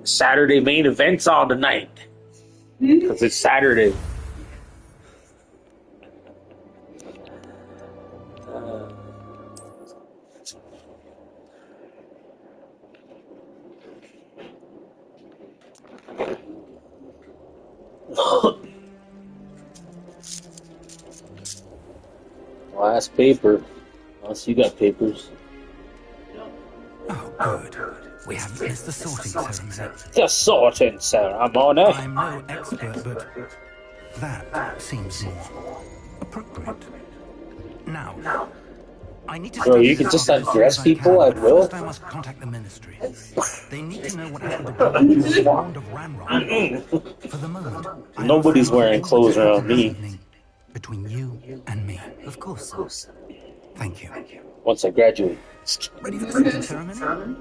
Saturday main events on tonight. Because it's Saturday. Last paper. Unless you got papers. Oh, good. We have missed the sorting ceremony. The sorting ceremony. I'm no expert, but that seems more appropriate. Now, I need to. Bro, you can just undress people at will. First, I must contact the ministry. They need to know what happened to the wand of Ramrod. For the moment, nobody's wearing clothes around me. Between you and me, of course. Thank you. Once I graduate. Ready for the sorting ceremony?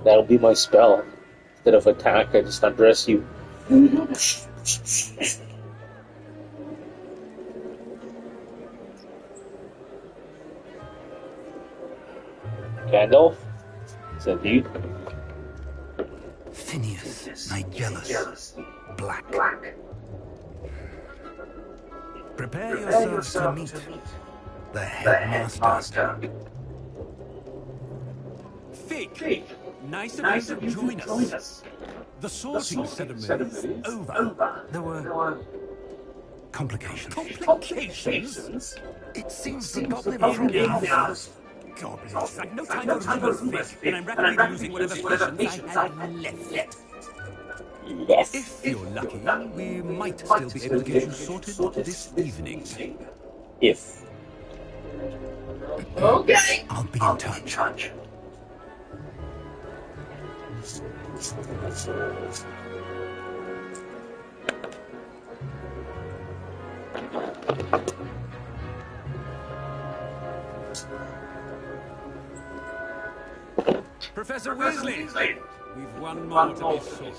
That'll be my spell. Instead of attack, I just undress you. Gandalf? Is that you? Phineas, Nigellus, Black. Prepare yourselves to meet the headmaster. Fig, nice of you to join us. The sorting ceremony is over. There were complications. Complications? It seems the goblin is Goblins. I've no time to remember Fig, and I'm rapidly losing whatever patience I had left. If you're lucky, we might still be able to get you sorted this evening. If. Okay. I'll be in touch. Professor Weasley, we've one more to be sorted.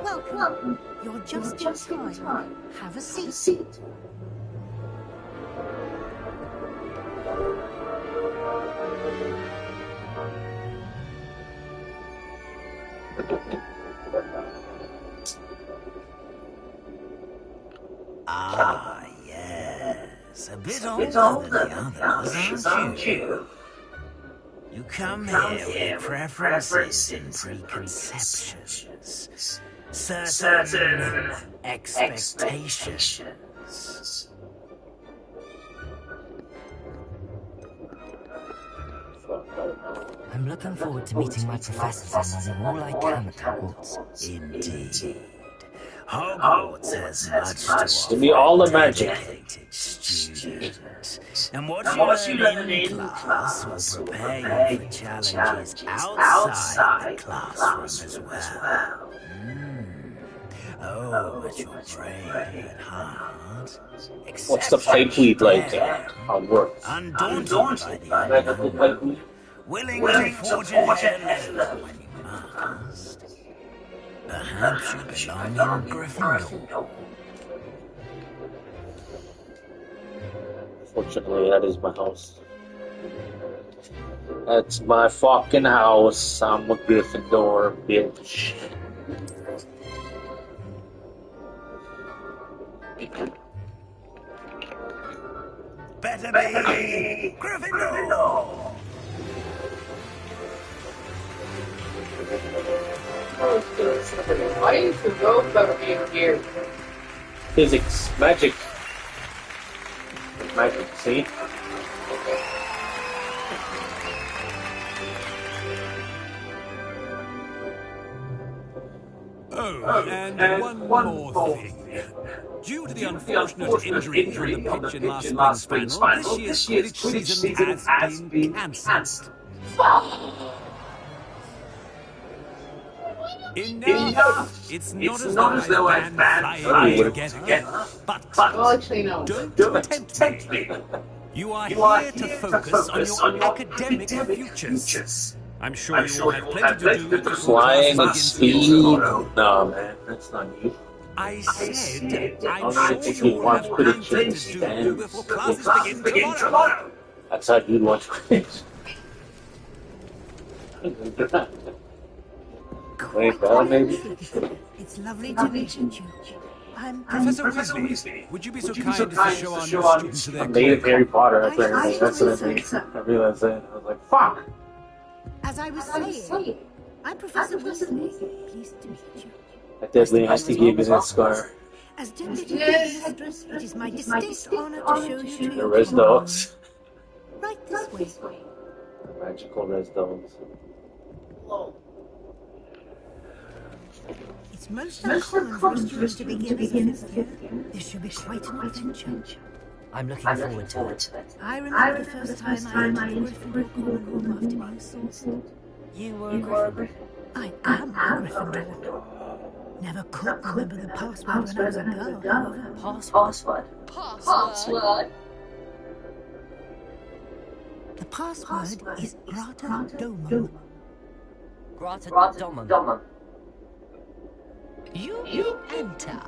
Welcome. You're just in time. Have a seat. Ah, yes. A bit older than the others, aren't you? You come here with preferences and preconceptions. Certain expectations. I'm looking forward to meeting my professors and learning all I can at Hogwarts. Indeed. Hogwarts has much to Give me all the offer magic. educated students. And what you learn in class will prepare you for challenges outside the classroom as well. Oh, but you're brave at heart. What's the pipe lead like on work? Undaunted by the unknown. Willing to forge ahead when you must. Perhaps you belong in Gryffindor. Fortunately, that is my house. That's my fucking house. I'm a Gryffindor, bitch. Better be Gryffindor! Why do you know about being here? Physics, magic. Magic, see? Oh, and one more thing. Due to the unfortunate injury on the pitch in last spring's final, this year's Quidditch season has been cancelled. Enough! It's not as though I've banned flying together, but Well, actually, no. don't tempt me. You are here to focus on your academic futures. I'm sure you will have plenty to do before Flying at classes speed? begin tomorrow. No, man, that's not you. I said, I'm I'm sure sure you you'll watch have Quidditch plenty to do before classes begin tomorrow. That's how you'd want to finish. Wait, Quite maybe? It's lovely to meet you. I'm Professor Weasley, would you be so kind as to show our new students to their Native cloak? Harry Potter, that's I everything. That's what I mean. I realized that. I was like, fuck! As I was saying, I'm Professor Weasley. Pleased to meet you. That deadly nasty gave me that scar. As Deputy Headmistress, it is my distinct honor to show you to The your res common room. dogs. Right this way. The magical res dogs. It's most uncommon for a student to begin as a fifth year. This should be quite an adventure. I'm looking forward to it. I remember the first time I entered the Gryffindor common room after being sorted. You were a Gryffindor. I am a Gryffindor. Never could remember the password when I was a girl, however. Password. The password is Grata Domum. Grata Domum. You enter.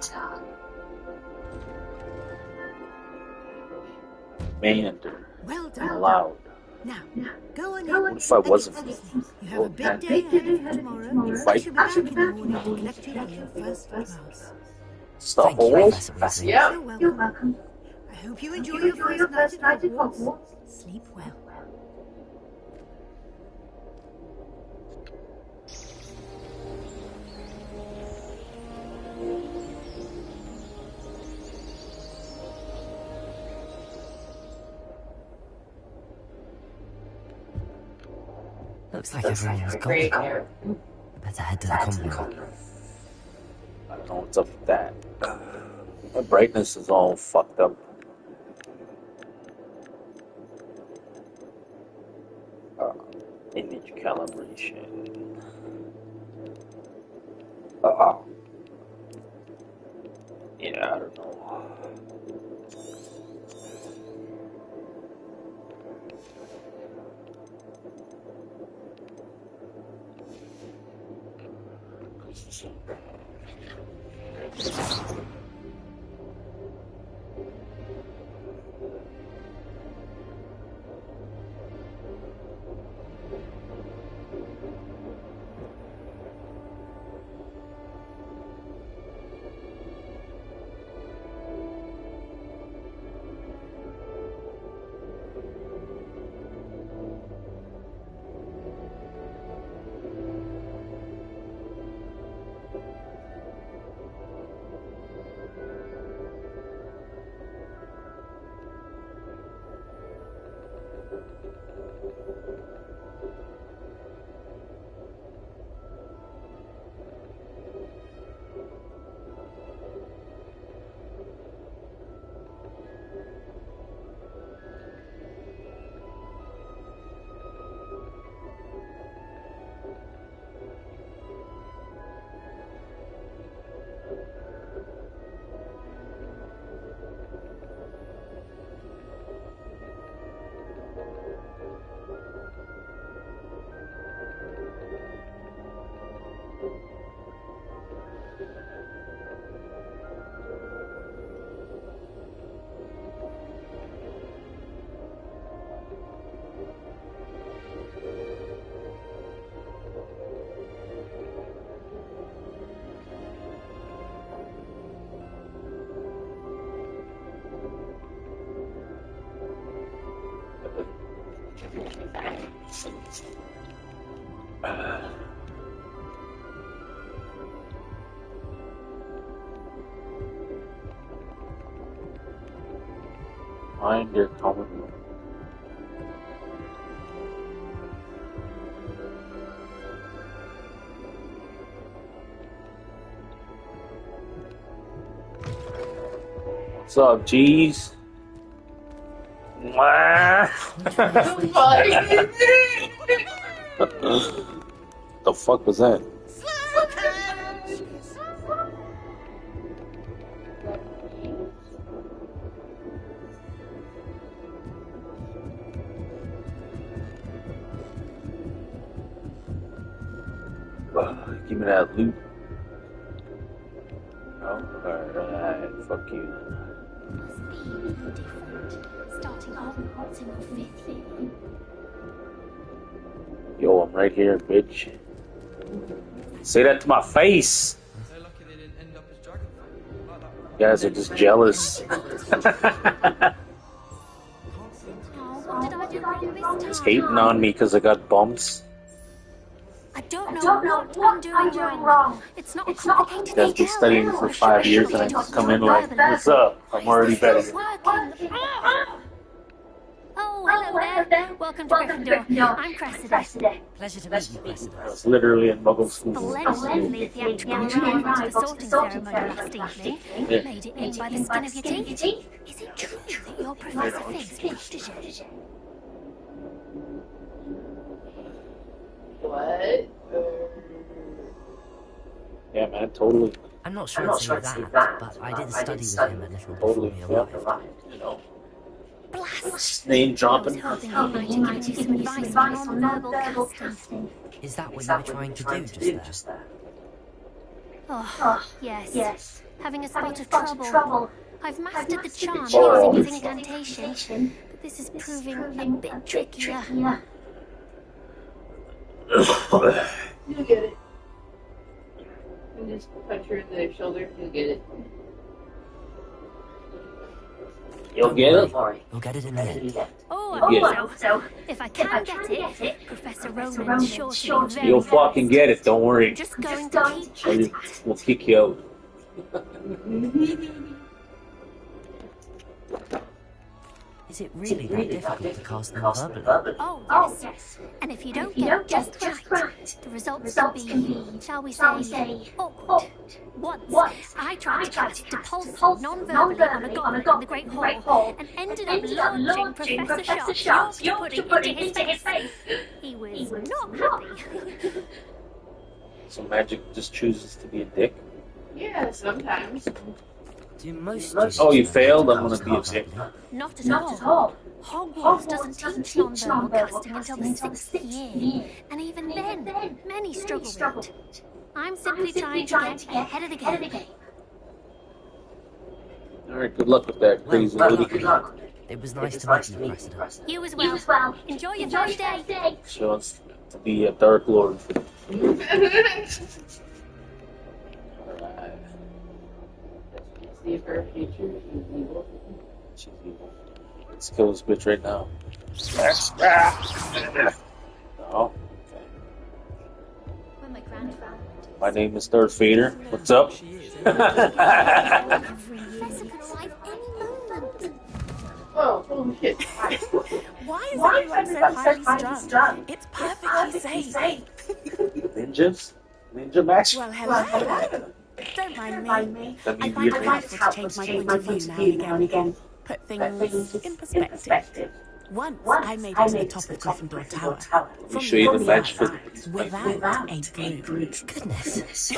May enter. Well And done. allowed. Now, go on What in. if I wasn't? You have a big day ahead of you tomorrow. I Fight. shall be back in the morning to collect you for your first class. It's the Thank you, whole. Professor Weasley. You're welcome. I hope you enjoy your first night at Hogwarts. Sleep well. Looks like everyone's gone. Better head to the common room. I don't know what's up with that. My brightness is all fucked up. Image calibration. Yeah, I don't know. Find your common room. What's up, G's? Mwah. The fuck was that? Give me that loot. Oh, alright, fuck you then. Starting Hogwarts in your 5th year. Yo, I'm right here, bitch. Say that to my face. They're lucky they didn't end up as dragonfly. Like that. You guys are just jealous. Oh, what did I do wrong this time? Just hating on me because I got bumps. I don't know what I'm doing wrong. It's not complicated. You guys been studying for 5 years and I just come in like, what's up? I'm already better. Oh, hello there. Welcome to Gryffindor. I'm Cressida. Pleasure to meet you, Cressida. I was literally in Muggle school. Splendidly theatrical arrival to the sorting ceremony last evening. Made it in by the skin of your teeth. Is it true that you're Professor Fig's protege? What? Yeah, man, totally. I'm not sure it's any of that, but I did study with him a little before Totally. we Yeah, arrived. you know. Blast! Name I was dropping. hoping you might give me some advice on non-verbal casting. Is that what you were trying to do just there? Oh, yes. Having a spot of trouble. I've mastered the charm using his incantation, but this is proving a bit trickier. You'll get it. And just punch her in the shoulder. You'll get it. You'll get it? You'll get it in the end. Oh, I Get hope so. If I can get it, Professor Roman's sure to be very You'll fucking get it, don't worry. I'm just going to keep Or at it. we'll kick you out. Is it really that difficult to cast them verbally? Oh, yes. And if you don't get it just right, the results can be, shall we say, awkward. Once, I tried to cast Depulse non-verbally on a goblet in the Great Hall and ended up launching Professor Sharp's Yorkshire pudding into his face. He was not happy. So magic just chooses to be a dick? Yeah, sometimes. Do most Oh, you failed? I'm gonna be a dick. Not at all. Hogwarts doesn't teach non-verbal casting until the 6th year, and even then, many struggle with it. I'm simply trying to get ahead of the game. Alright, good luck with that crazy lady. It was nice to meet you, Cressida. You as well. Enjoy your first day. She wants to be a Dark Lord. Alright. See if her future is evil. She's evil. Let's kill this bitch right now. No. Okay. When my grandfather My name is Darth Vader. What's up? Professor could arrive any moment. Oh, holy shit. Why is everyone so highly strung? It's perfectly safe. Ninjas? Ninja match? Well, hello. Don't mind me. That I means find it helpful to change my point of view now and again. Put things in perspective. Once I made it to the top of Gryffindor Tower. You should even match for Without a broom. Goodness.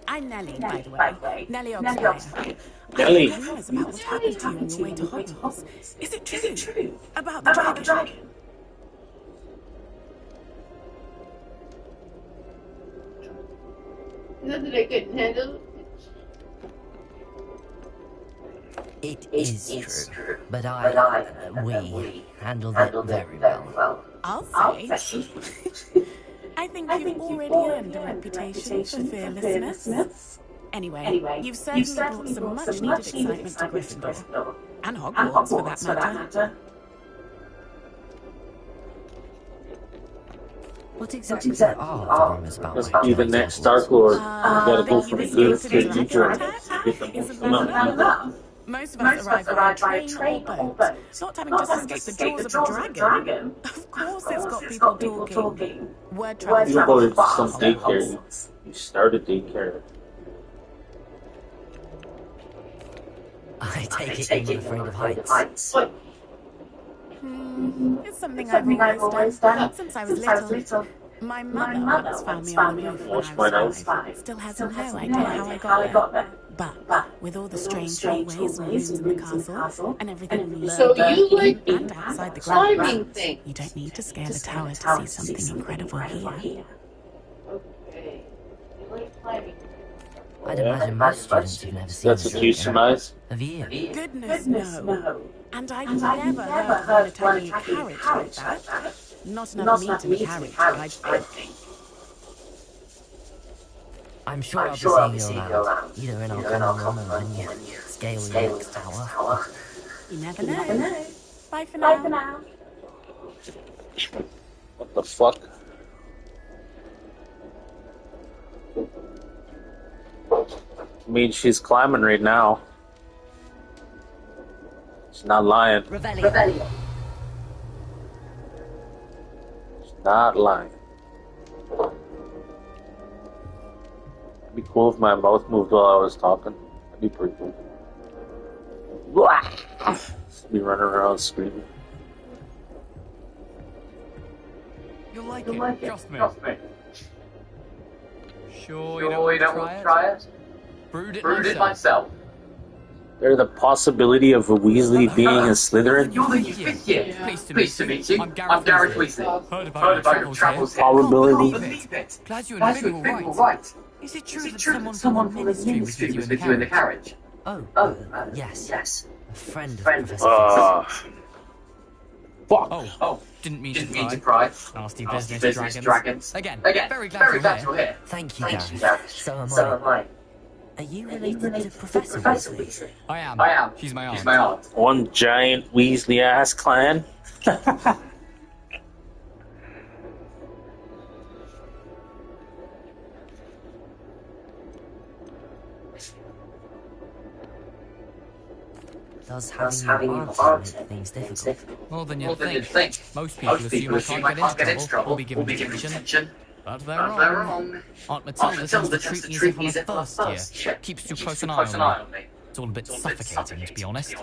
I'm Nellie, by the way. Nellie Oxfire. Nellie. I have rumours about what happened to you on your way to Hogwarts. Is it true? About the dragon? Nothing I couldn't handle. It is true, but we handled it very well. I'll say. I think you've already earned a reputation for fearlessness. Anyway, you've certainly brought some much-needed excitement to Gryffindor. And Hogwarts, for that matter. What exactly are the rumours about Must my be the job? next Dark Lord. You gotta go from good to teacher. Get the most Isn't amount. that Most of us arrive by a train or boat, not having just escaped the jaws of a dragon. Of course it's got people talking. Word travels You go to fast. some daycare. You started daycare. I take it you're not afraid of heights. It's something I've always done since I was little. My mother once found me on the roof when I was 5. Still has no idea how I got there. But with all the strange hallways and rooms in the castle and everything we So learned you like and outside the climbing grounds, thing? you don't need to scale the tower to see something incredible here. Okay. You like climbing. I'd imagine most students who've never seen That's what you surmise? Have you? Goodness, no. And I've never heard of one attacking a carriage like that. Not enough meat in the carriage, I think. I'm sure I'll be seeing you around, either in our common room or when you scale the next tower. You never know. Bye for now. What the fuck? I mean, she's climbing right now. She's not lying. Revelio. She's not lying. It'd be cool if my mouth moved while I was talking. That'd be pretty cool. Just be running around screaming. You'll like it, trust me. Sure you don't want to try it? Brewed it myself. There's the possibility of a Weasley being a Slytherin. You're the fifth year. Pleased to meet you. I'm Gareth Weasley. Heard about your travels here. Probability. Believe it. Glad you and Finn were right. Is it true that someone from the ministry was with you in the carriage? Oh, yes. A friend of Professor Finn. Fuck. Oh, didn't mean to pry. Nasty business, dragons. Again, very glad you're here. Thank you, Gareth. So am I. Are you related to Professor Weasley? I am. She's my aunt. One giant Weasley ass clan. Does having your aunt make things difficult? More than you'd think. Most people assume I can't get into trouble or be given detention. But they're wrong. Aunt Matilda tends to treat me as if I'm a first year. Keeps too close an eye on me. It's all a bit suffocating, to be honest.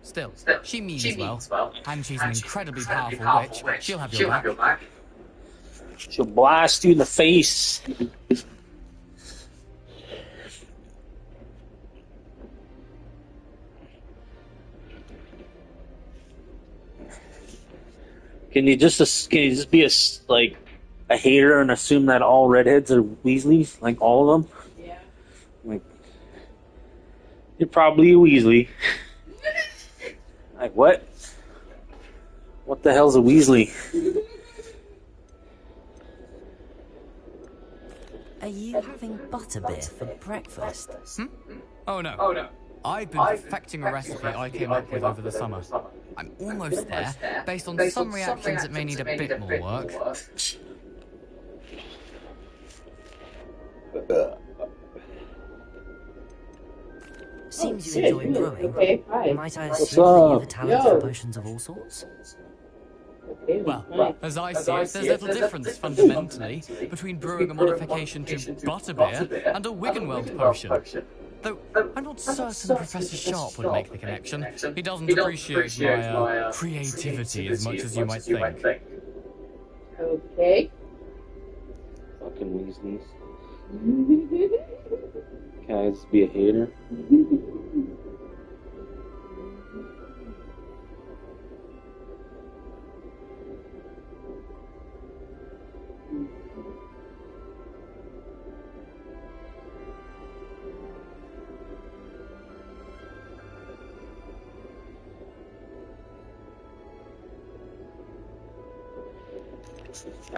Still, she means well. And she's an incredibly powerful witch. She'll have your back. She'll blast you in the face. Can you just be a hater and assume that all redheads are Weasleys, like all of them? Yeah. Like, you're probably a Weasley. Like what? What the hell's a Weasley? Are you having butterbeer for breakfast? Oh no. I've been perfecting a recipe I came up with over the summer. I'm almost there. Based on some reactions, it may need a bit more work. Seems you enjoy brewing. Okay, hi. Might I assume that you have a talent for potions of all sorts? Well, as I see it, there's little difference fundamentally between brewing a modification to butterbeer and a Wiggenweld potion. Though I'm not certain Professor Sharp would make the connection. He doesn't appreciate my creativity as much as you might think. Okay. Fucking Weasleys. Can I just be a hater?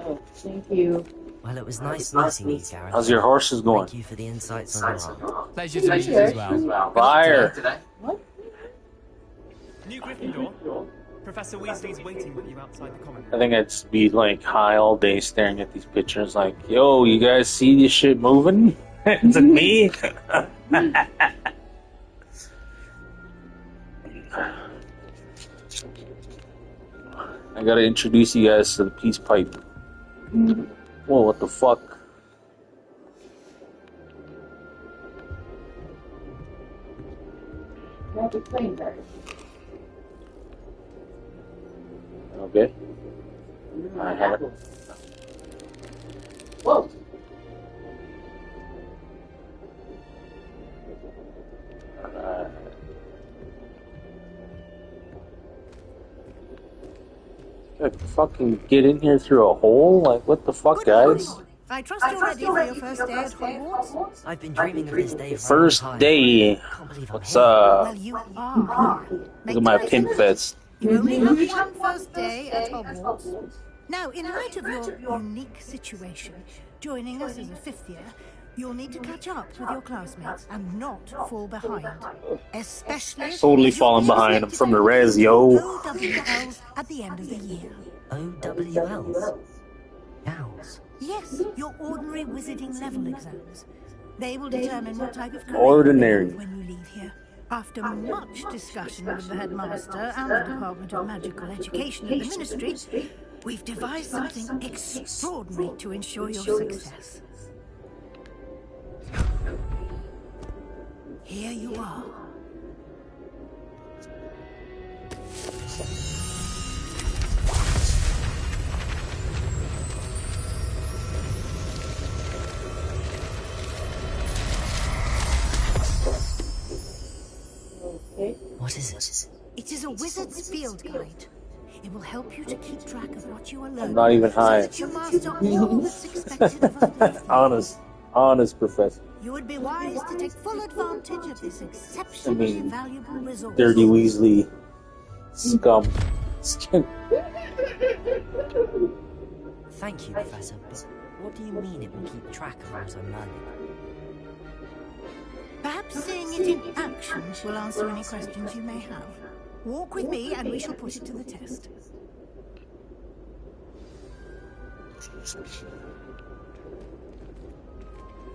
Oh, thank you. Well, it was nice meeting you, Gareth. How's your horses going? Thank you for the insights on the world. Pleasure to meet you as well. Fire! What? New Gryffindor. Professor Weasley's waiting with you outside the common room. I think I'd just be like high all day staring at these pictures like, yo, you guys see this shit moving? Is it me? I gotta introduce you guys to the peace pipe. Whoa, what the fuck? Grab the playing card. Okay. I have it. Whoa. I fucking get in here through a hole? Like, what the fuck, guys? I trust you're ready for your first day at Hogwarts? I've been dreaming of this day for a long First time. day. Can't believe I'm What's here. up? Well, you are. Look at my pimp fest. You only have one first day at Hogwarts. Now, in light of your unique situation, joining us as a fifth year, you'll need to catch up with your classmates and not fall behind. Especially Totally as you'll falling be behind. I'm expected from the to res, complete yo. OWLs at the end of the year. OWLs? Owls? Yes, your ordinary wizarding level exams. They will determine what type of career Ordinary. you have when you leave here. After much discussion with the headmaster and the Department of Magical Education at the Ministry, we've devised something extraordinary to ensure your success. Here you are. What is it? It is a wizard's field guide. It will help you to keep track of what you are learning. I'm not even high. So that you master all that's expected of us. Honest professor. You would be wise to take full advantage of this exceptionally valuable resource. Dirty Weasley scum. Thank you, Professor, but what do you mean it will keep track of what I'm learning? Perhaps seeing it in action will answer any questions you may have. Walk with me and we shall put it to the test.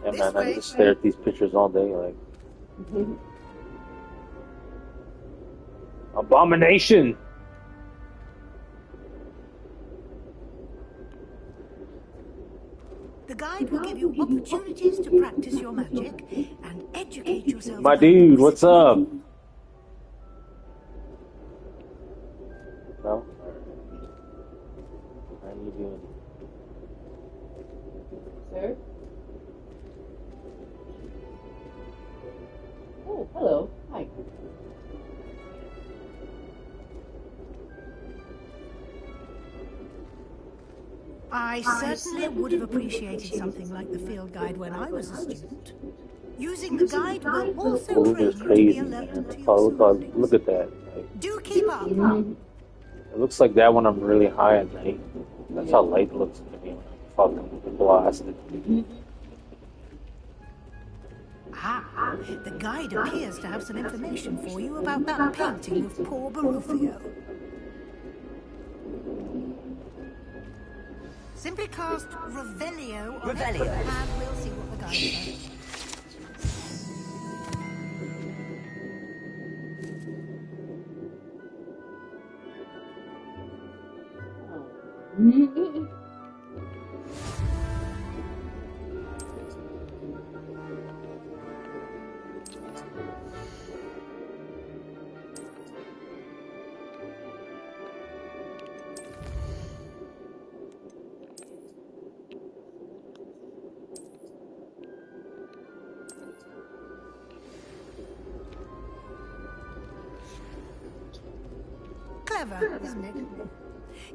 Yeah, man, I just stare at these pictures all day, like. Abomination! The guide will give you opportunities to practice your magic and educate yourself. My dude, what's up? No? How are you doing? Sir? Oh, hello. Hi. I certainly would have appreciated something like the field guide when I was a student. Using the guide will also Look train is you to crazy, be alert man. to your Oh, surroundings. look at that. Like, Do keep up. it looks like that when I'm really high at night. That's how light looks to me when I'm fucking blasted. Ah, the guide appears to have some information for you about that painting of poor Barufio. Simply cast Revelio on it, and we'll see what the guide says. Clever, isn't it?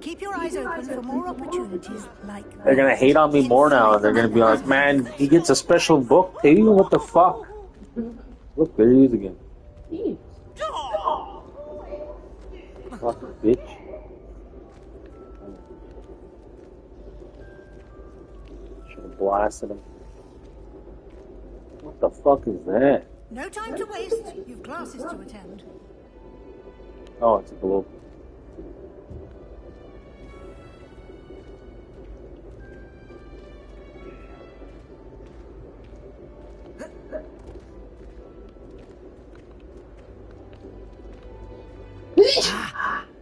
Keep your eyes open for more opportunities like that. They're gonna hate on me more now. They're gonna be like, man, he gets a special book too? What the fuck? Look, there he is again. Fucking bitch. Should have blasted him. What the fuck is that? No time to waste. You've classes to attend. Oh, it's a globe.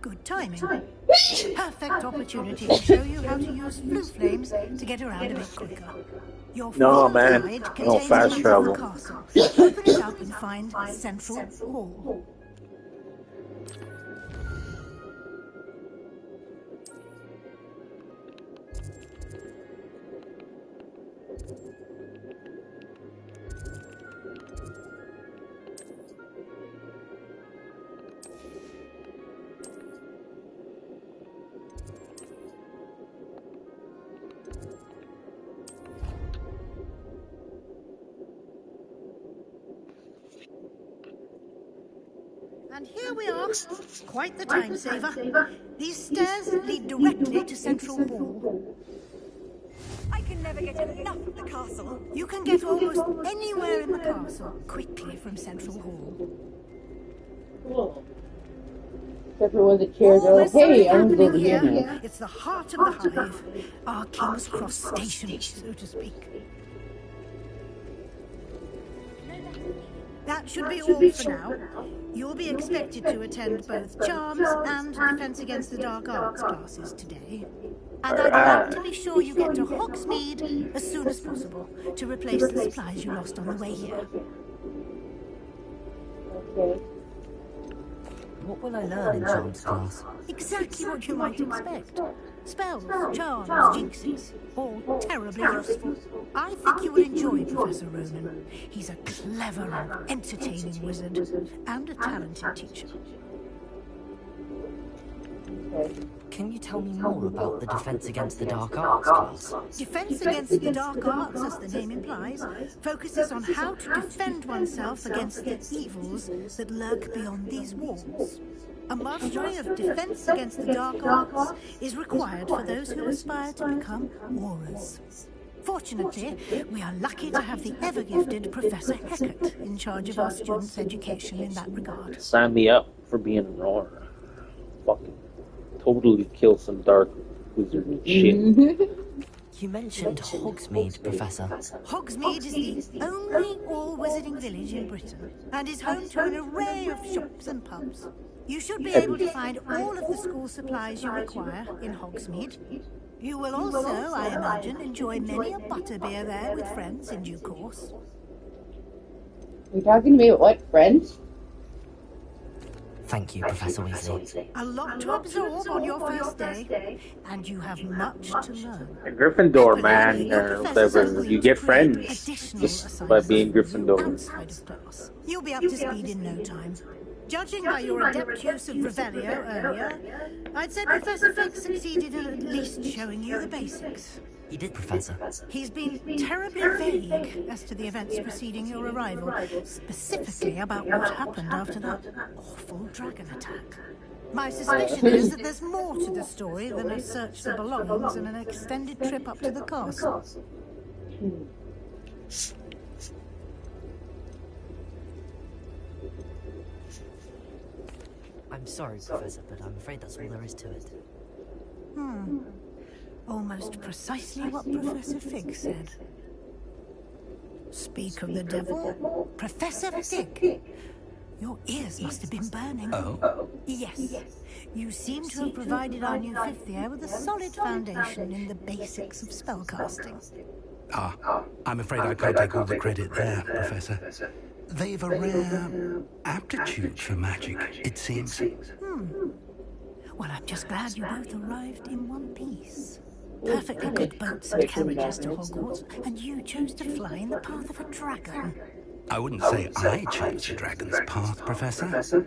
Good timing. Perfect opportunity to show you how to use blue flames to get around a bit quicker. Your No, field man. guide No contains fast a map travel. of the castle. Open it up and find Central Hall. And here we are. Quite the time saver. These stairs lead directly to Central Hall. I can never get enough of the castle. You can get almost anywhere in the castle quickly from Central Hall. Cool. Except for when the chairs are like, hey, I'm going to go here now. It's the heart of the hive. Our King's Cross station, so to speak. That should be all for now. You'll be expected to attend both Charms and Defense Against the Dark Arts classes today. And I'd like to be sure you get to Hogsmeade as soon as possible to replace the supplies you lost on the way here. Okay. What will I learn in Charms class? Exactly what you might expect. Spells, charms, jinxes, all terribly useful. I think you will enjoy Professor Ronan. He's a clever and entertaining wizard, and a talented teacher. Can you tell me more about the Defense Against the Dark Arts class? Defense Against the Dark Arts, as the name implies, focuses on how to defend oneself against the evils that lurk beyond these walls. A mastery of Defense Against the Dark Arts is required for those who aspire to become Aurors. Fortunately, we are lucky to have the ever-gifted Professor Heckert in charge of our students' education in that regard. Sign me up for being an Auror. Fucking totally kill some dark wizard shit. You mentioned Hogsmeade, Professor. Hogsmeade is the only all-wizarding village in Britain, and is home to an array of shops and pubs. You should be able to find all of the school supplies you require in Hogsmeade. You will also, I imagine, enjoy many a butterbeer there with friends in due course. You're talking to me about what, friends? Thank you, Professor Weasley. A lot to absorb on your first day, and you have much to learn. A Gryffindor, man, or whatever. You get friends just by being Gryffindor. Outside of class. You'll be up to speed in no time. Judging by your adept use of Revelio earlier, I'd say Professor Fig succeeded in at least showing you the basics. He did, Professor. He's been terribly vague as to the events preceding your arrival, specifically about what happened after that awful dragon attack. My suspicion is that there's more to the story than a search for belongings and an extended trip up to the castle. I'm sorry, Professor, but I'm afraid that's all there is to it. Almost precisely what Professor Fig said. Speak of the devil, Professor Fig. Your ears must have been burning. Oh? Yes. You seem to have provided our new fifth year with a solid foundation in the basics of spellcasting. I'm afraid I can't take all the credit there, Professor. They've a rare aptitude for magic, it seems. Well, I'm just glad you both arrived in one piece. Perfectly good boats and carriages to Hogwarts, and you chose to fly in the path of a dragon. I wouldn't say I chose the dragon's path, Professor.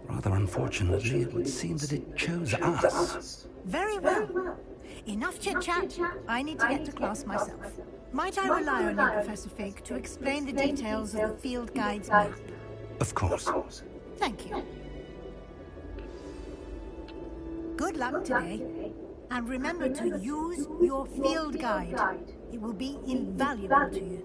Rather unfortunately, it would seem that it chose us. Very well. Enough chit-chat. I need to get to class myself. Might I rely on you, Professor Fig, to explain the details of the field guide's map? Of course. Thank you. Good luck today. And remember to use your field guide. It will be invaluable to you.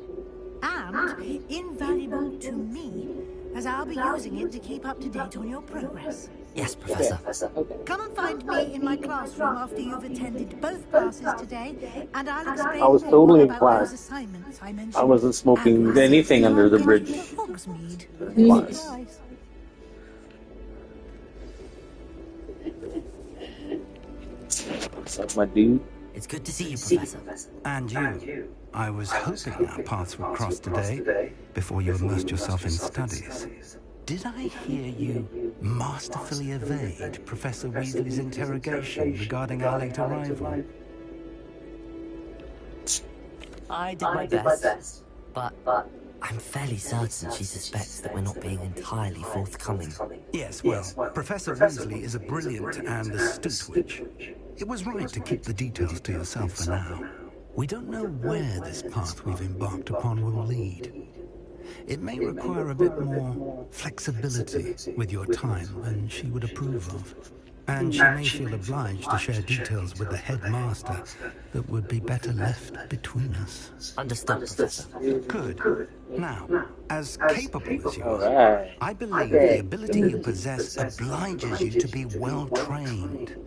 And invaluable to me, as I'll be using it to keep up to date on your progress. Yes, Professor. Come and find me in my classroom after you've attended both classes today, and I'll explain I was more totally in about class. those assignments I mentioned. I wasn't smoking anything under the bridge. Hogsmeade. Class. What's up, my dude? It's good to see you, Professor. And you. I was hoping our paths would cross today, before you immersed yourself in studies. Did I hear you masterfully evade Professor Weasley's interrogation regarding our late arrival? I did my best, but I'm fairly certain she suspects that we're not being entirely forthcoming. Yes, well, Professor Weasley is a brilliant and astute witch. It was right to keep the details to yourself for now. We don't know where this path we've embarked upon will lead. It may require a bit more flexibility with your time than she would approve of. And she may feel obliged to share details with the headmaster that would be better left between us. Understood, Professor. Good. Now, as capable as you are, I believe the ability you possess obliges you to be well-trained.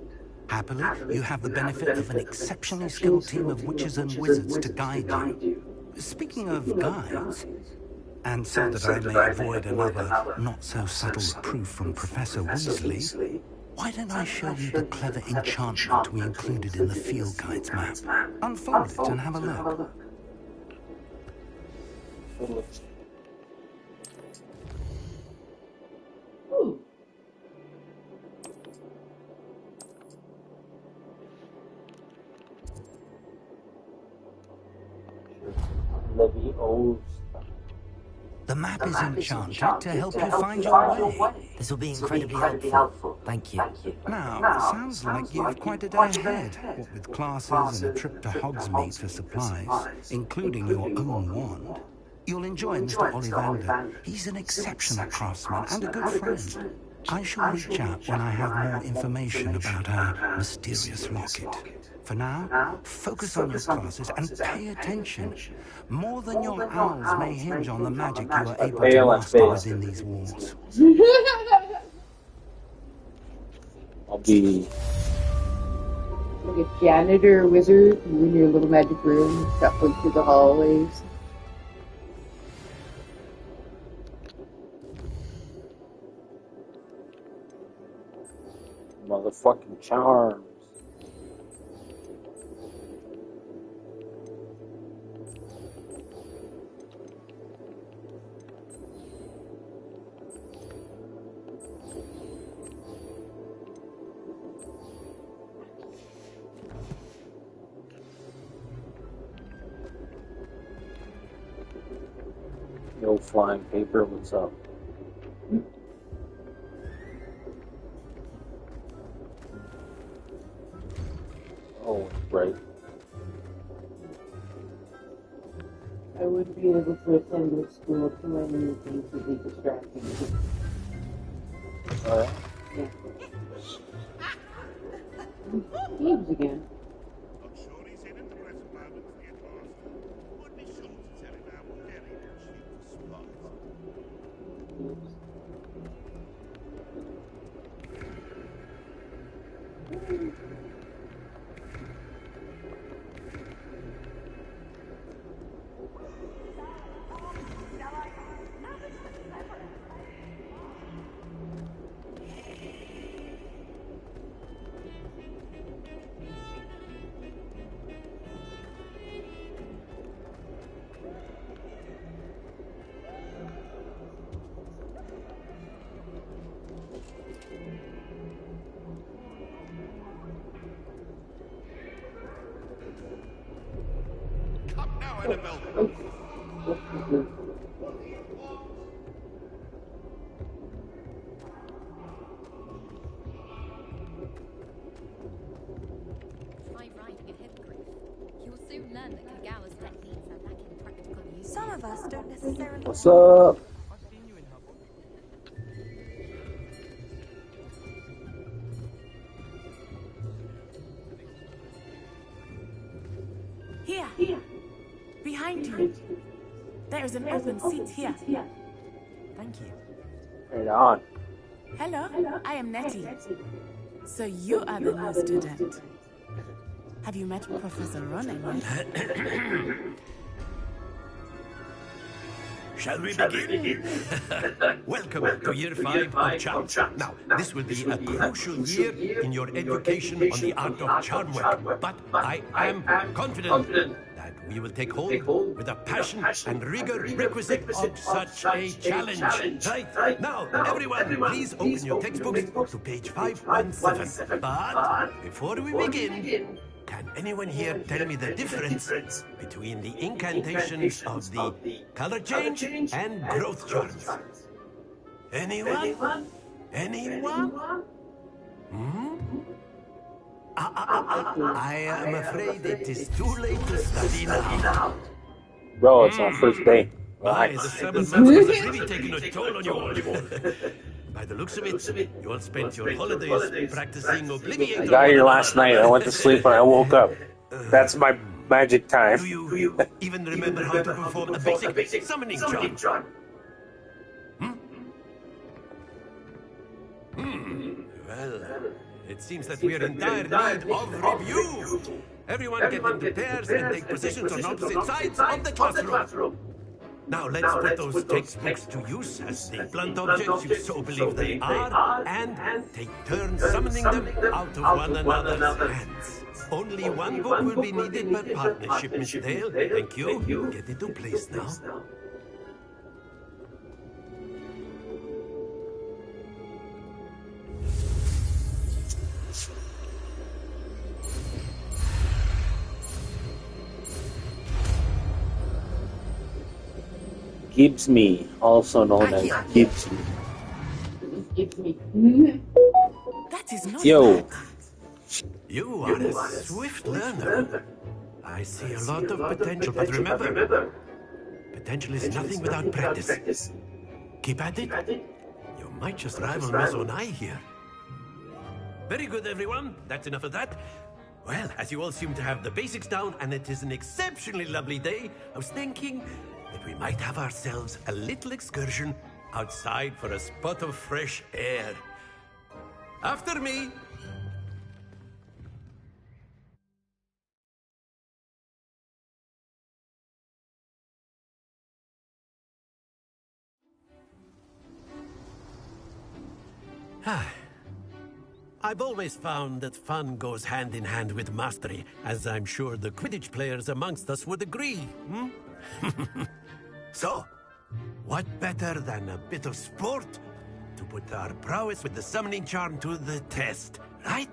Happily, you have the benefit of an exceptionally skilled team of witches and wizards to guide you. Speaking of guides, and so that I may avoid another not-so-subtle reproof from Professor Weasley, why don't I show you the clever enchantment we included in the field guide's map? Unfold it and have a look. The map is enchanted to help you find your way. This will be incredibly helpful. Thank you. Now, sounds like you've quite a day ahead, what with classes and a trip to Hogsmeade for supplies, including your own wand. You'll enjoy Mr. Ollivander. He's an exceptional craftsman and a good friend. I shall reach out when I have more information about our mysterious locket. For now, focus on your classes and pay attention. More than your owls may hinge on the magic you are able to master within these walls. I'll be like a janitor or wizard in your little magic room, shuffling through the hallways. motherfucking charms. Yo, flying paper, what's up? Oh, right. I wouldn't be able to attend this school. Too many things would be distracting. Alright. Yeah. Thieves again. Some of us don't necessarily. What's up? Here. Behind you. There is an open seat here. Thank you. Right on. Hello, I am Nettie. So you are the new student. Have you met Professor Ronan yet? Shall we begin? Welcome to Year 5 of Charms. Now, this will be a crucial year in your education on the art of charm work, but I am confident that we will take hold with the passion and rigor requisite of such a challenge. Right? Now, everyone, please open your textbooks to page 517. But before we begin, can anyone here tell me the difference between the incantations of the color change and growth charms? Anyone? Anyone? Hmm? I am afraid it is too late to study now. Bro, it's our first day. My, the summer months has really taken a toll on you all. By the looks of it, you all spent your holidays practicing Obliviator. I got here last night. I went to sleep and I woke up. That's my magic time. Do you even remember how to perform a basic summoning charm? Well, it seems that we are in dire need of review. Everyone get into pairs and take positions on opposite sides of the classroom. Now let's put those textbooks to use as the blunt objects you so believe they are, and take turns summoning them out of one another's hands. Only one book will be needed per partnership, Miss Dale. Thank you. Get into place now. Gibbs me, also known as Gibbs me. That is not Yo. You are a swift learner. I see a lot of potential, but remember, potential is nothing without practice. Keep at it. You might just rival Miss Onai here. Very good, everyone. That's enough of that. Well, as you all seem to have the basics down, and it is an exceptionally lovely day, I was thinking that we might have ourselves a little excursion outside for a spot of fresh air. After me. I've always found that fun goes hand in hand with mastery, as I'm sure the Quidditch players amongst us would agree. So, what better than a bit of sport to put our prowess with the summoning charm to the test, right?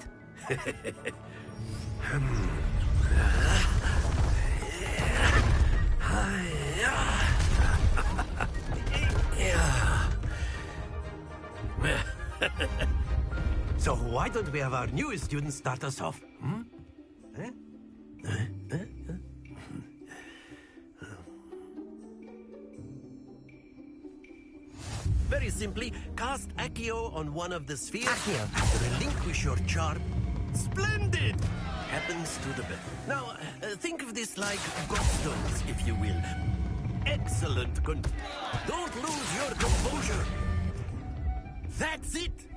So why don't we have our newest student start us off? Very simply, cast Accio on one of the spheres. Accio. Relinquish your charm. Splendid! Happens to the best. Now, think of this like gobstones, if you will. Excellent. Don't lose your composure. That's it.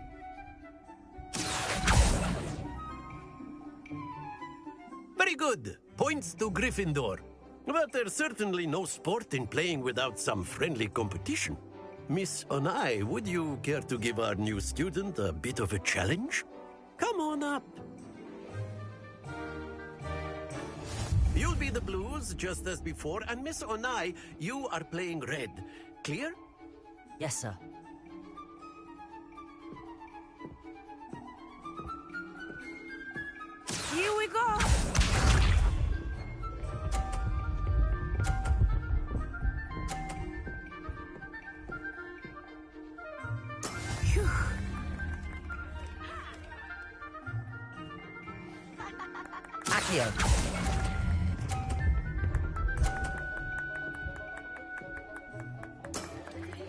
Very good. Points to Gryffindor. But there's certainly no sport in playing without some friendly competition. Miss Onai, would you care to give our new student a bit of a challenge? Come on up. You'll be the blues, just as before, and Miss Onai, you are playing red. Clear? Yes, sir. Here we go! Phew. Accio.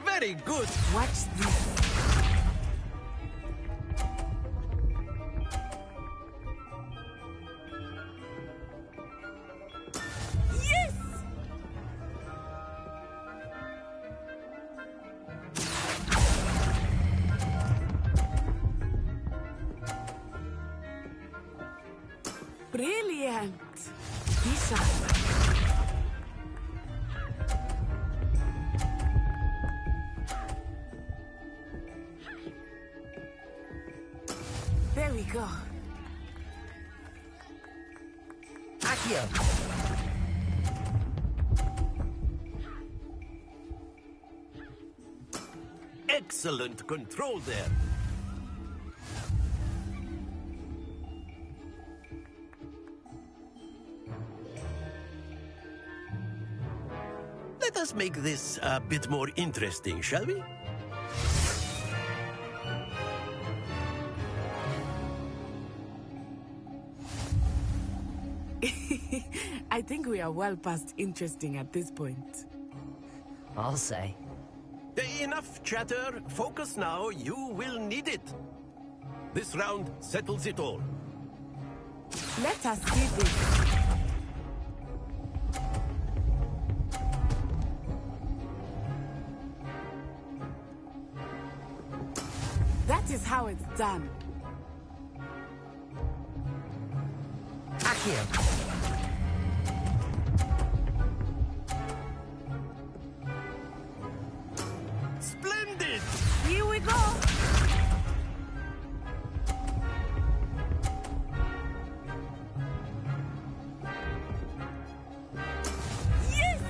Very good. Watch this. Brilliant! Be sharp. There we go. Accio. Excellent control there. Let us make this a bit more interesting, shall we? I think we are well past interesting at this point. I'll say. Enough chatter. Focus now. You will need it. This round settles it all. Let us see this. That is how it's done. Accio. Splendid! Here we go. Yes!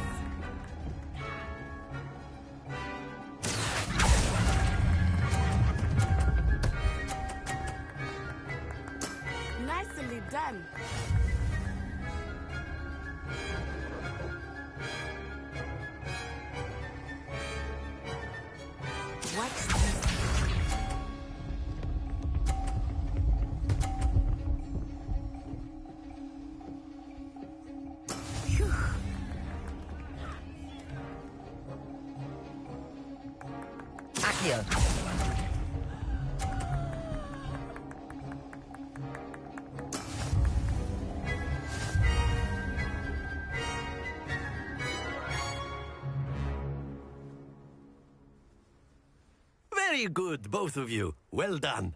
Nicely done. What's this? Phew. Accio. Very good, both of you. Well done.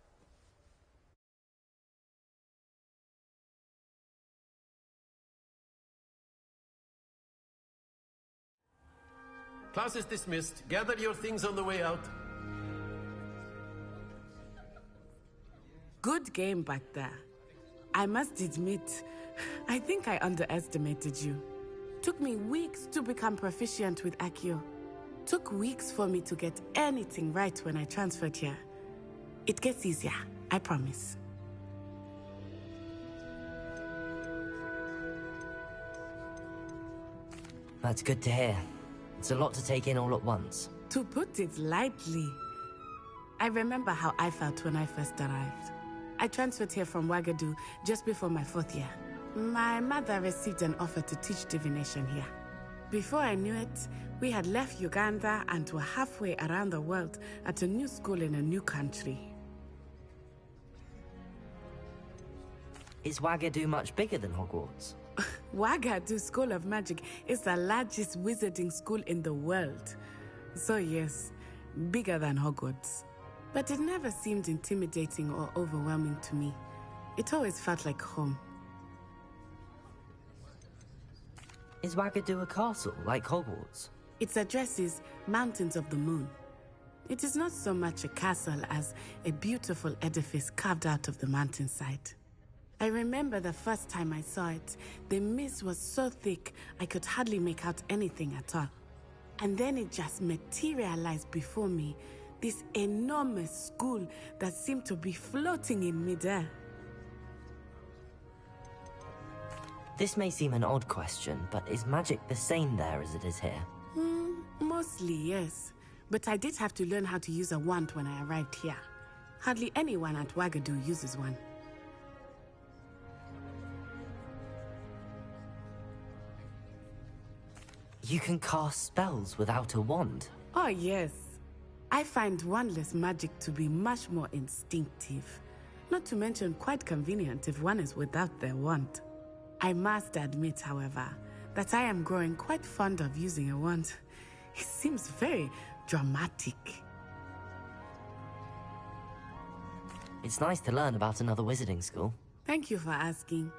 Class is dismissed. Gather your things on the way out. Good game back there. I must admit, I think I underestimated you. Took me weeks to become proficient with Accio. Took weeks for me to get anything right when I transferred here. It gets easier, I promise. That's good to hear. It's a lot to take in all at once. To put it lightly, I remember how I felt when I first arrived. I transferred here from Wagadu just before my 4th year. My mother received an offer to teach divination here. Before I knew it, we had left Uganda and were halfway around the world at a new school in a new country. Is Wagadu much bigger than Hogwarts? Wagadu School of Magic is the largest wizarding school in the world. So yes, bigger than Hogwarts. But it never seemed intimidating or overwhelming to me. It always felt like home. Is Wagadu a castle, like Hogwarts? Its address is Mountains of the Moon. It is not so much a castle as a beautiful edifice carved out of the mountainside. I remember the first time I saw it, the mist was so thick I could hardly make out anything at all. And then it just materialized before me, this enormous school that seemed to be floating in midair. This may seem an odd question, but is magic the same there as it is here? Mostly, yes. But I did have to learn how to use a wand when I arrived here. Hardly anyone at Wagadu uses one. You can cast spells without a wand? Oh, yes. I find wandless magic to be much more instinctive. Not to mention quite convenient if one is without their wand. I must admit, however, that I am growing quite fond of using a wand. It seems very dramatic. It's nice to learn about another wizarding school. Thank you for asking.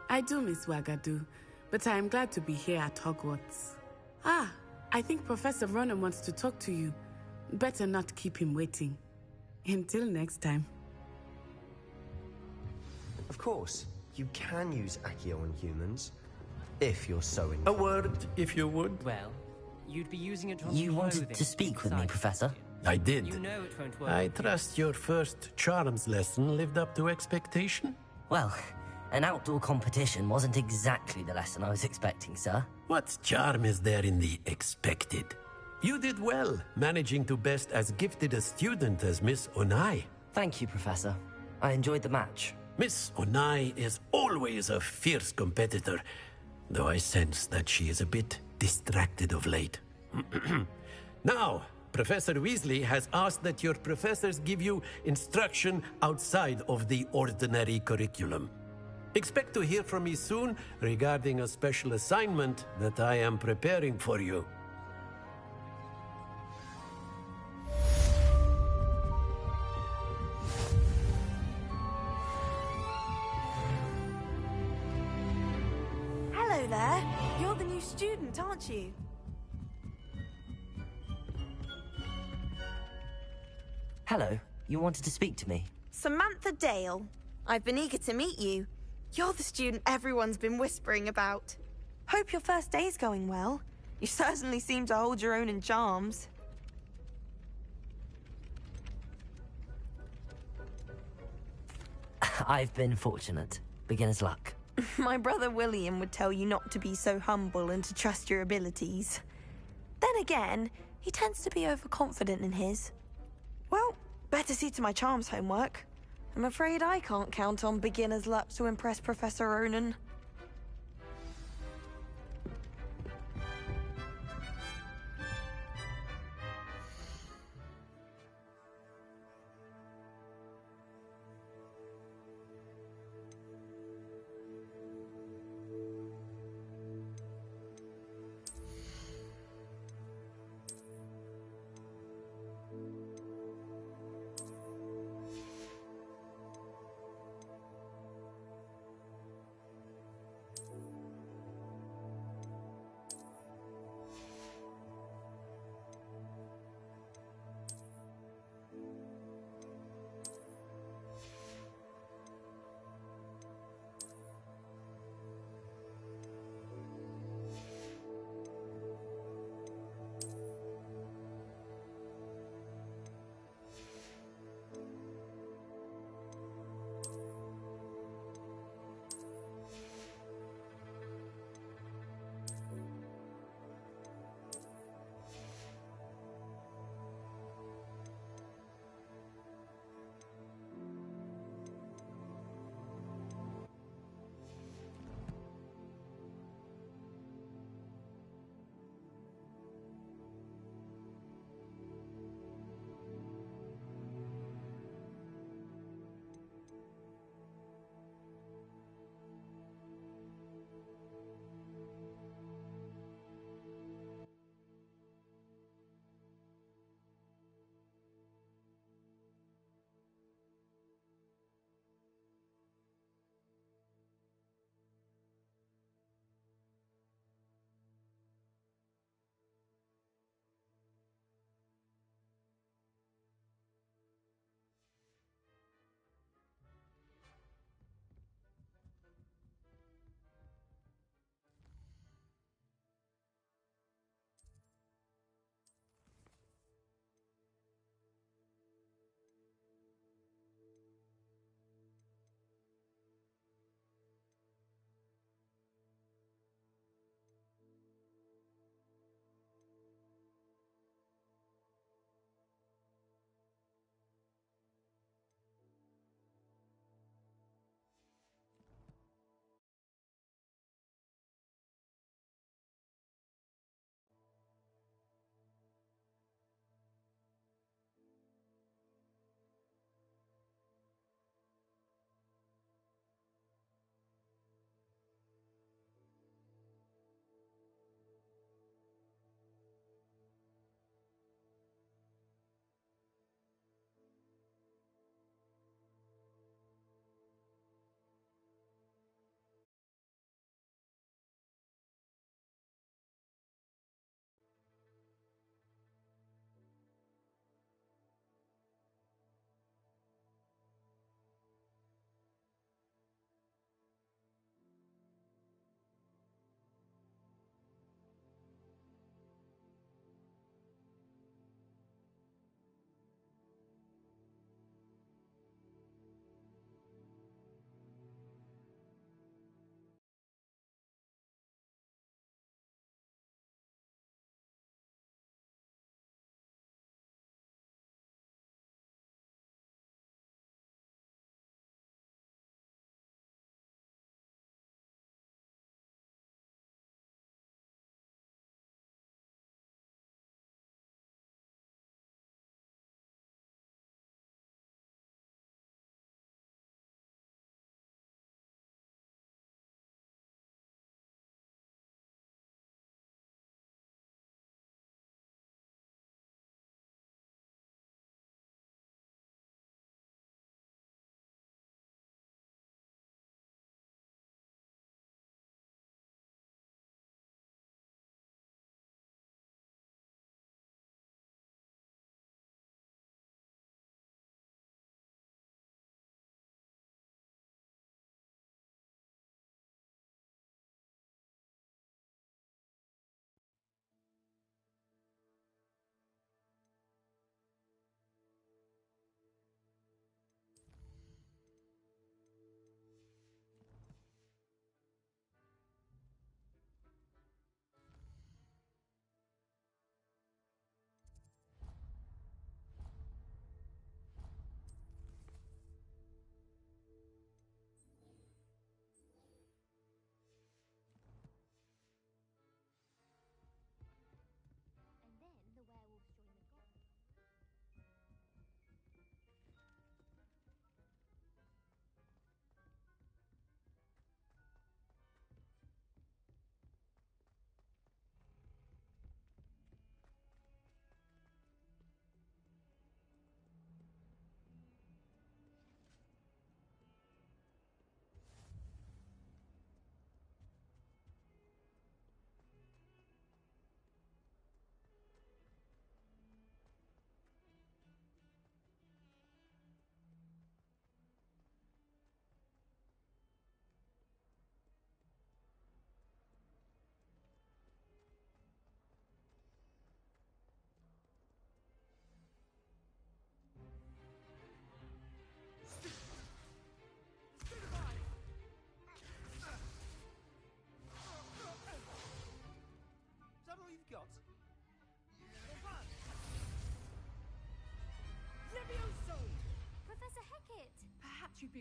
I do miss Wagadu, but I am glad to be here at Hogwarts. Ah, I think Professor Ronan wants to talk to you. Better not keep him waiting. Until next time. Of course, you can use Accio on humans, if you're so inclined. A word, if you would. Well, you'd be using it on You wanted clothing to speak with me, Professor? I did. You know it won't work. I trust your first charms lesson lived up to expectation? Well, an outdoor competition wasn't exactly the lesson I was expecting, sir. What charm is there in the expected? You did well, managing to best as gifted a student as Miss Onai. Thank you, Professor. I enjoyed the match. Miss Onai is always a fierce competitor, though I sense that she is a bit distracted of late. Now, Professor Weasley has asked that your professors give you instruction outside of the ordinary curriculum. Expect to hear from me soon regarding a special assignment that I am preparing for you. Hello there. You're the new student, aren't you? Hello, you wanted to speak to me? Samantha Dale. I've been eager to meet you. You're the student everyone's been whispering about. Hope your first day's going well. You certainly seem to hold your own in charms. I've been fortunate. Beginner's luck. My brother William would tell you not to be so humble and to trust your abilities. Then again, he tends to be overconfident in his. Well, better see to my charms homework. I'm afraid I can't count on beginner's luck to impress Professor Ronan.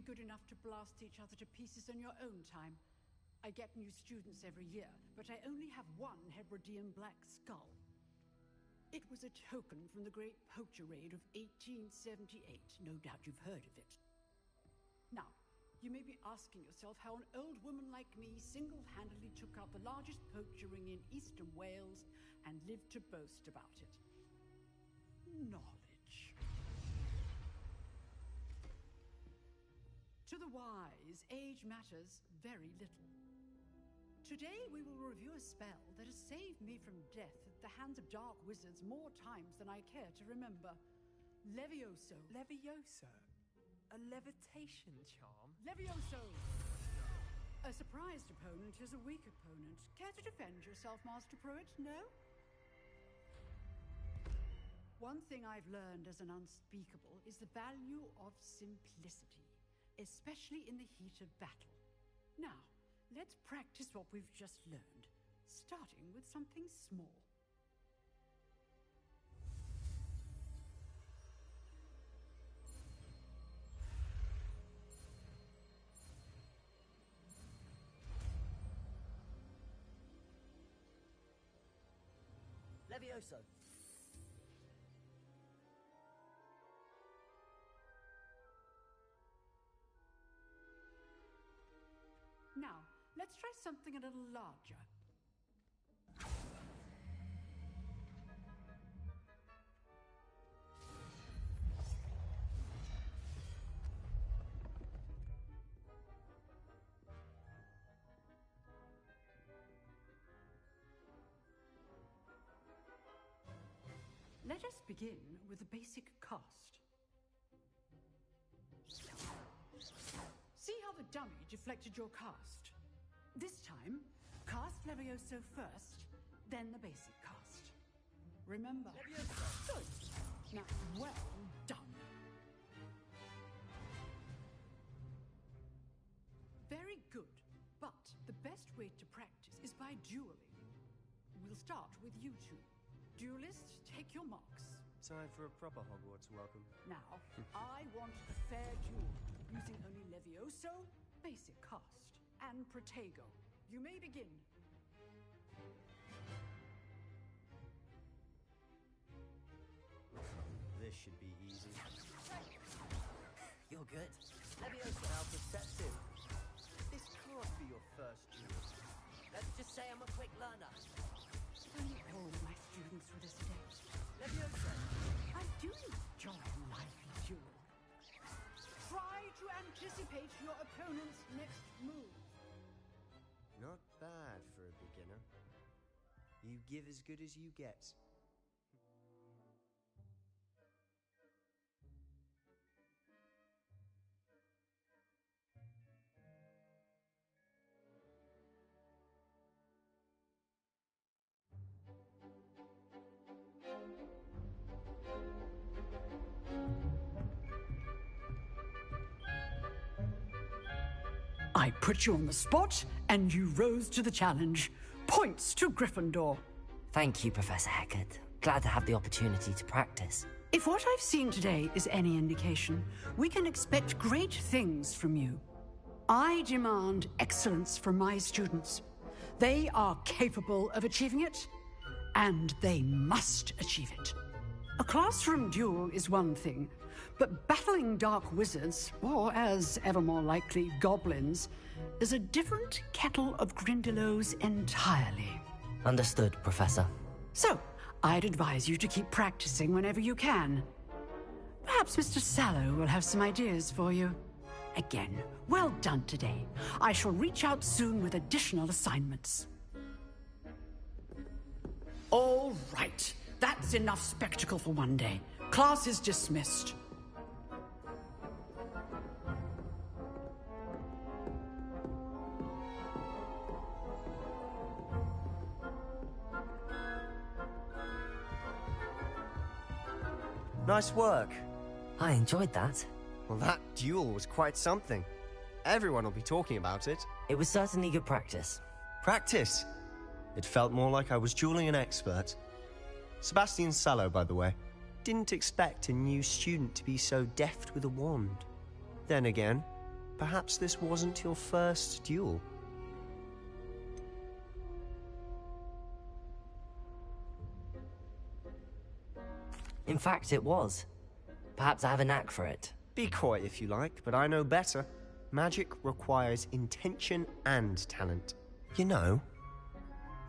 good enough to blast each other to pieces in your own time. I get new students every year, but I only have one Hebridean black skull. It was a token from the Great Poacher Raid of 1878. No doubt you've heard of it. Now, you may be asking yourself how an old woman like me single-handedly took out the largest poacher ring in eastern Wales and lived to boast about it. Knowledge. To the wise, age matters very little. Today we will review a spell that has saved me from death at the hands of dark wizards more times than I care to remember. Levioso. Levioso? A levitation charm? Levioso! A surprised opponent is a weak opponent. Care to defend yourself, Master Pruitt? No? One thing I've learned as an unspeakable is the value of simplicity, especially in the heat of battle. Now, let's practice what we've just learned, starting with something small. Levioso. Now, let's try something a little larger. Let us begin with the basic cast. See how the dummy deflected your cast? This time, cast Levioso first, then the basic cast. Remember? Levioso. Good. Now, well done. Very good, but the best way to practice is by dueling. We'll start with you two. Duelists, take your marks. Time for a proper Hogwarts welcome. Now, I want a fair duel, using only Levioso, basic cast, and Protego. You may begin. This should be easy. You're good. Levioso, how perceptive. This can't be your first duel. Let's just say I'm a quick learner. Only all my students were this adept. Levioso! I do enjoy a lively duel. Try to anticipate your opponent's next move. Not bad for a beginner. You give as good as you get. I put you on the spot, and you rose to the challenge. Points to Gryffindor. Thank you, Professor Hecat. Glad to have the opportunity to practice. If what I've seen today is any indication, we can expect great things from you. I demand excellence from my students. They are capable of achieving it, and they must achieve it. A classroom duel is one thing, but battling dark wizards, or as ever more likely, goblins, is a different kettle of Grindylows entirely. Understood, Professor. So, I'd advise you to keep practicing whenever you can. Perhaps Mr. Sallow will have some ideas for you. Again, well done today. I shall reach out soon with additional assignments. All right. That's enough spectacle for one day. Class is dismissed. Nice work. I enjoyed that. Well, that duel was quite something. Everyone will be talking about it. It was certainly good practice. Practice? It felt more like I was dueling an expert. Sebastian Sallow, by the way. Didn't expect a new student to be so deft with a wand. Then again, Perhaps this wasn't your first duel. In fact, it was. Perhaps I have a knack for it. Be coy if you like, but I know better. Magic requires intention and talent. You know,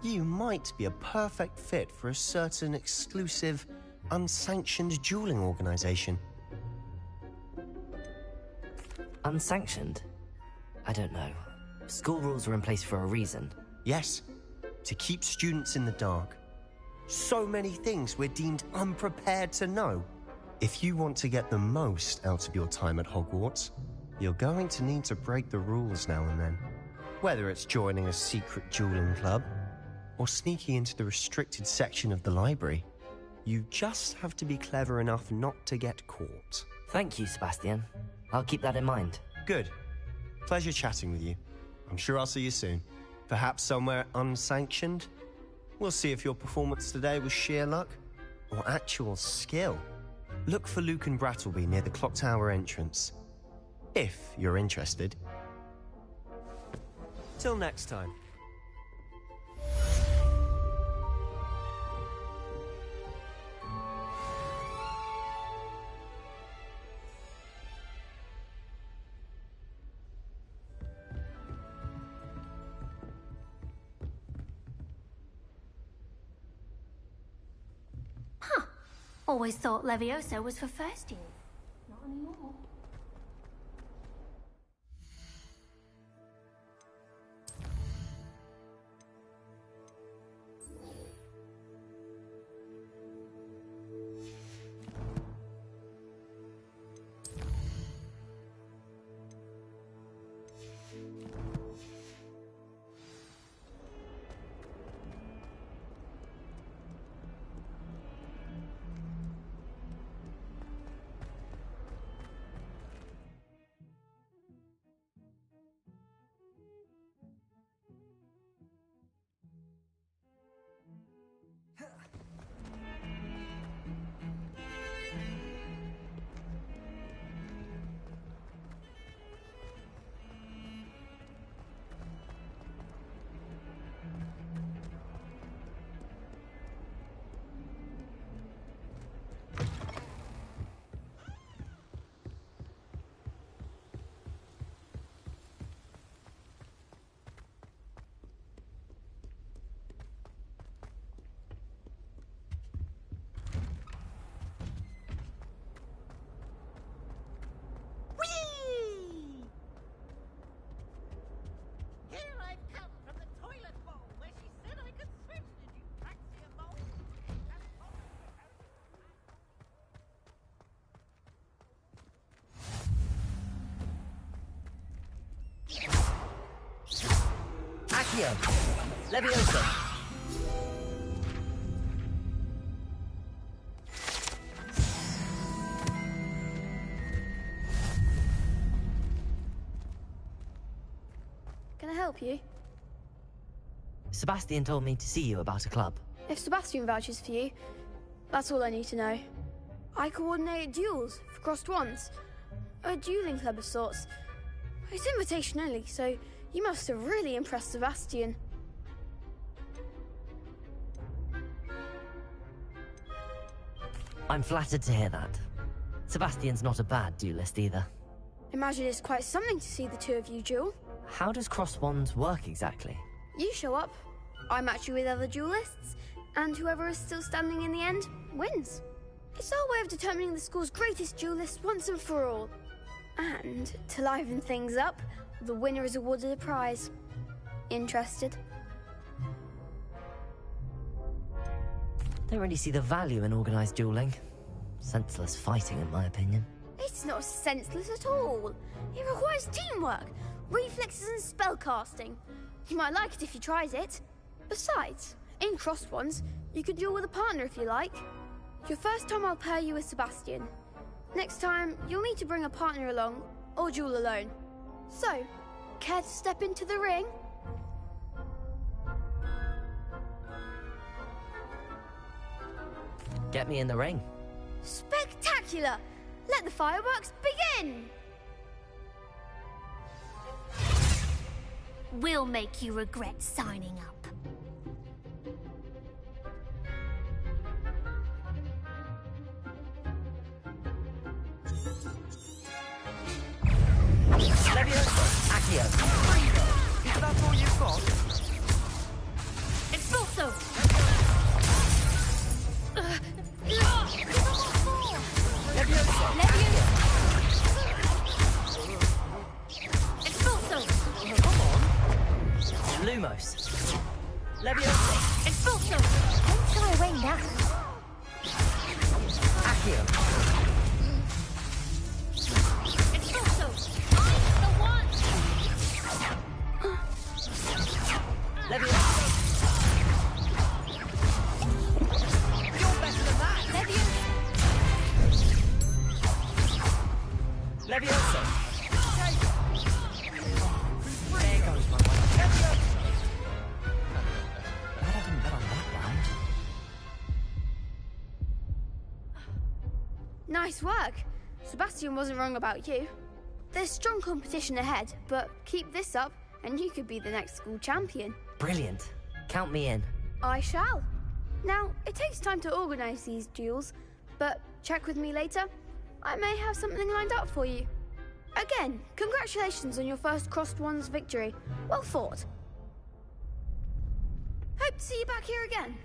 you might be a perfect fit for a certain exclusive, unsanctioned dueling organization. Unsanctioned? I don't know. School rules were in place for a reason. Yes, to keep students in the dark. So many things we're deemed unprepared to know. If you want to get the most out of your time at Hogwarts, you're going to need to break the rules now and then. Whether it's joining a secret dueling club, or sneaking into the restricted section of the library, you just have to be clever enough not to get caught. Thank you, Sebastian. I'll keep that in mind. Good. Pleasure chatting with you. I'm sure I'll see you soon. Perhaps somewhere unsanctioned? We'll see if your performance today was sheer luck or actual skill. Look for Luke and Brattleby near the clock tower entrance, if you're interested. Till next time. Always thought Levioso was for first year. Not anymore. Accio! Leviosa! Can I help you? Sebastian told me to see you about a club. If Sebastian vouches for you, that's all I need to know. I coordinate duels for crossed wands. A dueling club of sorts. It's invitation only, so you must have really impressed Sebastian. I'm flattered to hear that. Sebastian's not a bad duelist either. Imagine it's quite something to see the two of you duel. How does cross wands work exactly? You show up, I match you with other duelists, and whoever is still standing in the end wins. It's our way of determining the school's greatest duelist once and for all. And to liven things up, the winner is awarded a prize. Interested? Don't really see the value in organised dueling. Senseless fighting, in my opinion. It's not senseless at all. It requires teamwork, reflexes and spellcasting. You might like it if you tried it. Besides, in crossed ones, you could duel with a partner if you like. Your first time I'll pair you with Sebastian. Next time, you'll need to bring a partner along, or duel alone. So, care to step into the ring? Get me in the ring. Spectacular! Let the fireworks begin! will make you regret signing up. Leviosa, Accio. Is that all you've got? Expulso! Leviosa, Leviosa! Expulso! come on. Lumos. Leviosa, Expulso! Don't shy away now. Accio. Expulso! I'm the one! Leviosa. You're better than that! Leviosa! Leviosa. There goes my one. Glad I didn't bet on that round. Nice work. Sebastian wasn't wrong about you. There's strong competition ahead, but keep this up and you could be the next school champion. Brilliant. Count me in. I shall. Now, it takes time to organise these duels, but check with me later. I may have something lined up for you. Again, congratulations on your first Crossed Ones victory. Well fought. Hope to see you back here again.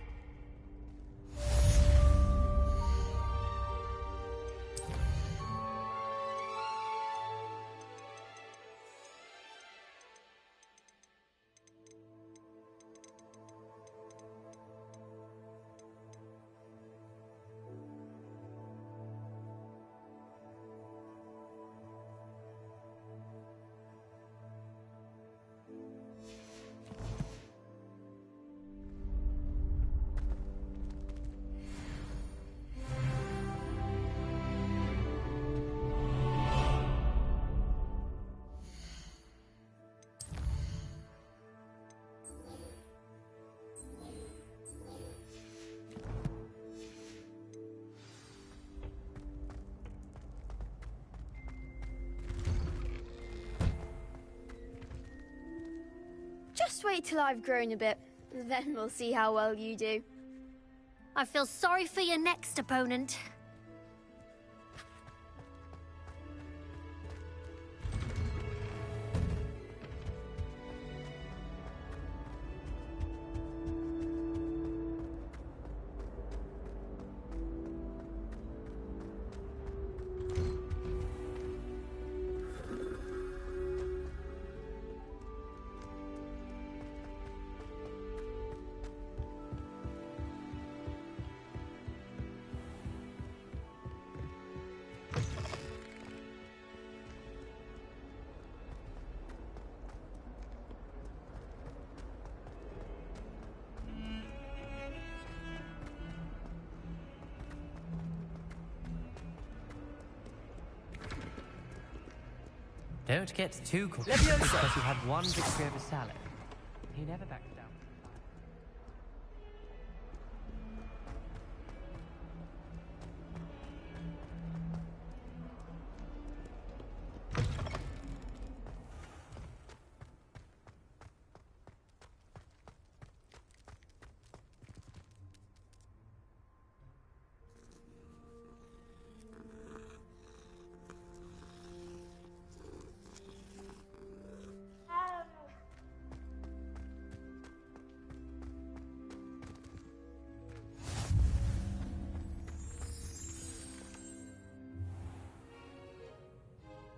Just wait till I've grown a bit, then we'll see how well you do. I feel sorry for your next opponent. Don't get too confident Leviosa. because you had one victory over Salad. He never backs down.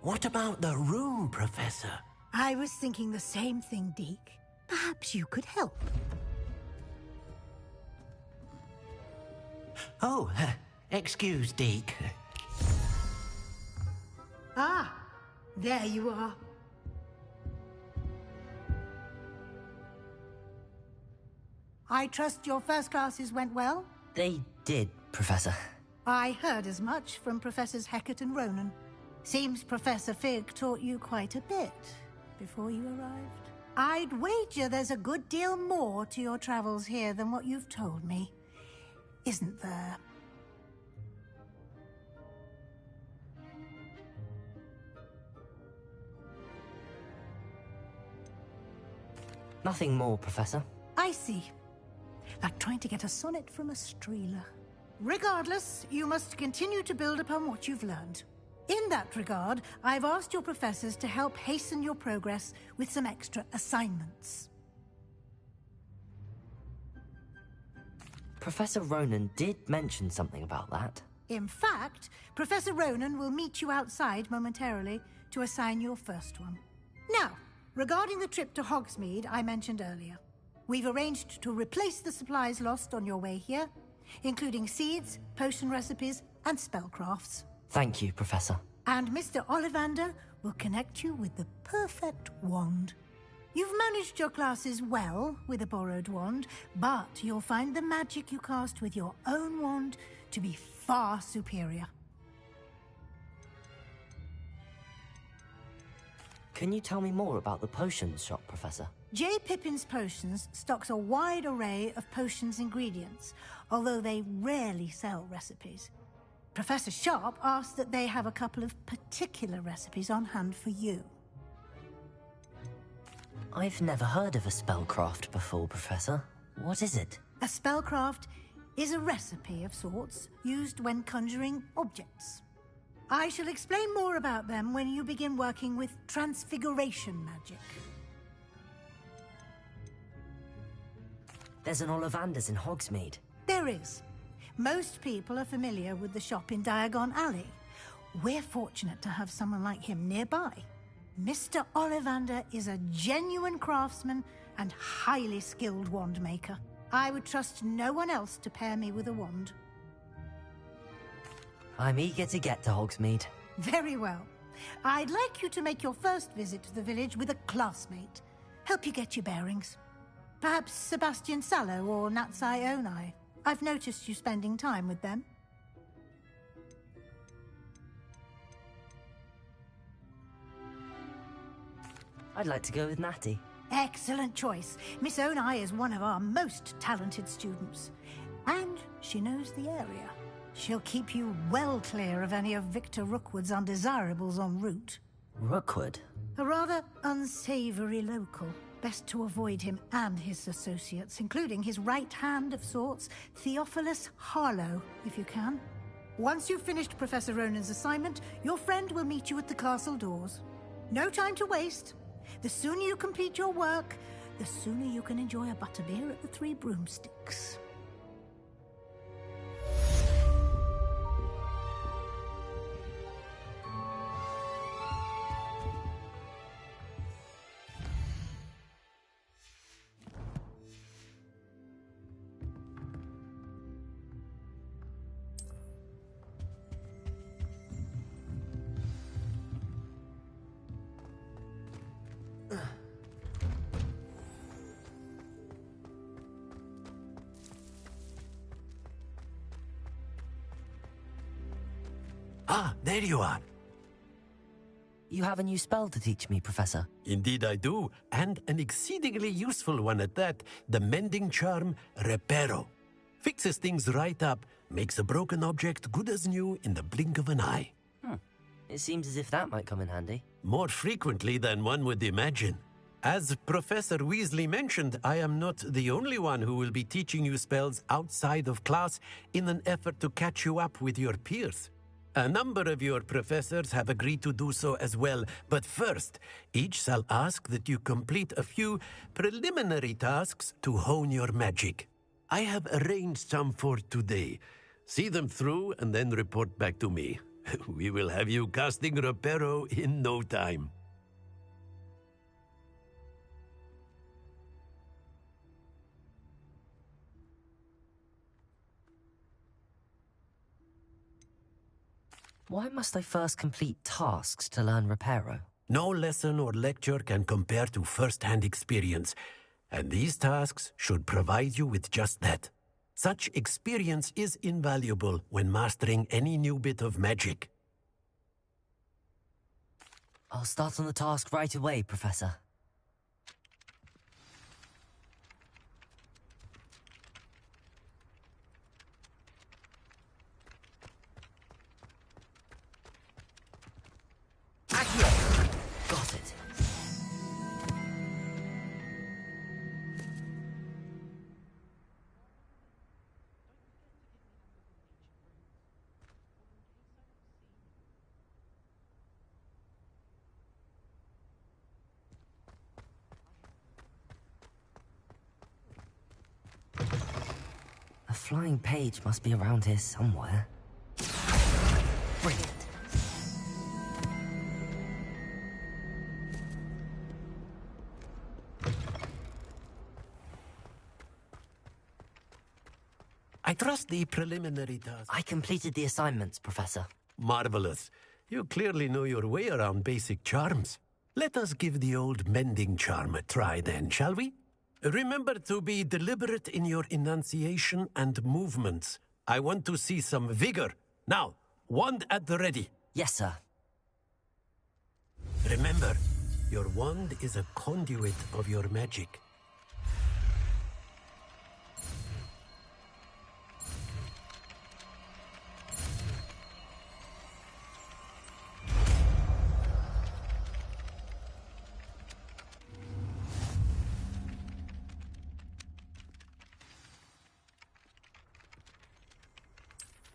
What about the room, Professor? I was thinking the same thing, Deke. Perhaps you could help. Oh, excuse, Deke. Ah, there you are. I trust your first classes went well? They did, Professor. I heard as much from Professors Hecat and Ronan. Seems Professor Fig taught you quite a bit before you arrived. I'd wager there's a good deal more to your travels here than what you've told me. Isn't there? Nothing more, Professor. I see. Like trying to get a sonnet from a streeler. Regardless, you must continue to build upon what you've learned. In that regard, I've asked your professors to help hasten your progress with some extra assignments. Professor Ronan did mention something about that. In fact, Professor Ronan will meet you outside momentarily to assign your first one. Now, regarding the trip to Hogsmeade I mentioned earlier, we've arranged to replace the supplies lost on your way here, including seeds, potion recipes, and spellcrafts. Thank you, Professor. And Mr. Ollivander will connect you with the perfect wand. You've managed your classes well with a borrowed wand, but you'll find the magic you cast with your own wand to be far superior. Can you tell me more about the potions shop, Professor? J. Pippin's Potions stocks a wide array of potions ingredients, although they rarely sell recipes. Professor Sharp asked that they have a couple of particular recipes on hand for you. I've never heard of a spellcraft before, Professor. What is it? A spellcraft is a recipe of sorts used when conjuring objects. I shall explain more about them when you begin working with transfiguration magic. There's an Ollivander's in Hogsmeade. There is. Most people are familiar with the shop in Diagon Alley. We're fortunate to have someone like him nearby. Mr. Ollivander is a genuine craftsman and highly skilled wand maker. I would trust no one else to pair me with a wand. I'm eager to get to Hogsmeade. Very well. I'd like you to make your first visit to the village with a classmate. Help you get your bearings. Perhaps Sebastian Sallow or Natsai Onai. I've noticed you spending time with them. I'd like to go with Natty. Excellent choice. Miss Onai is one of our most talented students. And she knows the area. She'll keep you well clear of any of Victor Rookwood's undesirables en route. Rookwood? A rather unsavory local. Best to avoid him and his associates, including his right hand of sorts, Theophilus Harlow, if you can. Once you've finished Professor Ronan's assignment, your friend will meet you at the castle doors. No time to waste. The sooner you complete your work, the sooner you can enjoy a butterbeer at the Three Broomsticks. Ah, there you are. You have a new spell to teach me, Professor. Indeed I do, and an exceedingly useful one at that, the mending charm Reparo. Fixes things right up, makes a broken object good as new in the blink of an eye. It seems as if that might come in handy. More frequently than one would imagine. As Professor Weasley mentioned, I am not the only one who will be teaching you spells outside of class in an effort to catch you up with your peers. A number of your professors have agreed to do so as well, but first, each shall ask that you complete a few preliminary tasks to hone your magic. I have arranged some for today. See them through and then report back to me. We will have you casting Reparo in no time. Why must I first complete tasks to learn Reparo? No lesson or lecture can compare to first-hand experience, and these tasks should provide you with just that. Such experience is invaluable when mastering any new bit of magic. I'll start on the task right away, Professor. Got it. flying page must be around here somewhere. Brilliant. I trust the preliminary task. I completed the assignments, Professor. Marvelous. You clearly know your way around basic charms. Let us give the old mending charm a try then, shall we? Remember to be deliberate in your enunciation and movements. I want to see some vigor. Now, wand at the ready. Yes, sir. Remember, your wand is a conduit of your magic.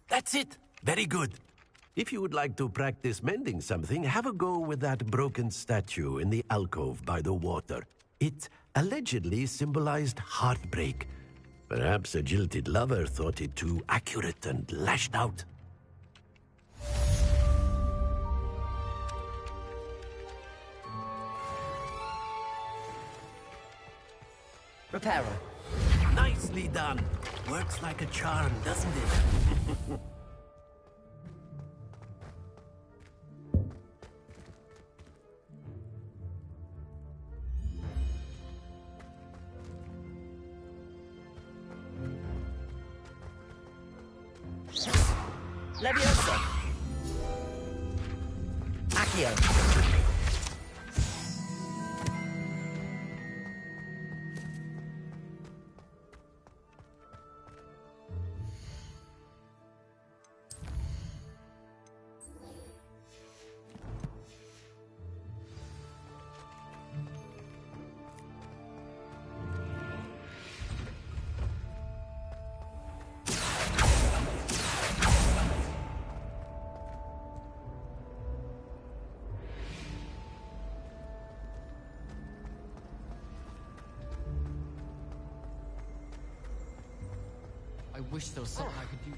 That's it. Very good. If you would like to practice mending something, have a go with that broken statue in the alcove by the water. It allegedly symbolized heartbreak. Perhaps a jilted lover thought it too accurate and lashed out. Reparo. Nicely done. Works like a charm, doesn't it? Leviosa. Accio. I wish there was something I could do.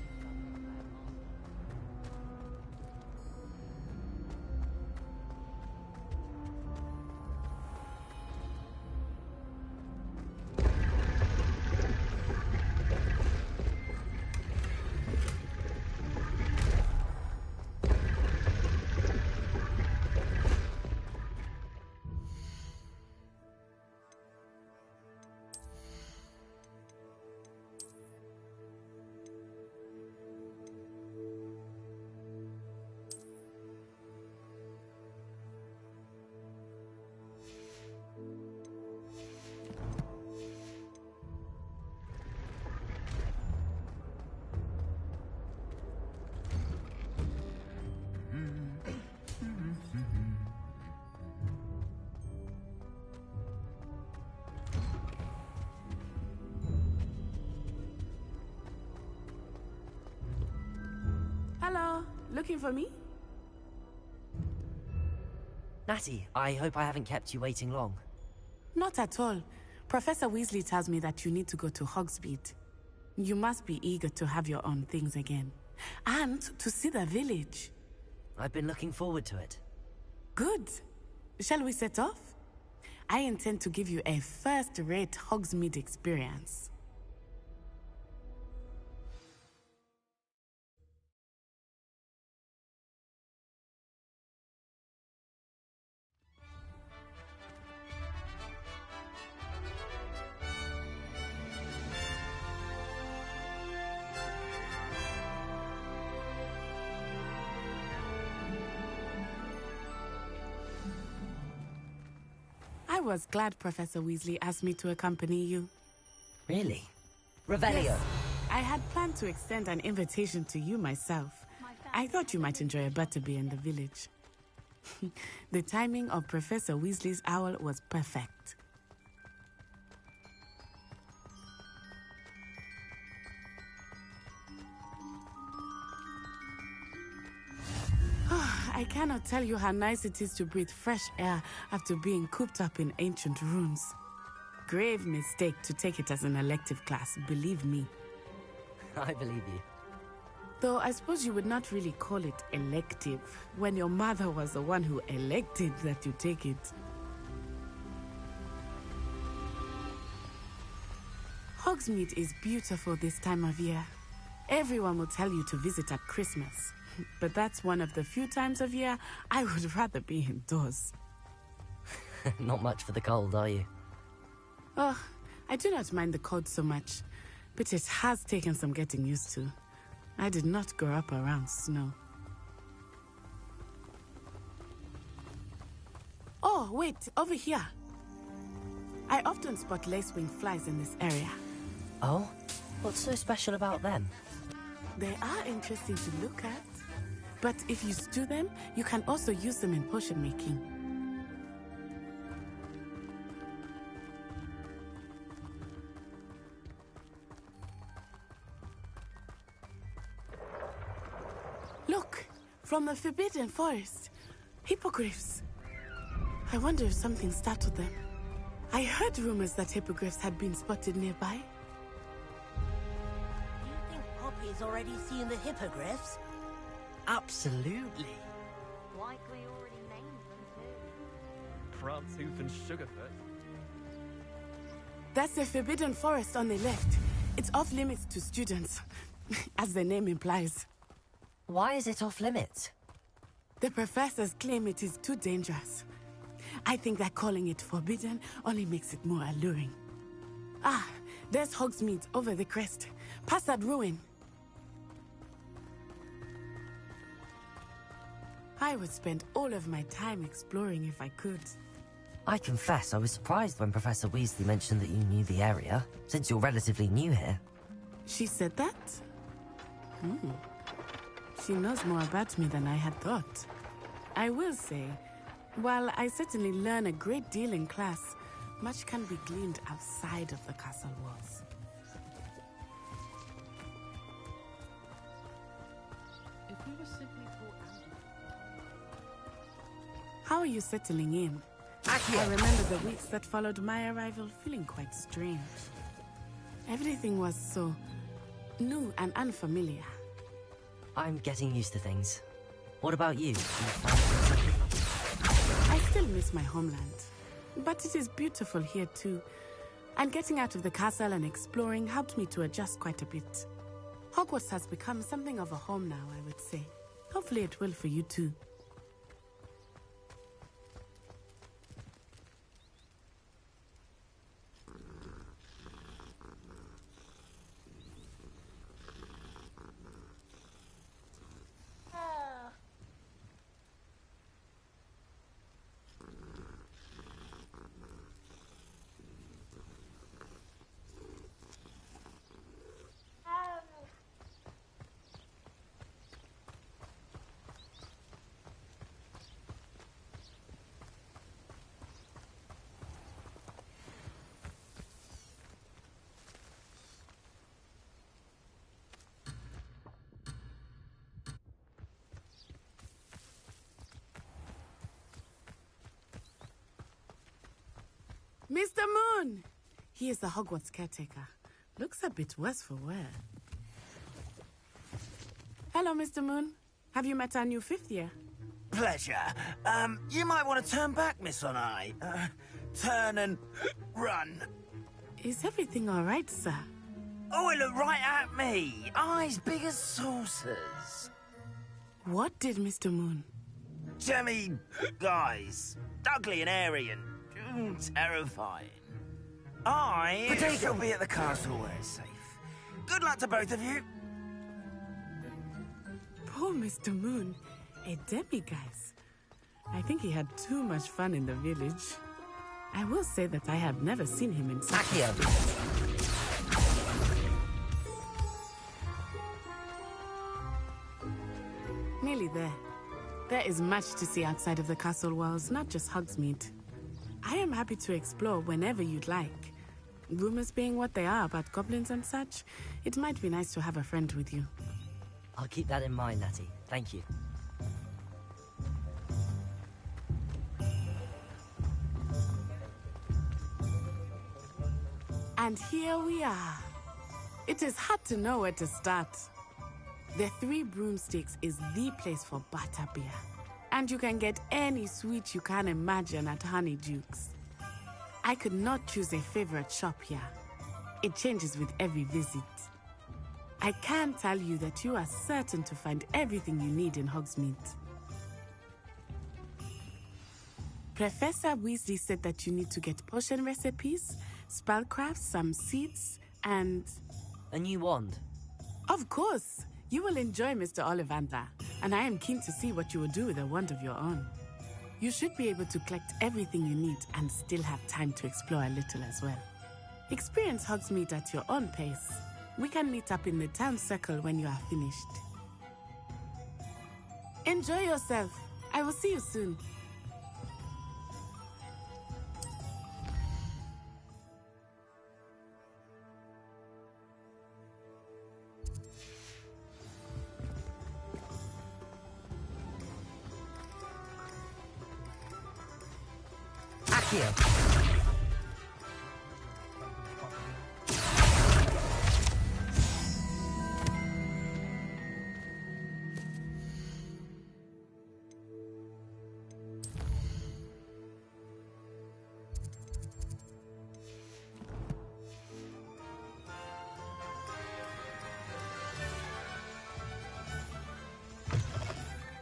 Hello, looking for me? Natty, I hope I haven't kept you waiting long. Not at all. Professor Weasley tells me that you need to go to Hogsmeade. You must be eager to have your own things again. And to see the village. I've been looking forward to it. Good. Shall we set off? I intend to give you a first-rate Hogsmeade experience. I was glad Professor Weasley asked me to accompany you. Really? Revelio. Yes, I had planned to extend an invitation to you myself. I thought you might enjoy a butterbeer in the village. The timing of Professor Weasley's owl was perfect. I cannot tell you how nice it is to breathe fresh air after being cooped up in ancient ruins. Grave mistake to take it as an elective class, believe me. I believe you. Though I suppose you would not really call it elective when your mother was the one who elected that you take it. Hogsmeade is beautiful this time of year. Everyone will tell you to visit at Christmas. But that's one of the few times of year I would rather be indoors. Not much for the cold, are you? Oh, I do not mind the cold so much, but it has taken some getting used to. I did not grow up around snow. Oh, wait, over here. I often spot lacewing flies in this area. Oh? What's so special about them? They are interesting to look at. But if you stew them, you can also use them in potion making. Look, from the Forbidden Forest. Hippogriffs. I wonder if something startled them. I heard rumors that hippogriffs had been spotted nearby. You think Poppy's already seen the hippogriffs? Absolutely. Likely already named them too. Prantshoof and Sugarfoot. That's the Forbidden Forest on the left. It's off limits to students, as the name implies. Why is it off limits? The professors claim it is too dangerous. I think that calling it forbidden only makes it more alluring. Ah, there's Hogsmeade over the crest. Past that ruin. I would spend all of my time exploring if I could. I confess I was surprised when Professor Weasley mentioned that you knew the area, since you're relatively new here. She said that? She knows more about me than I had thought. I will say, while I certainly learn a great deal in class, much can be gleaned outside of the castle walls. If we were simply How are you settling in? I remember the weeks that followed my arrival feeling quite strange. Everything was so new and unfamiliar. I'm getting used to things. What about you? I still miss my homeland, but it is beautiful here too. And getting out of the castle and exploring helped me to adjust quite a bit. Hogwarts has become something of a home now, I would say. Hopefully it will for you too. Mr. Moon! He is the Hogwarts caretaker. Looks a bit worse for wear. Hello, Mr. Moon. Have you met our new fifth year? Pleasure. You might want to turn back, Miss Onai. Turn and run. Is everything all right, sir? Oh, it looked right at me. Eyes big as saucers. What did Mr. Moon? Jemmy guys. Ugly and airy and terrifying. I shall be at the castle where it's safe. Good luck to both of you. Poor Mr. Moon. A demiguise. I think he had too much fun in the village. I will say that I have never seen him in such Nearly there. There is much to see outside of the castle walls, not just Hogsmeade. I am happy to explore whenever you'd like. Rumors being what they are about goblins and such, it might be nice to have a friend with you. I'll keep that in mind, Natty. Thank you. And here we are. It is hard to know where to start. The Three Broomsticks is the place for butterbeer. And you can get any sweet you can imagine at Honeyduke's. I could not choose a favorite shop here. It changes with every visit. I can tell you that you are certain to find everything you need in Hogsmeade. Professor Weasley said that you need to get potion recipes, spellcrafts, some seeds, and... A new wand? Of course! You will enjoy Mr. Ollivander, and I am keen to see what you will do with a wand of your own. You should be able to collect everything you need and still have time to explore a little as well. Experience Hogsmeade at your own pace. We can meet up in the town circle when you are finished. Enjoy yourself. I will see you soon. Accio.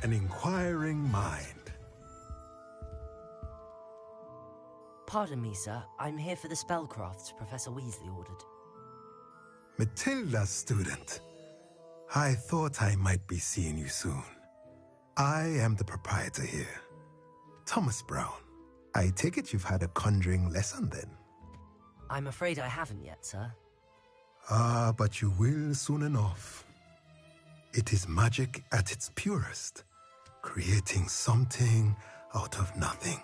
An inquiring mind. Pardon me, sir. I'm here for the spellcrafts Professor Weasley ordered. Matilda's student. I thought I might be seeing you soon. I am the proprietor here, Thomas Brown. I take it you've had a conjuring lesson then? I'm afraid I haven't yet, sir. Ah, but you will soon enough. It is magic at its purest, creating something out of nothing.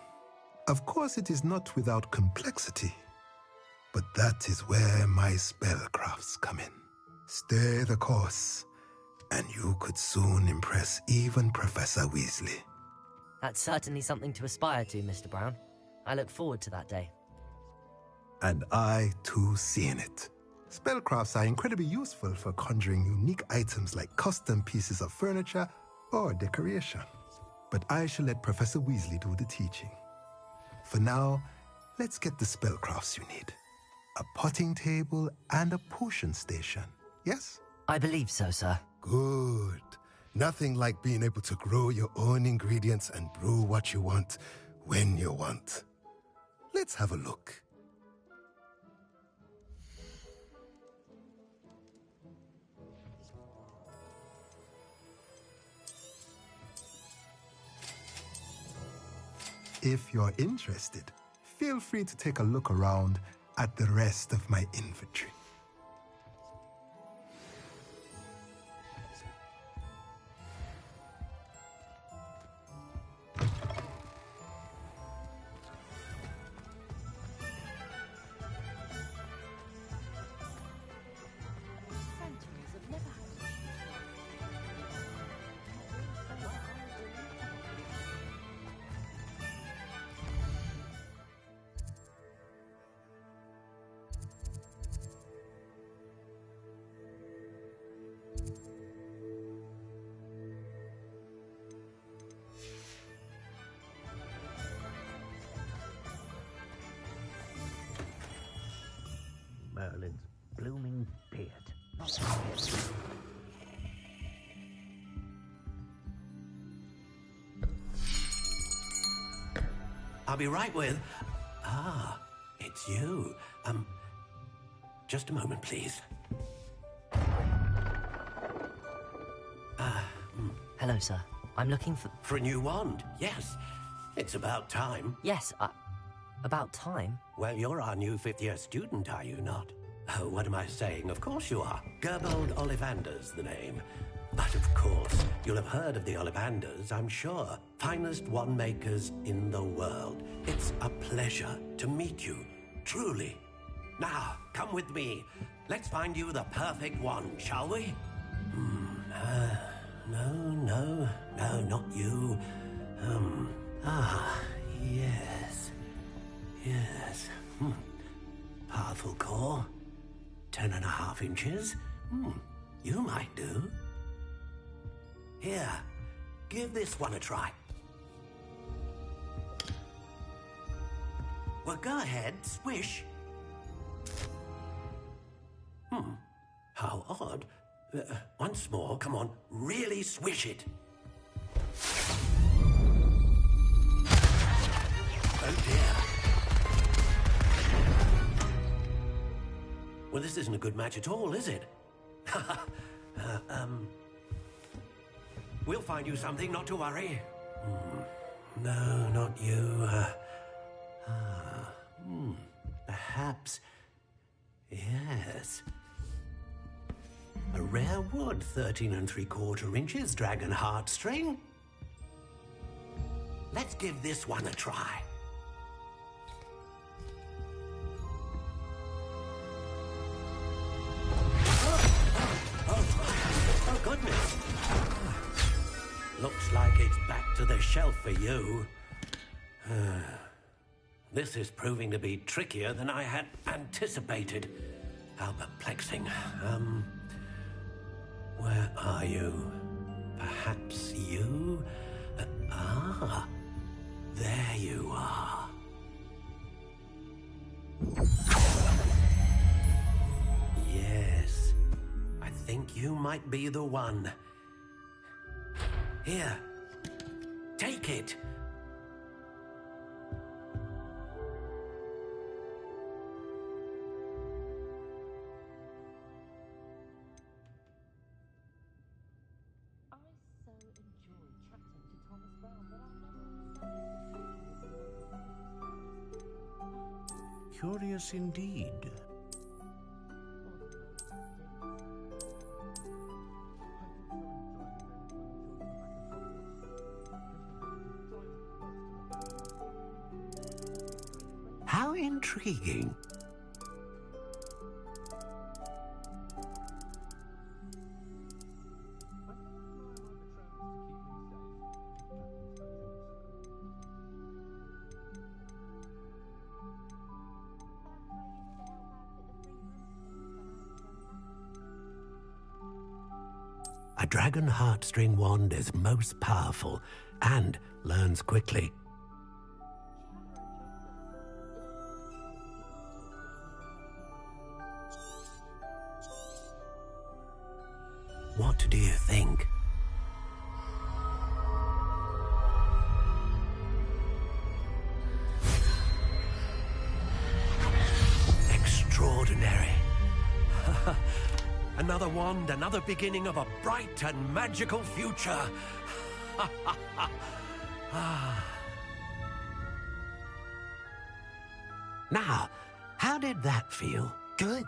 Of course, it is not without complexity, but that is where my spellcrafts come in. Stay the course, and you could soon impress even Professor Weasley. That's certainly something to aspire to, Mr. Brown. I look forward to that day. And I, too, seeing it. Spellcrafts are incredibly useful for conjuring unique items like custom pieces of furniture or decoration. But I shall let Professor Weasley do the teaching. For now, let's get the spellcrafts you need. A potting table and a potion station, yes? I believe so, sir. Good. Nothing like being able to grow your own ingredients and brew what you want when you want. Let's have a look. If you're interested, feel free to take a look around at the rest of my inventory. Merlin's blooming beard. Not beard. I'll be right with... Ah, it's you. Just a moment, please. Hello, sir. I'm looking for... For a new wand, yes. It's about time. Yes, about time? Well, you're our new fifth-year student, are you not? Oh, what am I saying? Of course you are. Gerbold Ollivander's the name. But of course, you'll have heard of the Ollivanders, I'm sure. Finest wand makers in the world. It's a pleasure to meet you, truly. Now, come with me. Let's find you the perfect wand, shall we? No, not you. Yes. Powerful core. 10.5 inches. You might do. Here, give this one a try. Well, go ahead, swish. How odd. Once more, come on, really swish it. Oh dear. Well, this isn't a good match at all, is it? We'll find you something, not to worry. No, not you. Perhaps. Yes. A rare wood, 13 3/4 inches, dragon heartstring. Let's give this one a try. Oh, goodness. Looks like it's back to the shelf for you. This is proving to be trickier than I had anticipated. How perplexing. Where are you? Perhaps you? There you are. Yes, I think you might be the one. Here, take it. Curious indeed. How intriguing. A dragon heartstring wand is most powerful and learns quickly. What do you think? Extraordinary. Another wand, another beginning of a bright and magical future. Now, how did that feel? Good.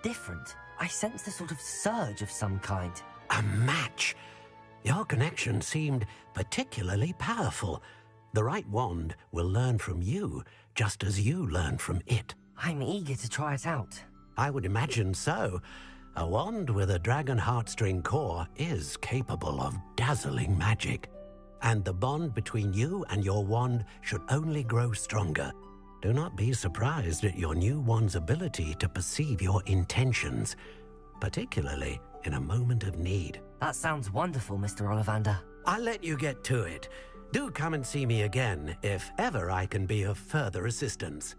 Different. I sensed a sort of surge of some kind. A match. Your connection seemed particularly powerful. The right wand will learn from you, just as you learn from it. I'm eager to try it out. I would imagine so. A wand with a dragon heartstring core is capable of dazzling magic. And the bond between you and your wand should only grow stronger. Do not be surprised at your new wand's ability to perceive your intentions, particularly in a moment of need. That sounds wonderful, Mr. Ollivander. I'll let you get to it. Do come and see me again if ever I can be of further assistance.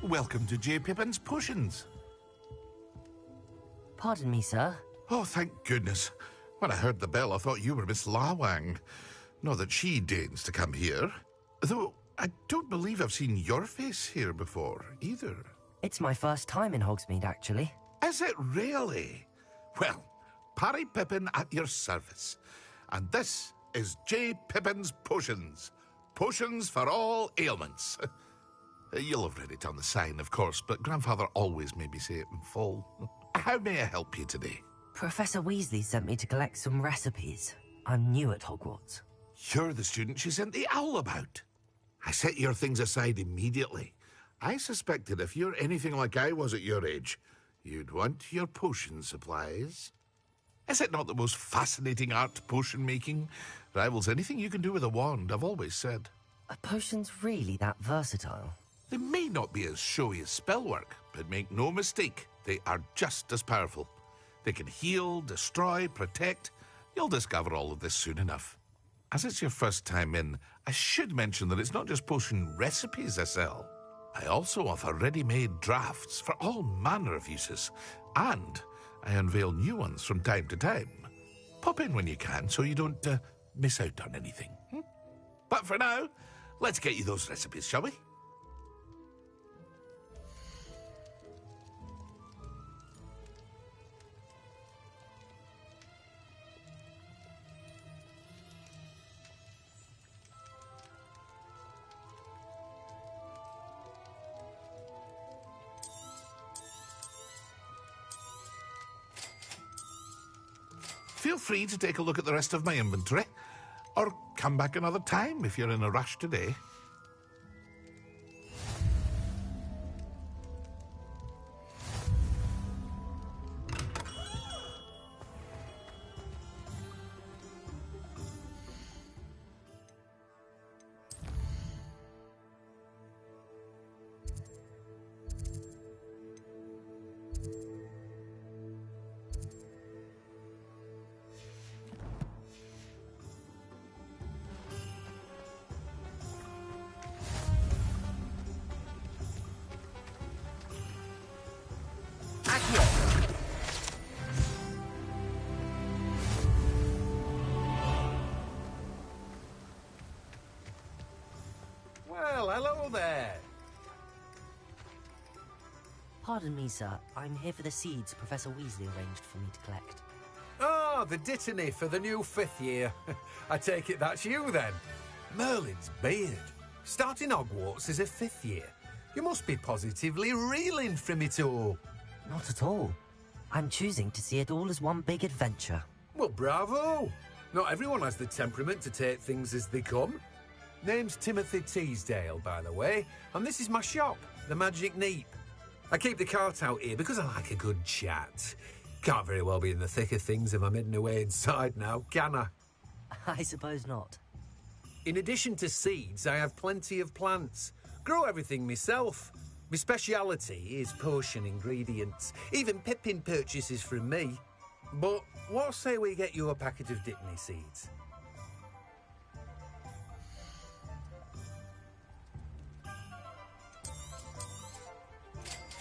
Welcome to J. Pippin's Potions. Pardon me, sir. Oh, thank goodness. When I heard the bell, I thought you were Miss Lawang. Not that she deigns to come here. Though, I don't believe I've seen your face here before, either. It's my first time in Hogsmeade, actually. Is it really? Well, Parry Pippin at your service. And this is J. Pippin's Potions. Potions for all ailments. You'll have read it on the sign, of course, but Grandfather always made me say it in full. How may I help you today? Professor Weasley sent me to collect some recipes. I'm new at Hogwarts. You're the student she sent the owl about. I set your things aside immediately. I suspected if you're anything like I was at your age, you'd want your potion supplies. Is it not the most fascinating art, potion making? Rivals anything you can do with a wand, I've always said. Are potions really that versatile? They may not be as showy as spellwork, but make no mistake, they are just as powerful. They can heal, destroy, protect. You'll discover all of this soon enough. As it's your first time in, I should mention that it's not just potion recipes I sell. I also offer ready-made drafts for all manner of uses, and I unveil new ones from time to time. Pop in when you can so you don't miss out on anything. But for now, let's get you those recipes, shall we? Feel free to take a look at the rest of my inventory, or come back another time if you're in a rush today. Well, hello there. Pardon me, sir. I'm here for the seeds Professor Weasley arranged for me to collect. Oh, the dittany for the new 5th year. I take it that's you, then. Merlin's beard. Starting Hogwarts as a 5th year. You must be positively reeling from it all. Not at all. I'm choosing to see it all as one big adventure. Well, bravo. Not everyone has the temperament to take things as they come. Name's Timothy Teasdale, by the way, and this is my shop, the Magic Neep. I keep the cart out here because I like a good chat. Can't very well be in the thick of things if I'm hidden away inside now, can I? I suppose not. In addition to seeds, I have plenty of plants. Grow everything myself. My speciality is potion ingredients. Even Pippin purchases from me. But what say we get you a packet of dittany seeds?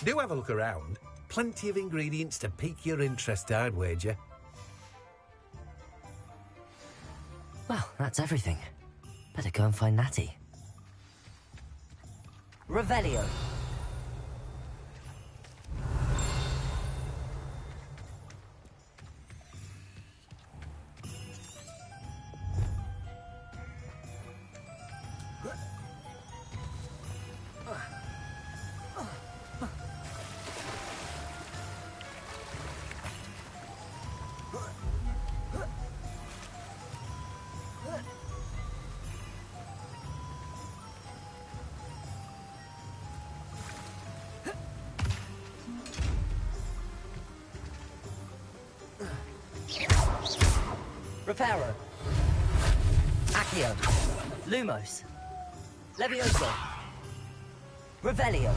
Do have a look around. Plenty of ingredients to pique your interest, I'd wager. Well, that's everything. Better go and find Natty. Revelio. Reparo. Accio. Lumos. Levioso. Revelio.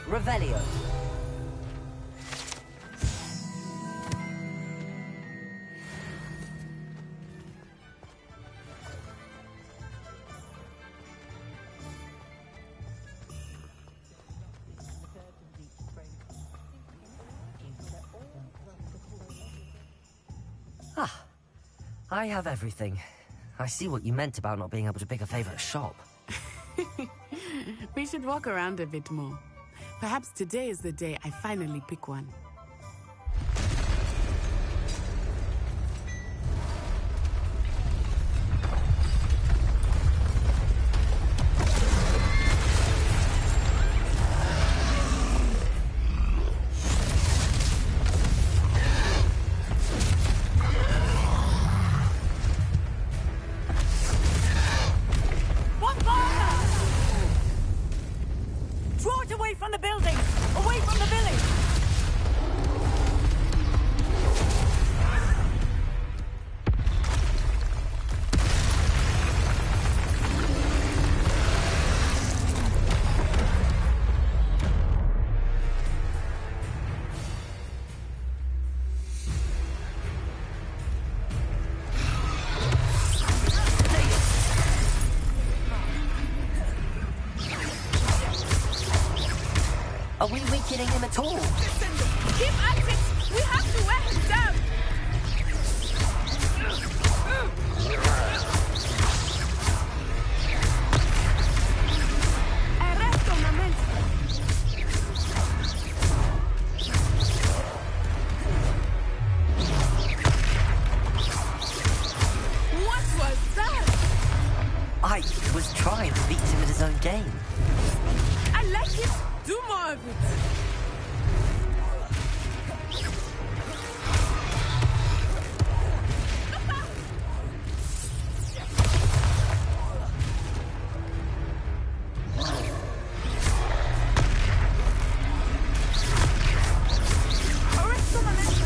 Revelio. Ah, I have everything. I see what you meant about not being able to pick a favorite shop. We should walk around a bit more. Perhaps today is the day I finally pick one. Draw it away from the building! Away from the village! Are we weakening him at all? Listen, keep at it! We have to wear him down! Arresto un momento! What was that? I was trying to beat him at his own game. I like it! Do more of it! Arresto momento!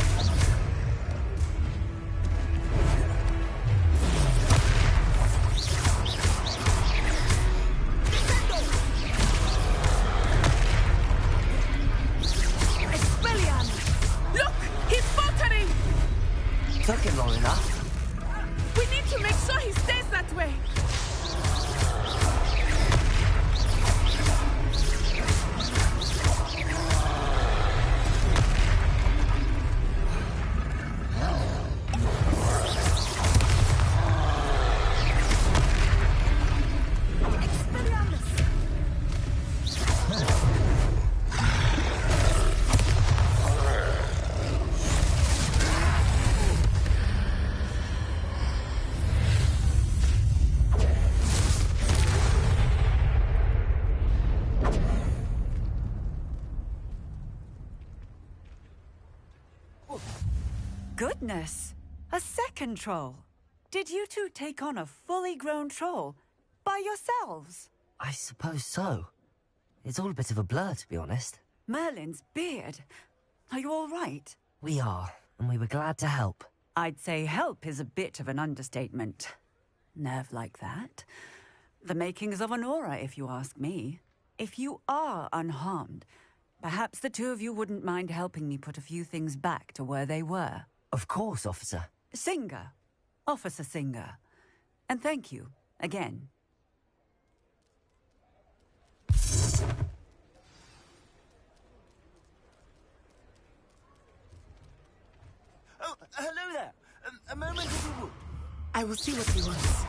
Expelliarmus! Look! He's faltering! Took him long enough. We need to make sure he stays that way! Goodness! A second troll! Did you two take on a fully grown troll? By yourselves? I suppose so. It's all a bit of a blur, to be honest. Merlin's beard. Are you all right? We are, and we were glad to help. I'd say help is a bit of an understatement. Nerve like that. The makings of an aura, if you ask me. If you are unharmed, perhaps the two of you wouldn't mind helping me put a few things back to where they were. Of course, officer. Singer. Officer Singer. And thank you, again. Oh, hello there. A moment if you would. I will see what he wants.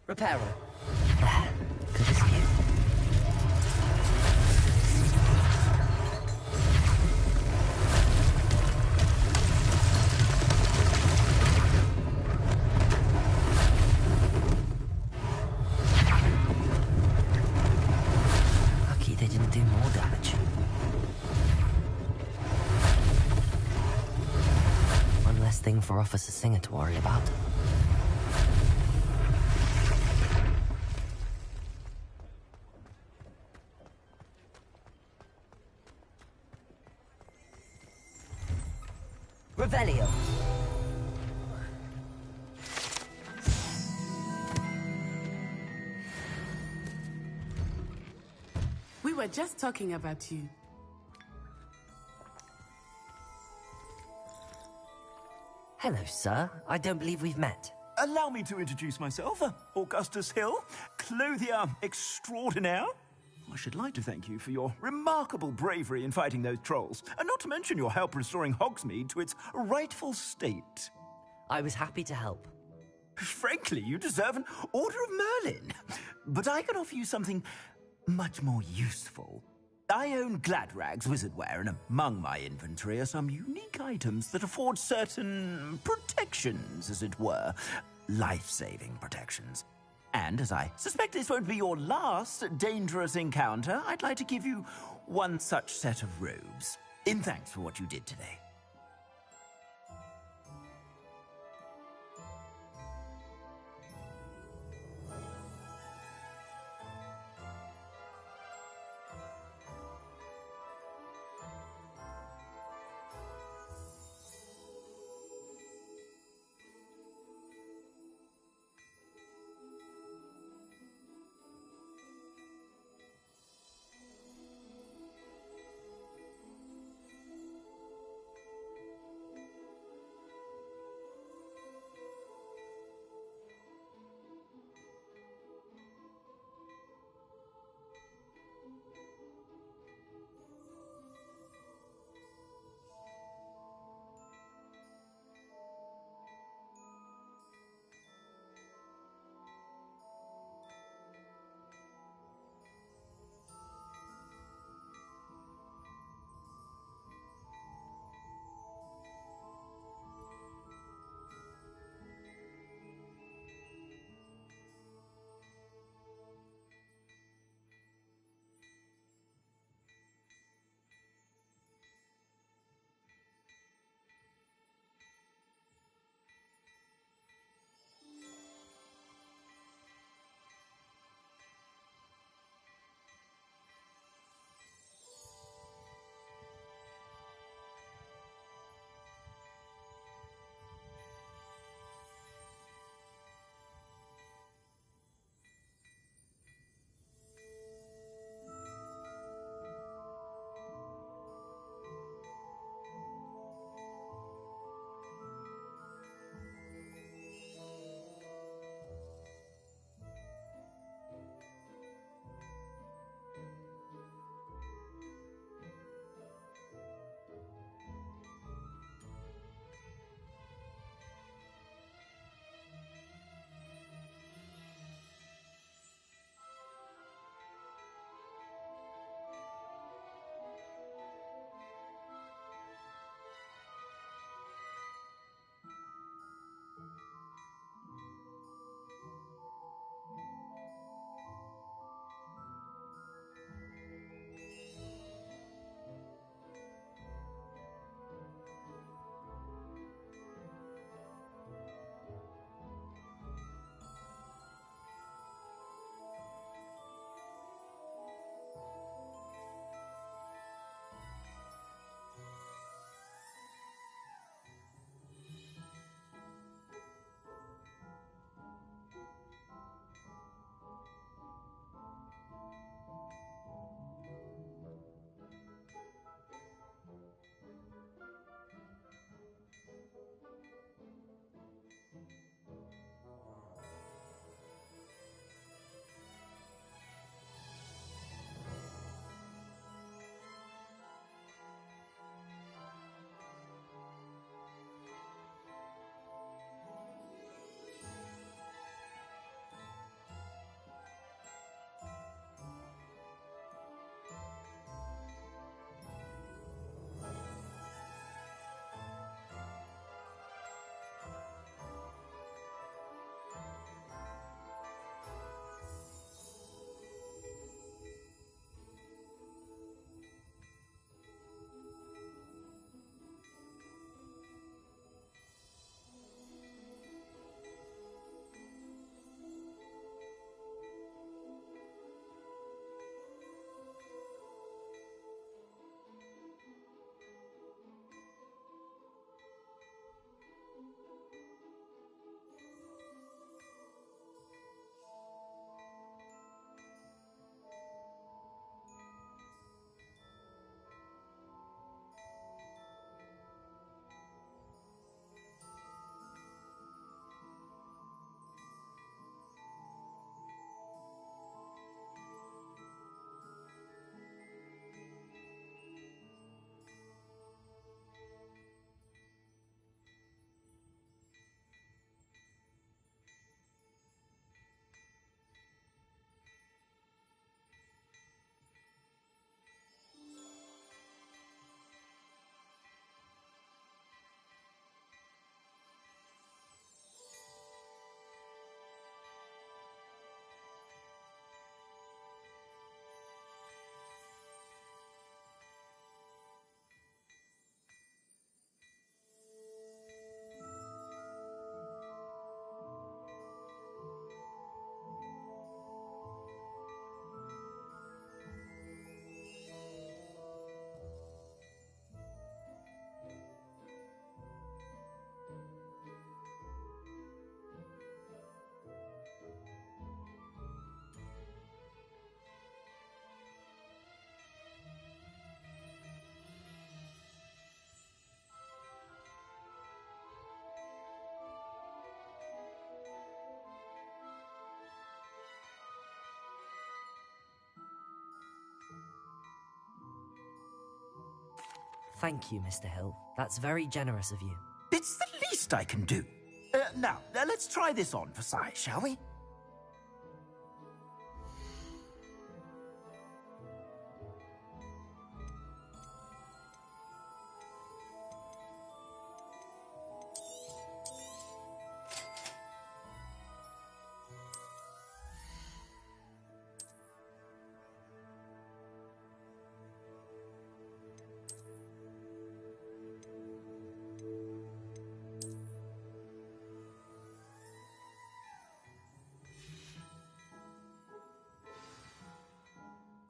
Reparo. Good as new. Lucky they didn't do more damage. One less thing for Officer Singer to worry about. Revelio. We were just talking about you. Hello, sir. I don't believe we've met. Allow me to introduce myself, Augustus Hill, clothier extraordinaire. I should like to thank you for your remarkable bravery in fighting those trolls, and not to mention your help restoring Hogsmeade to its rightful state. I was happy to help. Frankly, you deserve an Order of Merlin. But I can offer you something much more useful. I own Gladrag's wizardware, and among my inventory are some unique items that afford certain protections, as it were. Life-saving protections. And as I suspect this won't be your last dangerous encounter, I'd like to give you one such set of robes, in thanks for what you did today. Thank you, Mr. Hill. That's very generous of you. It's the least I can do. Now, let's try this on for size, shall we?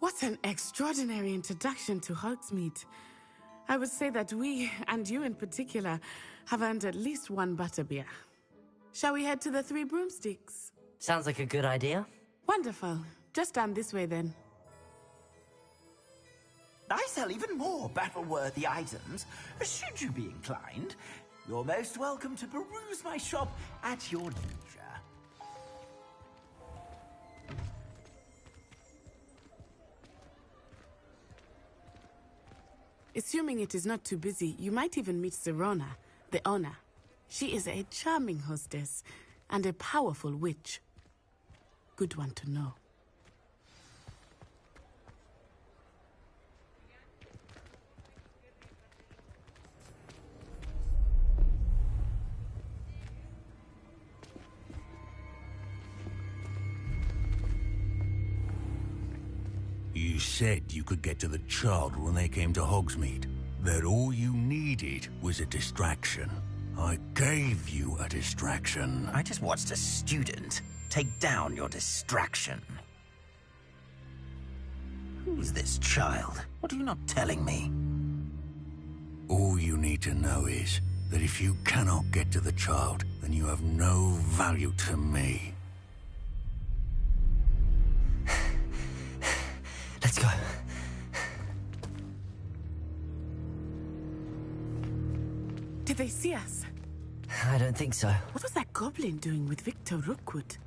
What an extraordinary introduction to Hogsmeade. I would say that we, and you in particular, have earned at least one butterbeer. Shall we head to the Three Broomsticks? Sounds like a good idea. Wonderful. Just down this way then. I sell even more battle-worthy items. Should you be inclined, you're most welcome to peruse my shop at your leisure. Assuming it is not too busy, you might even meet Sirona, the owner. She is a charming hostess and a powerful witch. Good one to know. You said you could get to the child when they came to Hogsmeade. That all you needed was a distraction. I gave you a distraction. I just watched a student take down your distraction. Who's this child? What are you not telling me? All you need to know is that if you cannot get to the child, then you have no value to me. Let's go. Did they see us? I don't think so. What was that goblin doing with Victor Rookwood?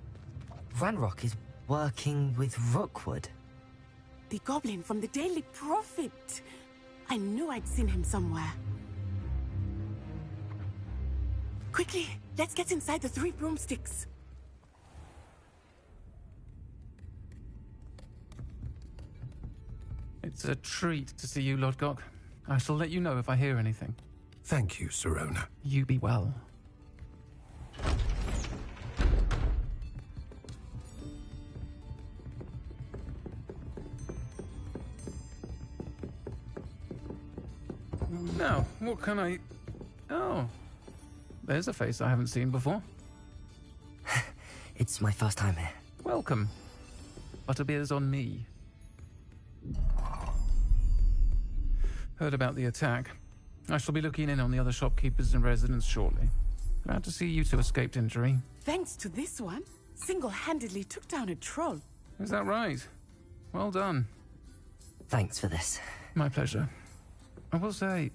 Ranrock is working with Rookwood. The goblin from the Daily Prophet. I knew I'd seen him somewhere. Quickly, let's get inside the Three Broomsticks. It's a treat to see you, Lodgok. I shall let you know if I hear anything. Thank you, Sirona. You be well. Now, what can I... Oh, there's a face I haven't seen before. It's my first time here. Welcome. Butterbeer's on me. Heard about the attack. I shall be looking in on the other shopkeepers and residents shortly. Glad to see you two escaped injury. Thanks to this one, single-handedly took down a troll. Is that right? Well done. Thanks for this. My pleasure. I will say,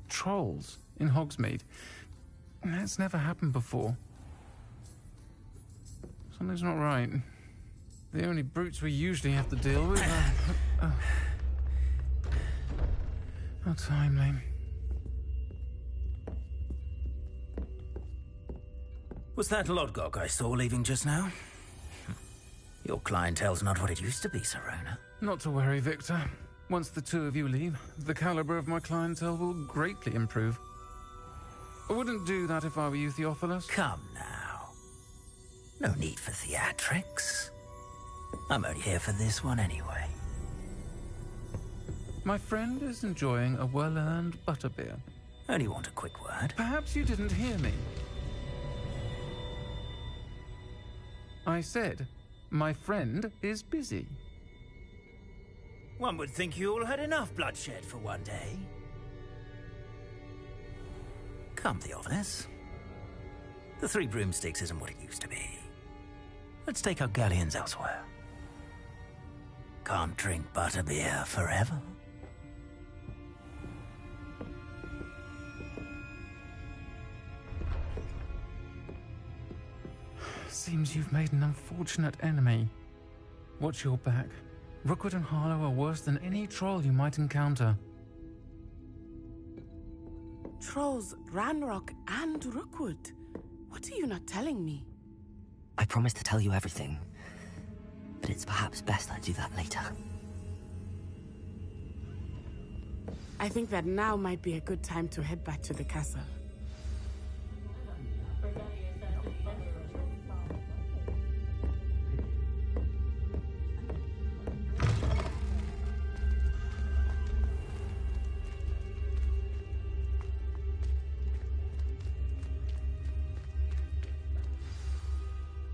trolls in Hogsmeade. That's never happened before. Something's not right. The only brutes we usually have to deal with are... How timely. Was that Lodgok I saw leaving just now? Your clientele's not what it used to be, Sirona. Not to worry, Victor. Once the two of you leave, the caliber of my clientele will greatly improve. I wouldn't do that if I were you, Theophilus. Come now. No need for theatrics. I'm only here for this one anyway. My friend is enjoying a well-earned butterbeer. Only want a quick word. Perhaps you didn't hear me. I said, my friend is busy. One would think you all had enough bloodshed for one day. Come, Theophilus. The Three Broomsticks isn't what it used to be. Let's take our galleons elsewhere. Can't drink butterbeer forever. Seems you've made an unfortunate enemy. Watch your back. Rookwood and Harlow are worse than any troll you might encounter. Trolls, Ranrock, and Rookwood. What are you not telling me? I promised to tell you everything, but it's perhaps best I do that later. I think that now might be a good time to head back to the castle.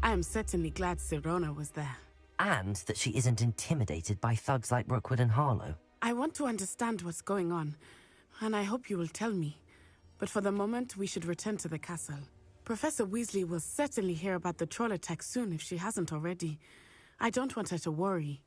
I am certainly glad Sirona was there. And that she isn't intimidated by thugs like Rookwood and Harlow. I want to understand what's going on, and I hope you will tell me. But for the moment, we should return to the castle. Professor Weasley will certainly hear about the troll attack soon if she hasn't already. I don't want her to worry.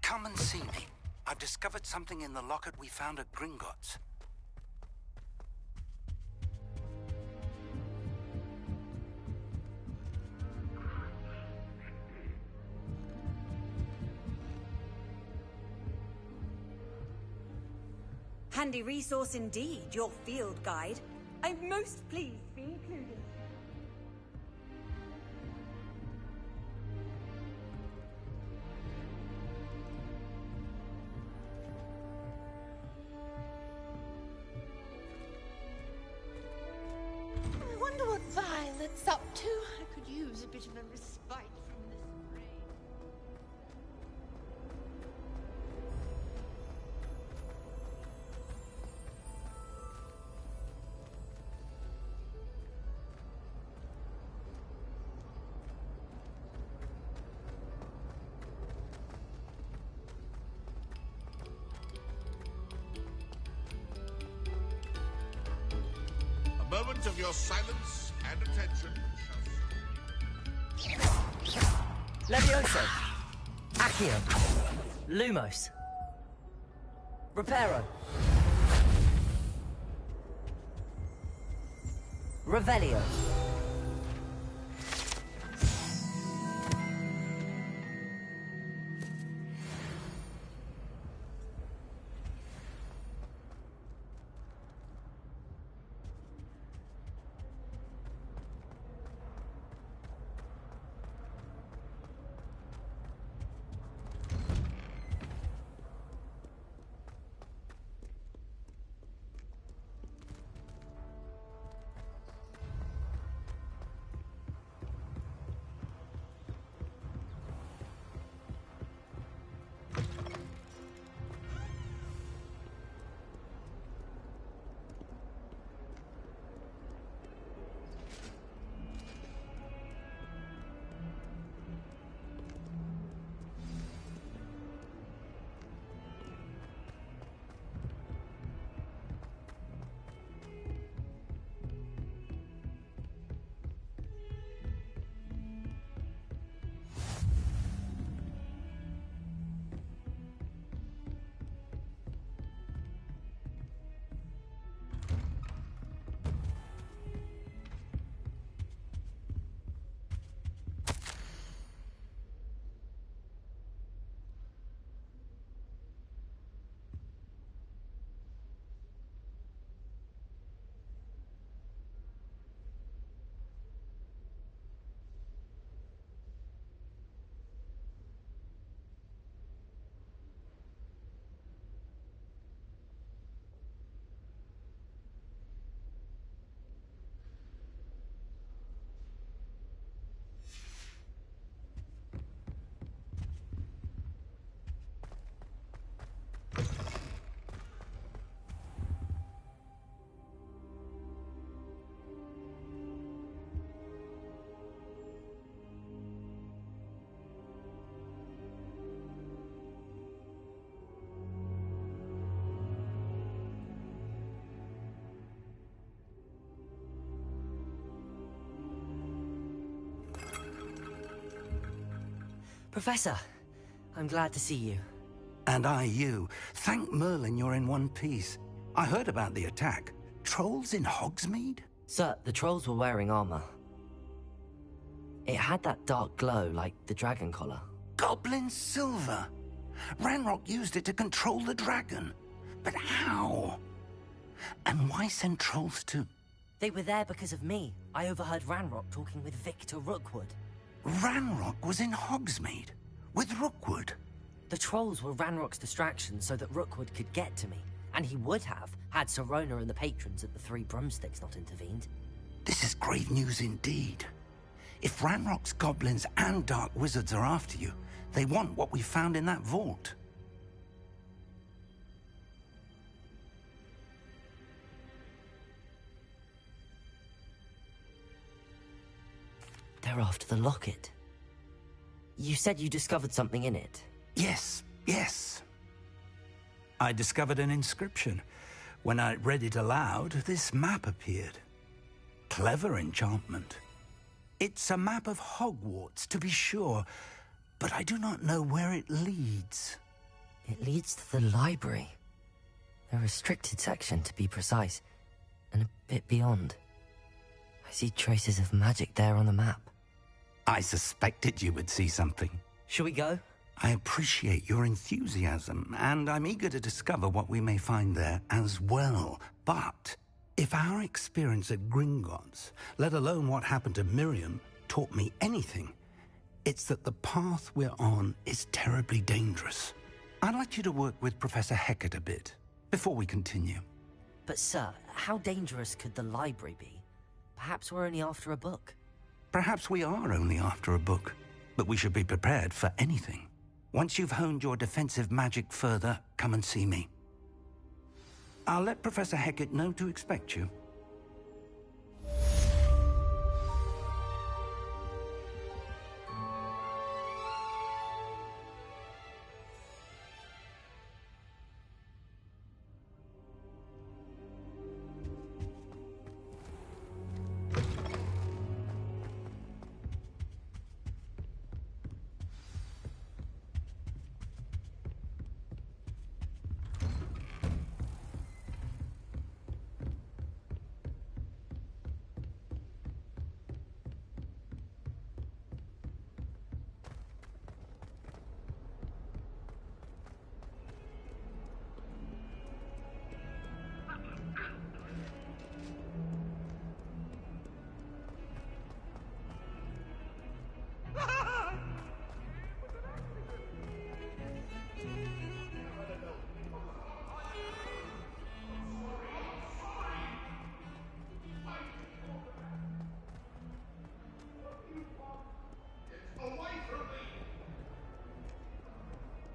Come and see me. I've discovered something in the locket we found at Gringotts. Handy resource indeed, your field guide. I'm most pleased to be included. I wonder what Violet's up to. I could use a bit of a respite from this rain. A moment of your silence and attention. Levioso! Accio! Lumos! Reparo! Revelio! Professor, I'm glad to see you. And I you. Thank Merlin you're in one piece. I heard about the attack. Trolls in Hogsmeade? Sir, the trolls were wearing armor. It had that dark glow like the dragon collar. Goblin silver. Ranrock used it to control the dragon. But how? And why send trolls to... They were there because of me. I overheard Ranrock talking with Victor Rookwood. Ranrock was in Hogsmeade? With Rookwood? The trolls were Ranrock's distraction so that Rookwood could get to me. And he would have, had Sirona and the patrons at the Three Broomsticks not intervened. This is grave news indeed. If Ranrock's goblins and dark wizards are after you, they want what we found in that vault. They're after the locket. You said you discovered something in it. Yes, yes. I discovered an inscription. When I read it aloud, this map appeared. Clever enchantment. It's a map of Hogwarts, to be sure, but I do not know where it leads. It leads to the library. A restricted section, to be precise, and a bit beyond. I see traces of magic there on the map. I suspected you would see something. Shall we go? I appreciate your enthusiasm, and I'm eager to discover what we may find there as well. But if our experience at Gringotts, let alone what happened to Miriam, taught me anything, it's that the path we're on is terribly dangerous. I'd like you to work with Professor Hecat a bit, before we continue. But sir, how dangerous could the library be? Perhaps we're only after a book. Perhaps we are only after a book, but we should be prepared for anything. Once you've honed your defensive magic further, come and see me. I'll let Professor Hecat know to expect you.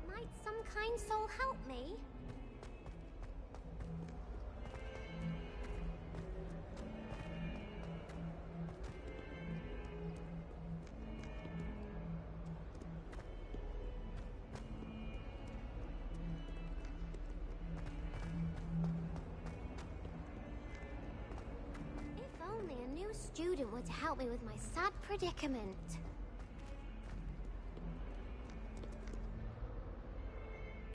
Might some kind soul help me? If only a new student were to help me with my sad predicament.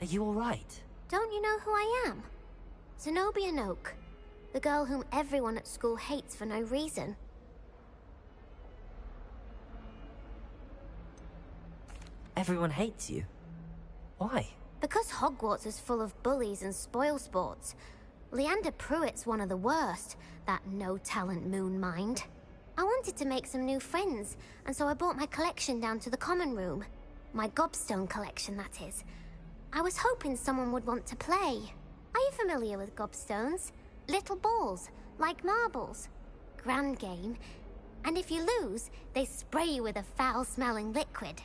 Are you all right? Don't you know who I am? Zenobia Noak, the girl whom everyone at school hates for no reason. Everyone hates you. Why? Because Hogwarts is full of bullies and spoilsports. Leander Pruitt's one of the worst, that no-talent moon mind. I wanted to make some new friends, and so I brought my collection down to the common room. My gobstone collection, that is. I was hoping someone would want to play. Are you familiar with gobstones? Little balls, like marbles. Grand game. And if you lose, they spray you with a foul-smelling liquid.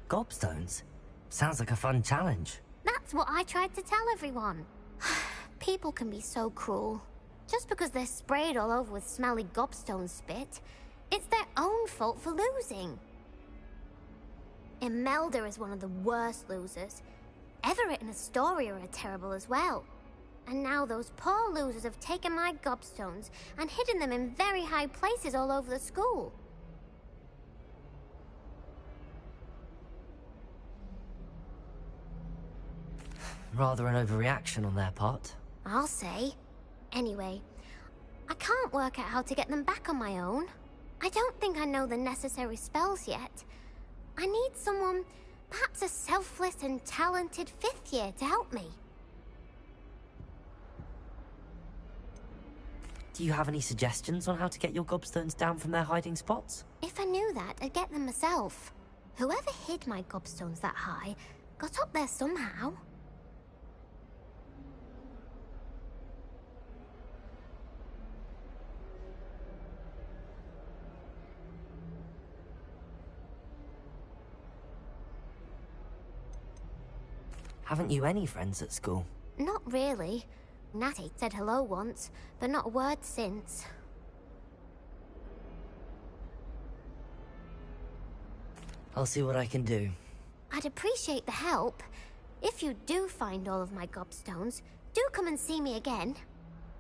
Gobstones? Sounds like a fun challenge. That's what I tried to tell everyone. People can be so cruel. Just because they're sprayed all over with smelly gobstone spit, it's their own fault for losing. Imelda is one of the worst losers. Everett and Astoria are terrible as well. And now those poor losers have taken my gobstones and hidden them in very high places all over the school. Rather an overreaction on their part. I'll say. Anyway, I can't work out how to get them back on my own. I don't think I know the necessary spells yet. I need someone, perhaps a selfless and talented 5th year to help me. Do you have any suggestions on how to get your gobstones down from their hiding spots? If I knew that, I'd get them myself. Whoever hid my gobstones that high got up there somehow. Haven't you any friends at school? Not really. Natty said hello once, but not a word since. I'll see what I can do. I'd appreciate the help. If you do find all of my gobstones, do come and see me again.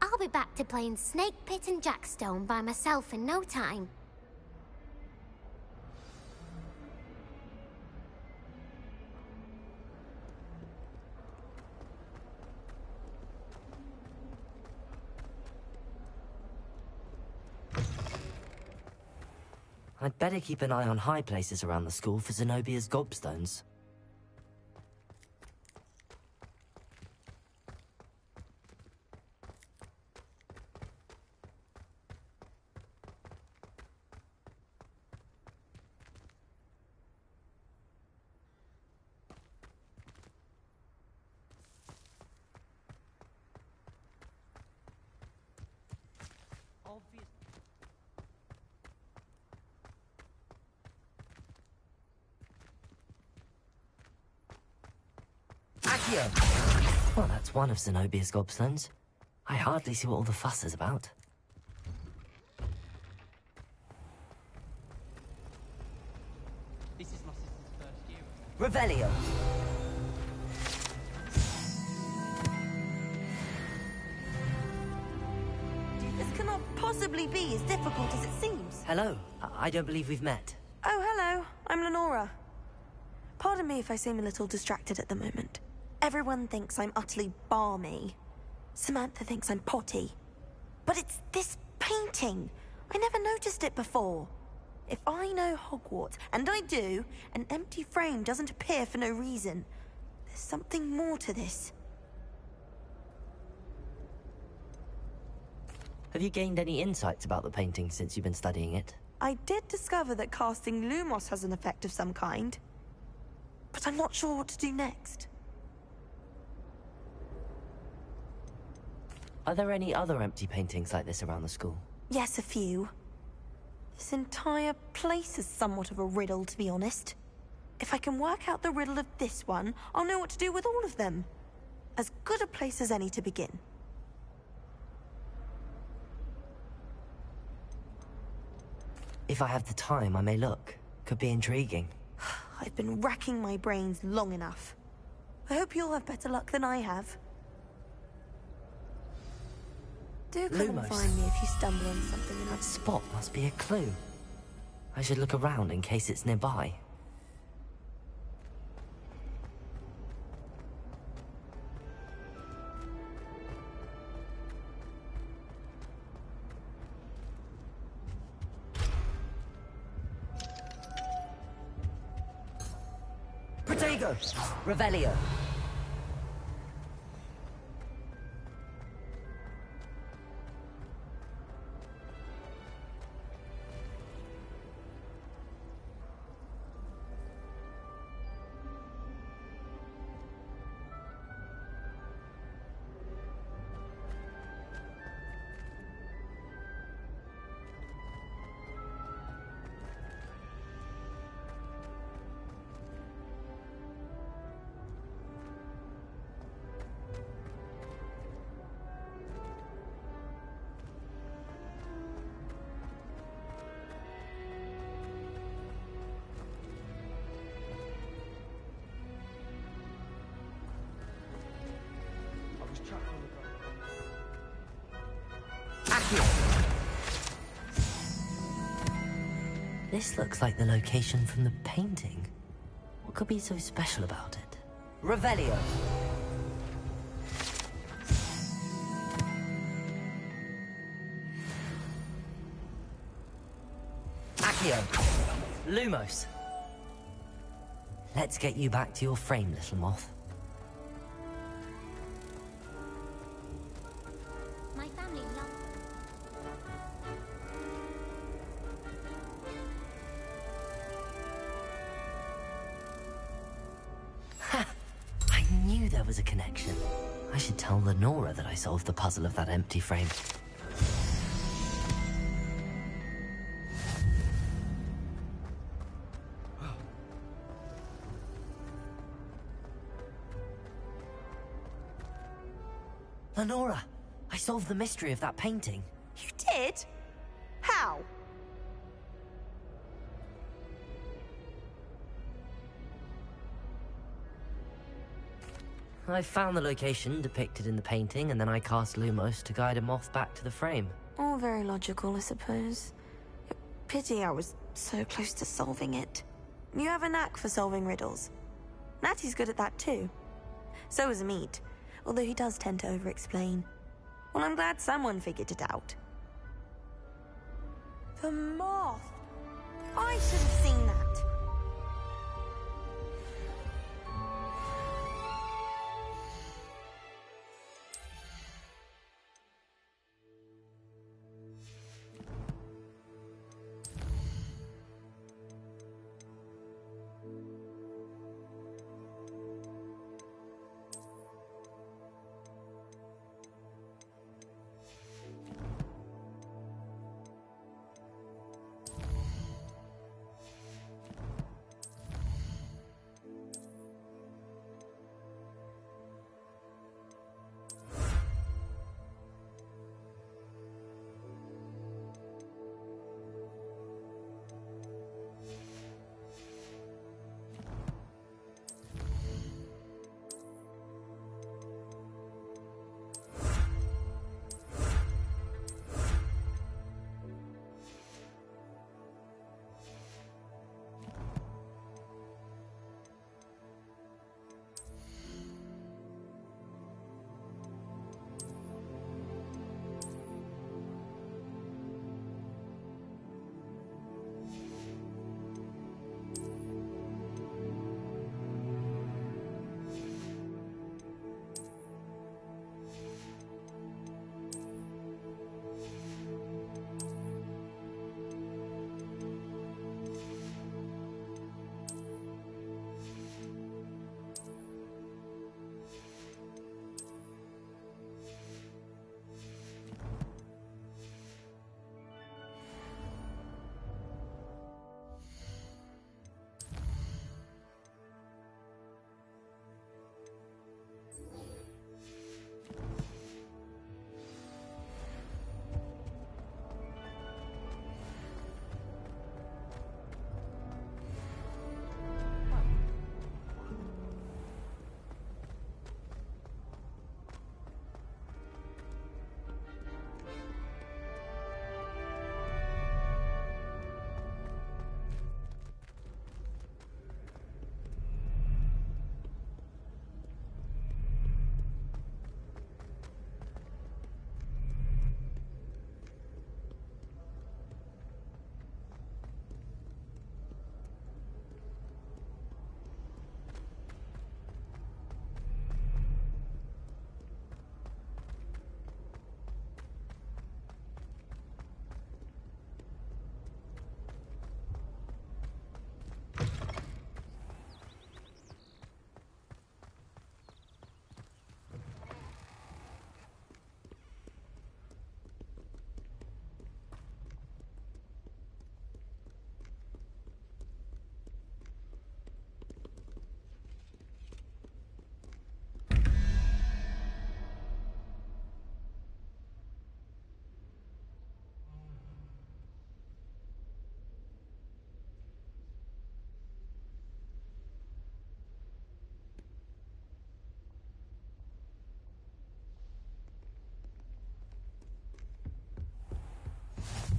I'll be back to playing Snake Pit and Jackstone by myself in no time. I'd better keep an eye on high places around the school for Zenobia's gobstones. Well, that's one of Zenobia's gobstones. I hardly see what all the fuss is about. This is my sister's first year. Revelio! This cannot possibly be as difficult as it seems. Hello. I don't believe we've met. Oh, hello. I'm Lenora. Pardon me if I seem a little distracted at the moment. Everyone thinks I'm utterly balmy. Samantha thinks I'm potty. But it's this painting. I never noticed it before. If I know Hogwarts, and I do, an empty frame doesn't appear for no reason. There's something more to this. Have you gained any insights about the painting since you've been studying it? I did discover that casting Lumos has an effect of some kind. But I'm not sure what to do next. Are there any other empty paintings like this around the school? Yes, a few. This entire place is somewhat of a riddle, to be honest. If I can work out the riddle of this one, I'll know what to do with all of them. As good a place as any to begin. If I have the time, I may look. Could be intriguing. I've been racking my brains long enough. I hope you'll have better luck than I have. Do come and find me if you stumble on something in That spot must be a clue. I should look around in case it's nearby. Protego! Revelio! This looks like the location from the painting. What could be so special about it? Revelio! Accio. Lumos. Let's get you back to your frame, little moth. My family loves Ha! I knew there was a connection. I should tell Lenora that I solved the puzzle of that empty frame. Lenora, I solved the mystery of that painting. You did? How? I found the location depicted in the painting, and then I cast Lumos to guide a moth back to the frame. All very logical, I suppose. Pity I was so close to solving it. You have a knack for solving riddles. Natty's good at that too. So is Meat, although he does tend to over-explain. Well, I'm glad someone figured it out. The moth! I should have seen that.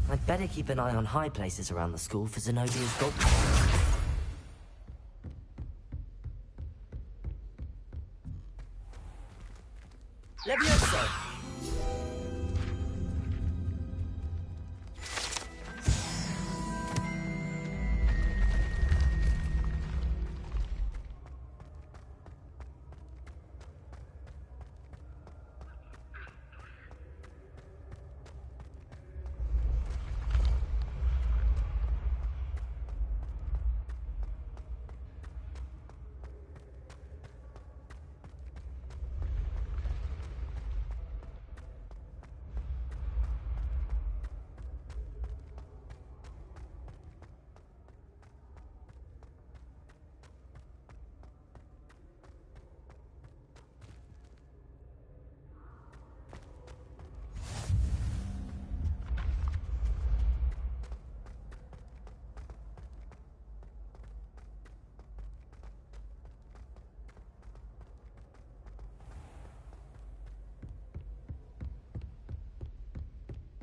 I'd better keep an eye on high places around the school for Zenobia's gold. Levioso!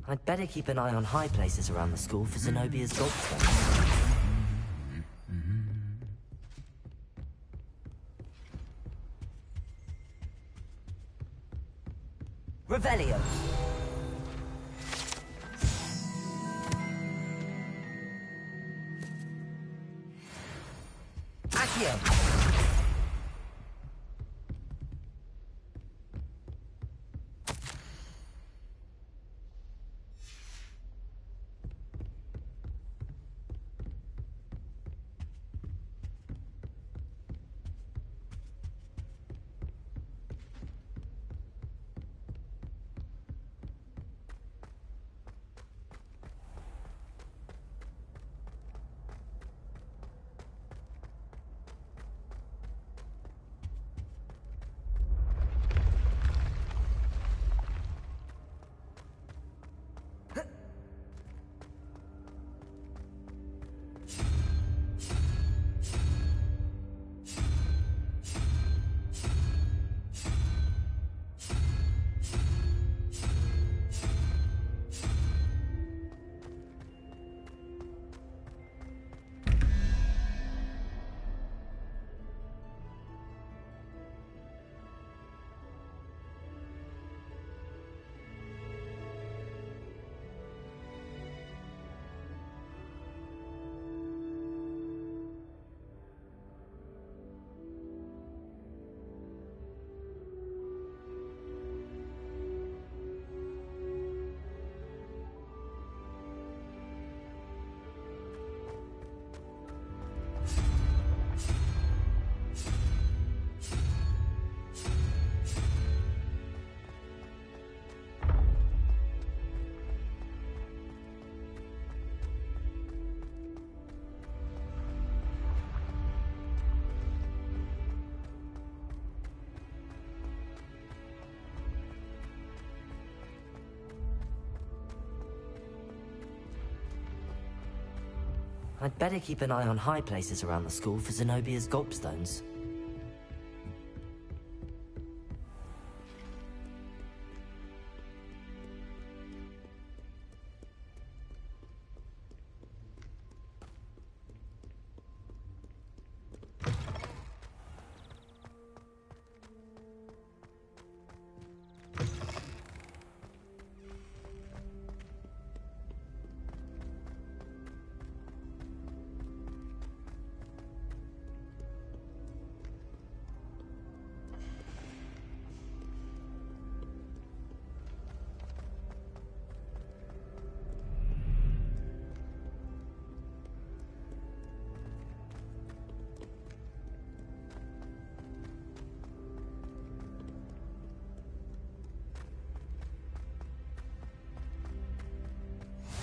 I'd better keep an eye on high places around the school for Zenobia's gobstones. Revelio! Accio! I'd better keep an eye on high places around the school for Zenobia's gobstones.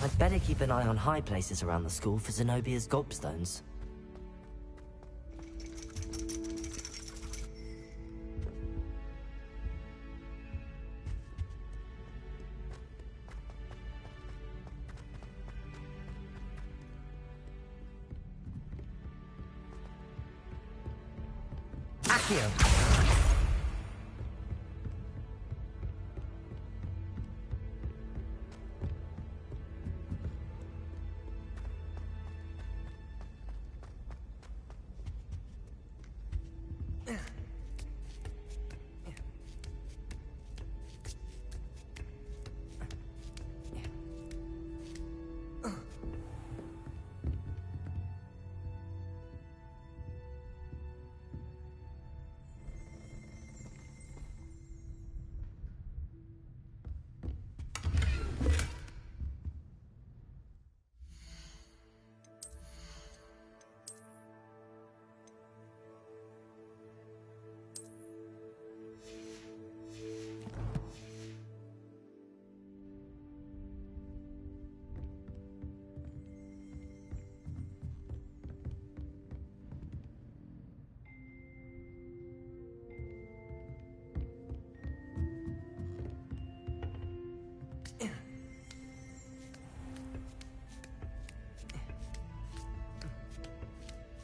I'd better keep an eye on high places around the school for Zenobia's gobstones. Accio!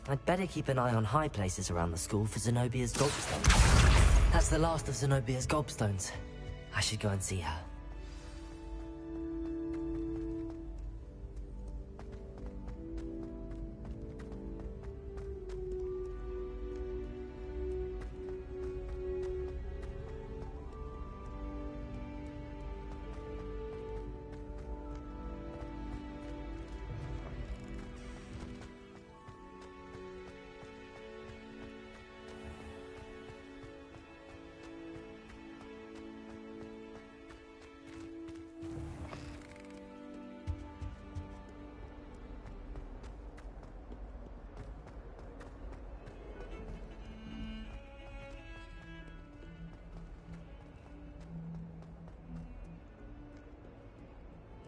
I'd better keep an eye on high places around the school for Zenobia's gobstones. That's the last of Zenobia's gobstones. I should go and see her.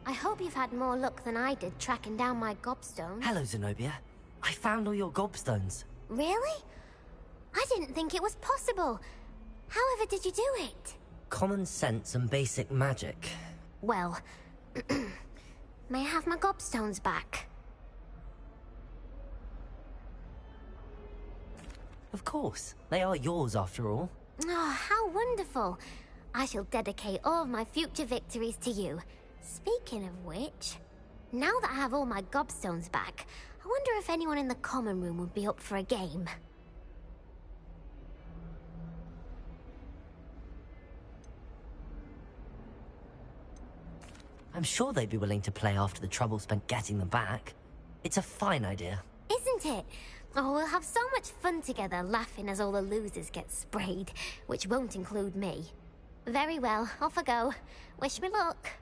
I hope you've had more luck than I did tracking down my gobstones. Hello, Zenobia. I found all your gobstones. Really? I didn't think it was possible. However did you do it? Common sense and basic magic. Well, may I have my gobstones back? Of course. They are yours, after all. Oh, how wonderful. I shall dedicate all of my future victories to you. Speaking of which, now that I have all my gobstones back, I wonder if anyone in the common room would be up for a game. I'm sure they'd be willing to play after the trouble spent getting them back. It's a fine idea. Isn't it? Oh, we'll have so much fun together, laughing as all the losers get sprayed, which won't include me. Very well, off I go. Wish me luck.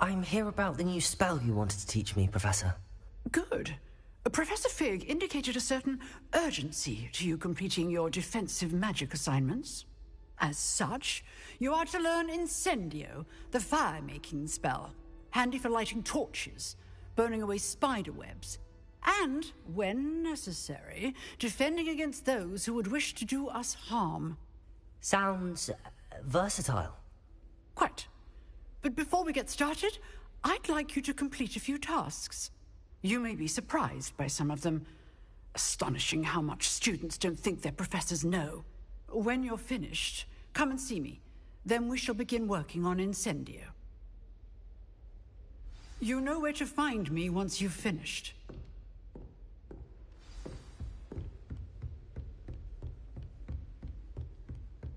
I'm here about the new spell you wanted to teach me, Professor. Good. Professor Fig indicated a certain urgency to you completing your defensive magic assignments. As such, you are to learn Incendio, the fire-making spell, handy for lighting torches, burning away spider webs, and, when necessary, defending against those who would wish to do us harm. Sounds versatile. Quite. But before we get started, I'd like you to complete a few tasks. You may be surprised by some of them. Astonishing how much students don't think their professors know. When you're finished, come and see me. Then we shall begin working on Incendio. You know where to find me once you've finished.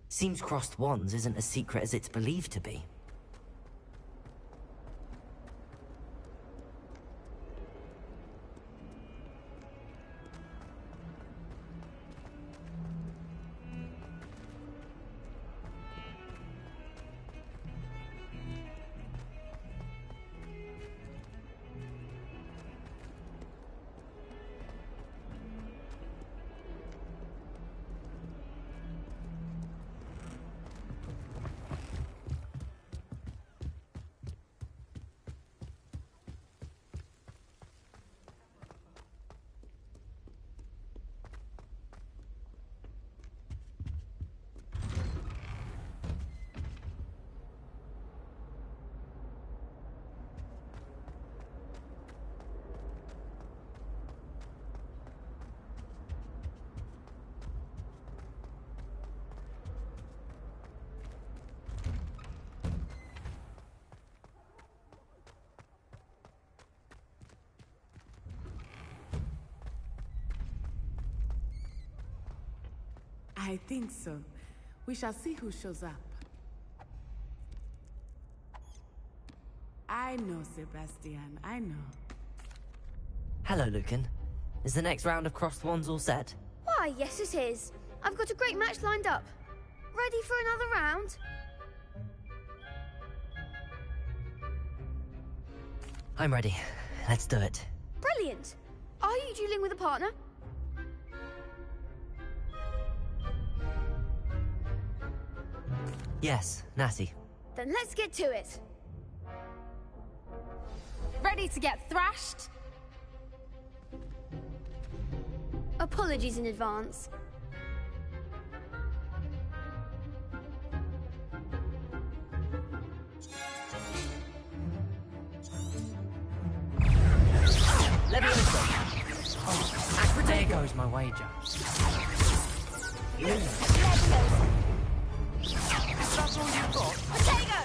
Seems crossed wands isn't as secret as it's believed to be. I think so. We shall see who shows up. I know, Sebastian, I know. Hello, Lucan. Is the next round of crossed wands all set? Why, Why, yes it is. I've got a great match lined up. Ready for another round? I'm ready. Let's do it. Brilliant. Are you dueling with a partner? Yes, Natty. Then let's get to it. Ready to get thrashed? Apologies in advance. There goes my wager. That's all you've got? Potato!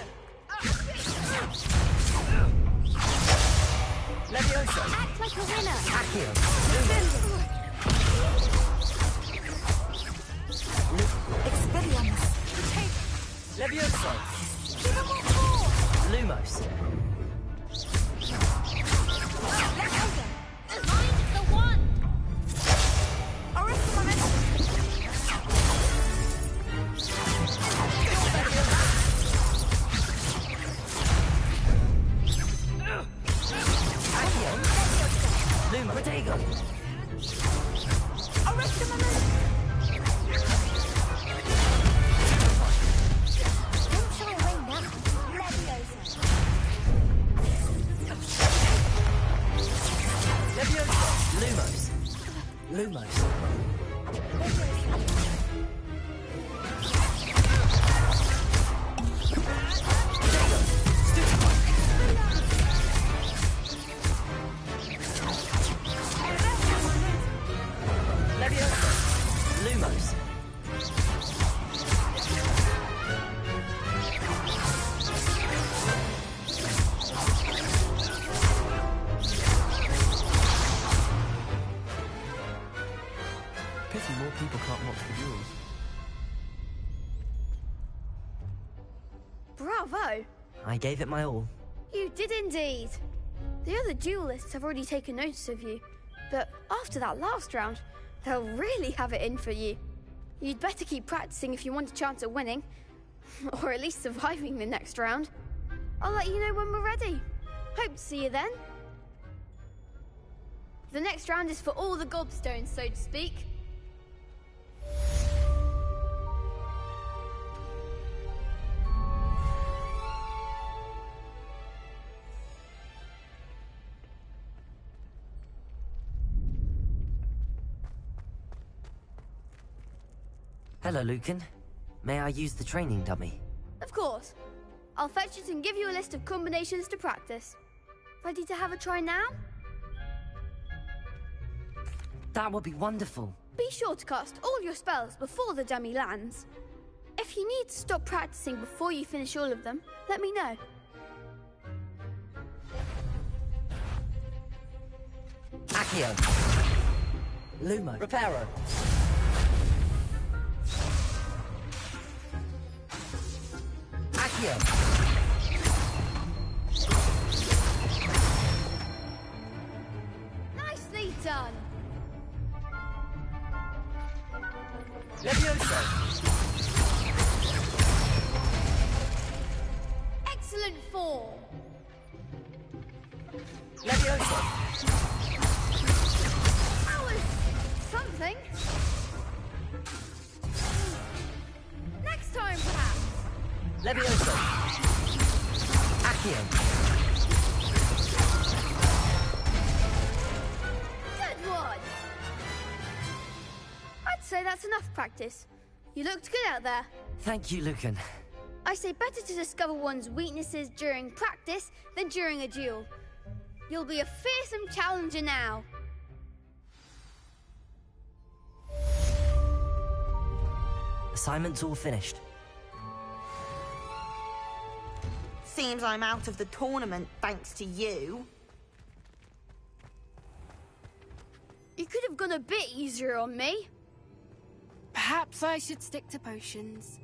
Levioso. Act like a winner. Accio. Expelliarmus. Levioso. Give him more force. Lumos. Find the one. Luma. Protego. Don't shy away now. Levioso. Lumos. Lumos. Lumos. Pity more people can't watch the duels. Bravo! I gave it my all. You did indeed. The other duelists have already taken notice of you, but after that last round, they'll really have it in for you. You'd better keep practicing if you want a chance at winning, or at least surviving the next round. I'll let you know when we're ready. Hope to see you then. The next round is for all the gobstones, so to speak. Hello, Lucan. May I use the training dummy? Of course. I'll fetch it and give you a list of combinations to practice. Ready to have a try now? That would be wonderful. Be sure to cast all your spells before the dummy lands. If you need to stop practicing before you finish all of them, let me know. Accio. Lumo. Reparo. Accio. Nicely done. Levioso. Excellent form. Levioso. That was something. Next time, perhaps. Levioso. Accio. Good one. I'd say that's enough practice. You looked good out there. Thank you, Lucan. I say better to discover one's weaknesses during practice than during a duel. You'll be a fearsome challenger now. Assignment's all finished. Seems I'm out of the tournament thanks to you. You could have gone a bit easier on me. Perhaps I should stick to potions.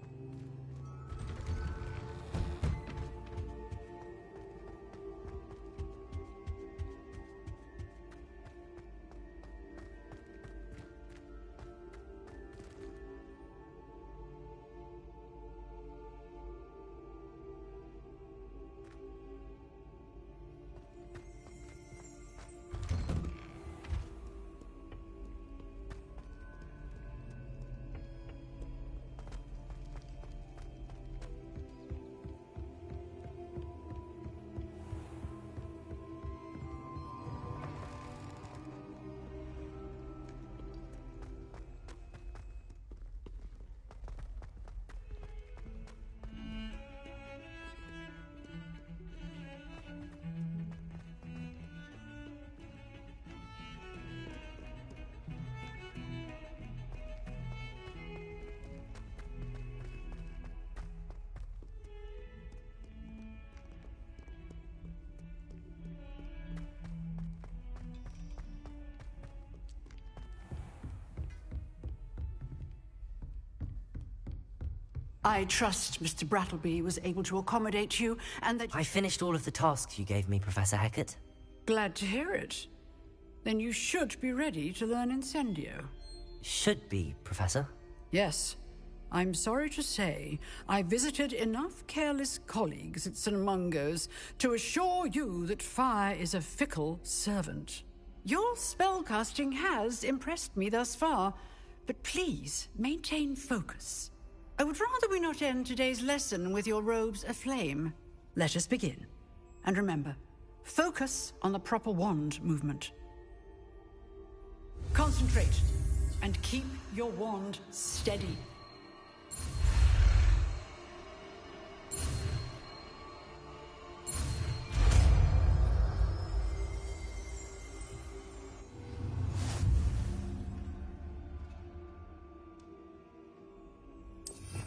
I trust Mr. Brattleby was able to accommodate you, and that... I finished all of the tasks you gave me, Professor Hackett. Glad to hear it. Then you should be ready to learn Incendio. Should be, Professor. Yes. I'm sorry to say, I visited enough careless colleagues at St. Mungo's to assure you that fire is a fickle servant. Your spellcasting has impressed me thus far, but please maintain focus. I would rather we not end today's lesson with your robes aflame. Let us begin. And remember, focus on the proper wand movement. Concentrate, and keep your wand steady.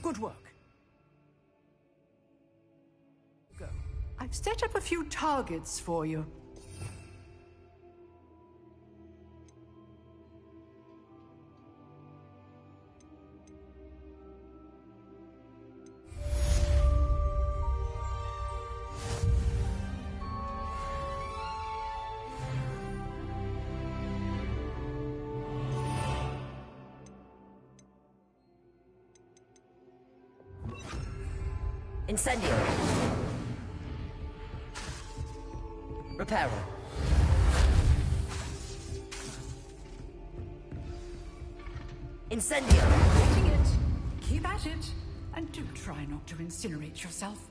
Good work. Go. I've set up a few targets for you. Incendio. Reparo. Incendio. Getting it. Keep at it. And do try not to incinerate yourself.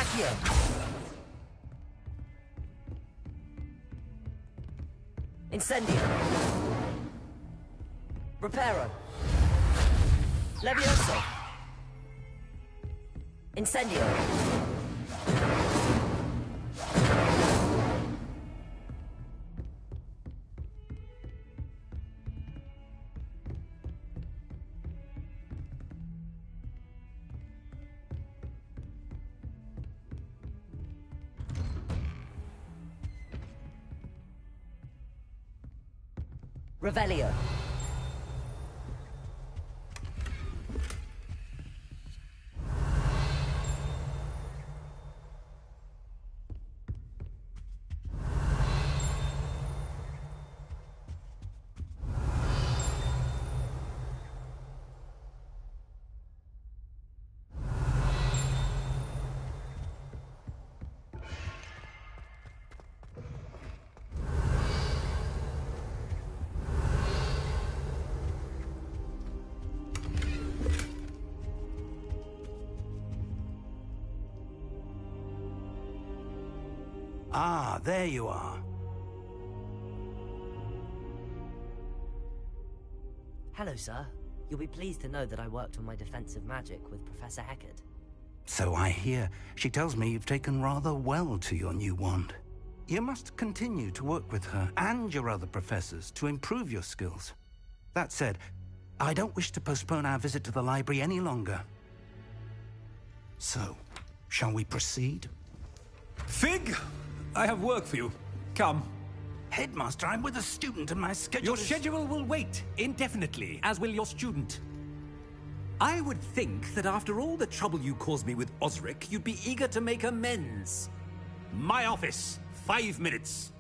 Accio. Incendio. Reparo. Levioso. Incendio. Revelio. Ah, there you are. Hello, sir. You'll be pleased to know that I worked on my defensive magic with Professor Hackett. So I hear. She tells me you've taken rather well to your new wand. You must continue to work with her and your other professors to improve your skills. That said, I don't wish to postpone our visit to the library any longer. So, shall we proceed? Fig! I have work for you. Come. Headmaster, I'm with a student and my schedule Your schedule will wait indefinitely, as will your student. I would think that after all the trouble you caused me with Osric, you'd be eager to make amends. My office, 5 minutes.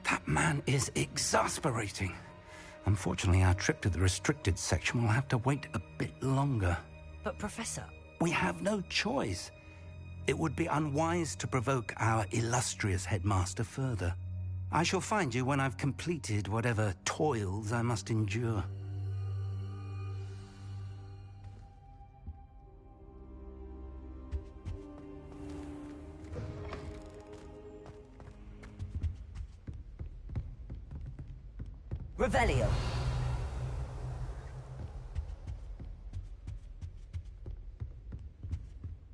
That man is exasperating. Unfortunately, our trip to the restricted section will have to wait a bit longer. But, Professor... We have no choice. It would be unwise to provoke our illustrious headmaster further. I shall find you when I've completed whatever toils I must endure. Revelio.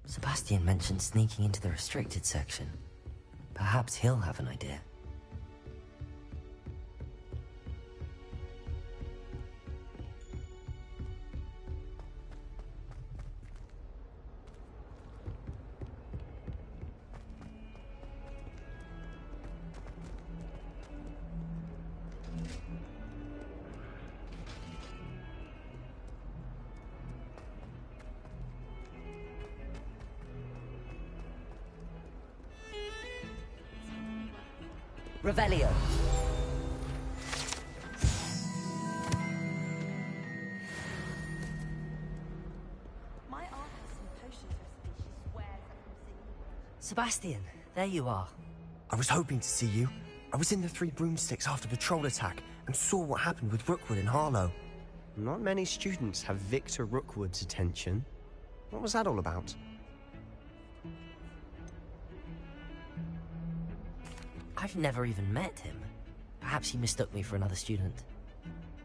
Sebastian mentioned sneaking into the restricted section. Perhaps he'll have an idea. Revelio. My aunt has some potions recipe she swears I can sing. Sebastian, there you are. I was hoping to see you. I was in the Three Broomsticks after the troll attack and saw what happened with Rookwood and Harlow. Not many students have Victor Rookwood's attention. What was that all about? I've never even met him. Perhaps he mistook me for another student.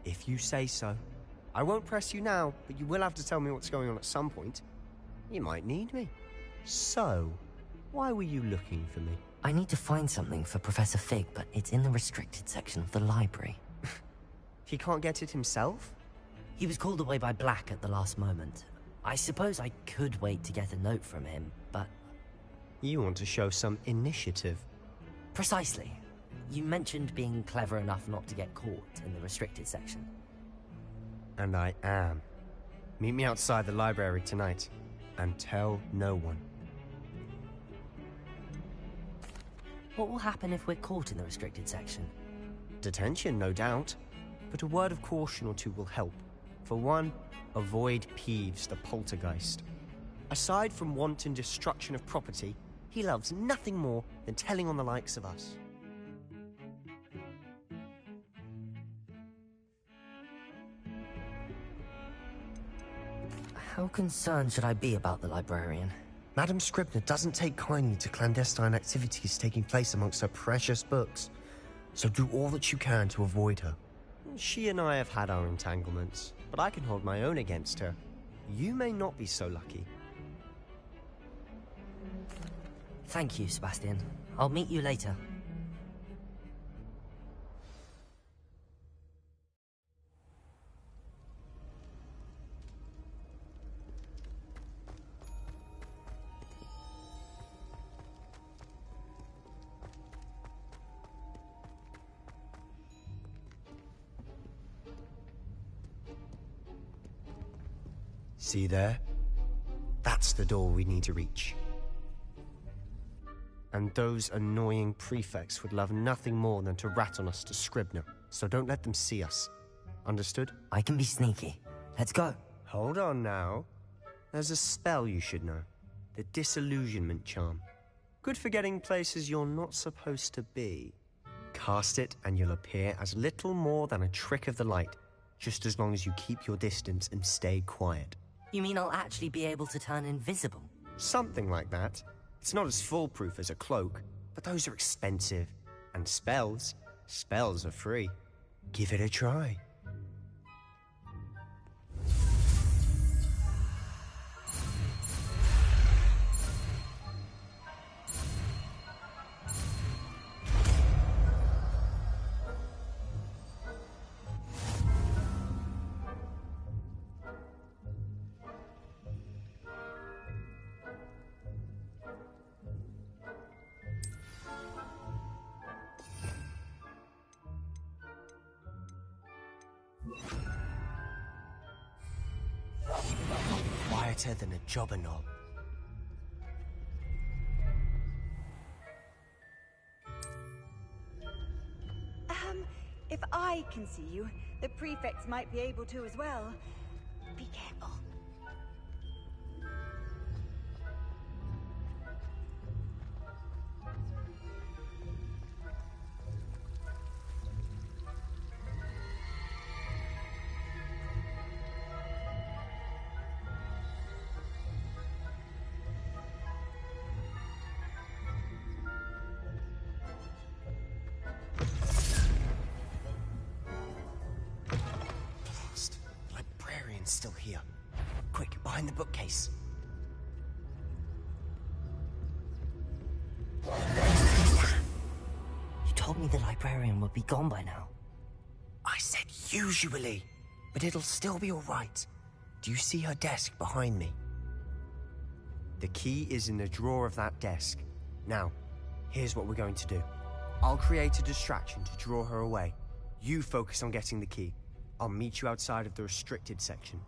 If you say so. I won't press you now, but you will have to tell me what's going on at some point. You might need me. So, why were you looking for me? I need to find something for Professor Fig, but it's in the restricted section of the library. He can't get it himself? He was called away by Black at the last moment. I suppose I could wait to get a note from him, but... You want to show some initiative. Precisely. You mentioned being clever enough not to get caught in the restricted section. And I am. Meet me outside the library tonight, and tell no one. What will happen if we're caught in the restricted section? Detention, no doubt. But a word of caution or two will help. For one, avoid Peeves, the poltergeist. Aside from wanton destruction of property, he loves nothing more than telling on the likes of us. How concerned should I be about the librarian? Madam Scribner doesn't take kindly to clandestine activities taking place amongst her precious books, so do all that you can to avoid her. She and I have had our entanglements, but I can hold my own against her. You may not be so lucky. Thank you, Sebastian. I'll meet you later. See there? That's the door we need to reach. And those annoying prefects would love nothing more than to rat on us to Scribner, so don't let them see us. Understood? I can be sneaky. Let's go. Hold on now. There's a spell you should know. The Disillusionment Charm. Good for getting places you're not supposed to be. Cast it and you'll appear as little more than a trick of the light, just as long as you keep your distance and stay quiet. You mean I'll actually be able to turn invisible? Something like that. It's not as foolproof as a cloak, but those are expensive. And spells are free. Give it a try. Quieter than a jobber knob. If I can see you, the prefects might be able to as well. Be careful. Still here. Quick, behind the bookcase. You told me the librarian would be gone by now. I said usually, but it'll still be all right. Do you see her desk behind me? The key is in the drawer of that desk. Now, here's what we're going to do. I'll create a distraction to draw her away. You focus on getting the key. I'll meet you outside of the restricted section.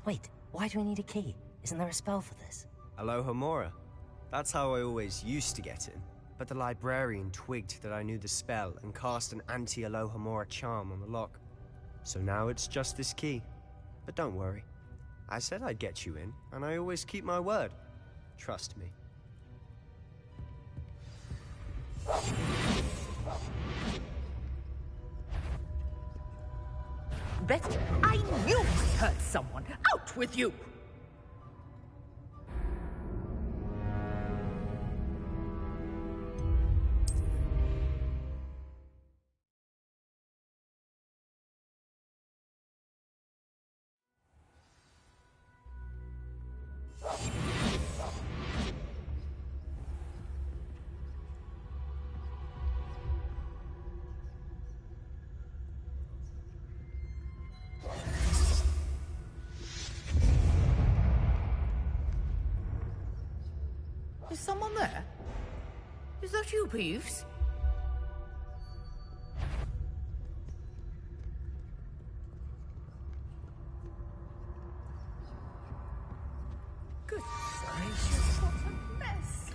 Wait, why do we need a key? Isn't there a spell for this? Alohomora. That's how I always used to get in. But the librarian twigged that I knew the spell and cast an anti-Alohomora charm on the lock. So now it's just this key. But don't worry. I said I'd get you in, and I always keep my word. Trust me. Best, I knew I heard someone. Out with you! Is someone there? Is that you, Peeves? Good gracious, what a mess!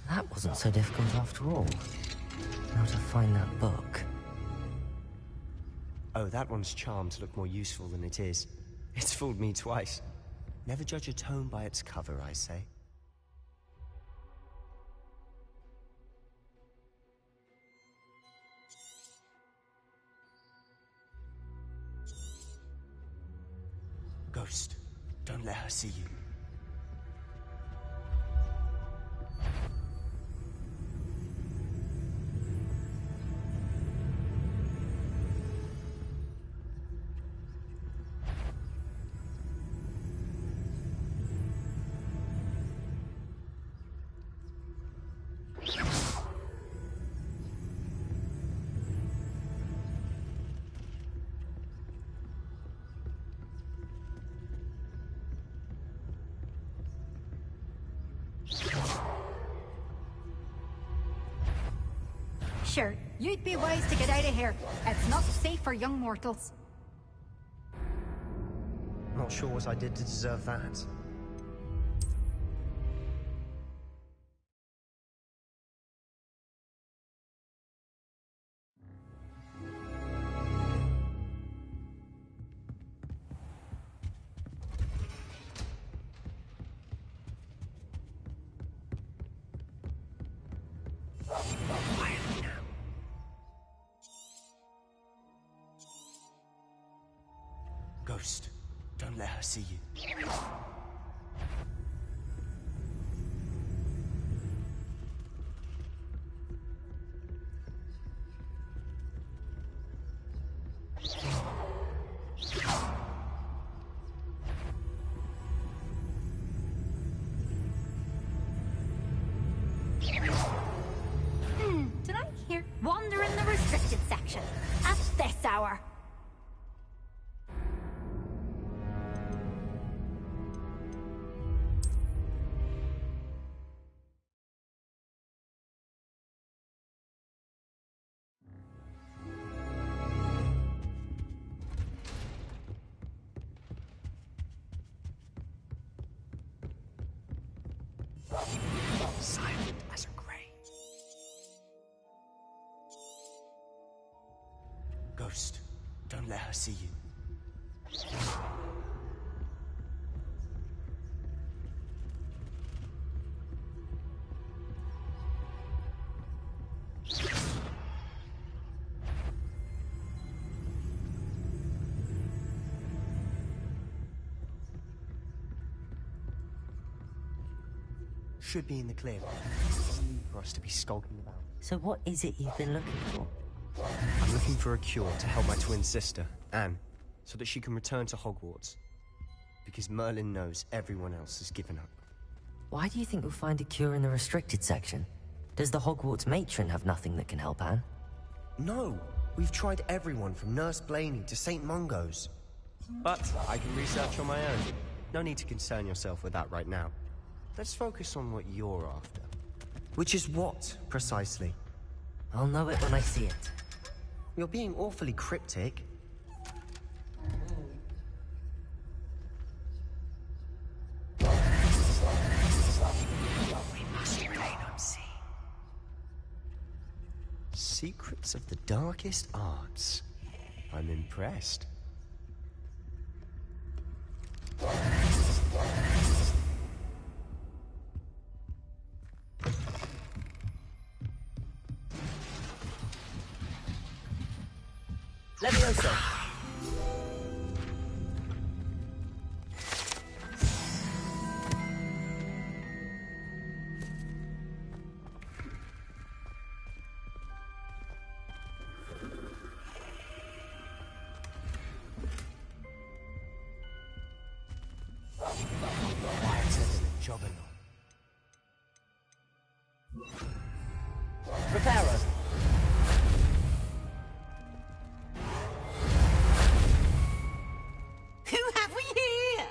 That wasn't so difficult after all. Now to find that book. Oh, that one's charmed to look more useful than it is. It's fooled me twice. Never judge a tome by its cover, I say. Ghost, don't let her see you. Sure, you'd be wise to get out of here. It's not safe for young mortals. Not sure what I did to deserve that. Ghost, don't let her see you. Did I hear? Wander in the restricted section at this hour. Silent as a grave. Ghost, don't let her see you. Should be in the clear. For us to be skulking about. So what is it you've been looking for? I'm looking for a cure to help my twin sister, Anne, so that she can return to Hogwarts. Because Merlin knows everyone else has given up. Why do you think we'll find a cure in the restricted section? Does the Hogwarts matron have nothing that can help Anne? No! We've tried everyone from Nurse Blaney to St. Mungo's. But I can research on my own. No need to concern yourself with that right now. Let's focus on what you're after. Which is what, precisely? I'll know it when I see it. You're being awfully cryptic. We must remain unseen. Secrets of the darkest arts. I'm impressed. Levioso! Quieter than a jobberknoll. Reparo! Who have we here?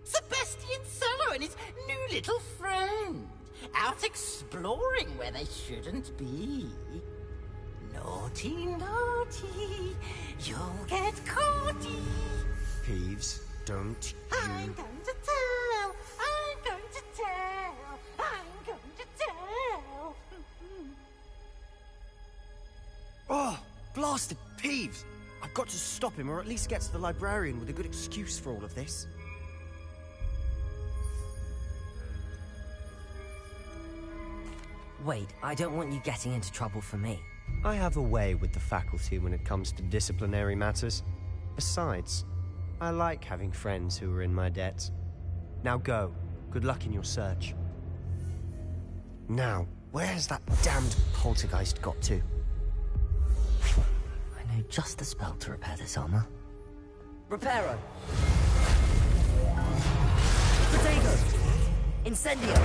Sebastian Solo and his new little friend. Out exploring where they shouldn't be. Naughty, naughty. You'll get caughty. Peeves, don't I'm going to tell. I'm going to tell. I'm going to tell. Oh, blasted Peeves! I've got to stop him, or at least get to the librarian with a good excuse for all of this. Wait, I don't want you getting into trouble for me. I have a way with the faculty when it comes to disciplinary matters. Besides, I like having friends who are in my debt. Now go. Good luck in your search. Now, where has that damned poltergeist got to? I know just the spell to repair this armor. Reparo! Potato! Incendio!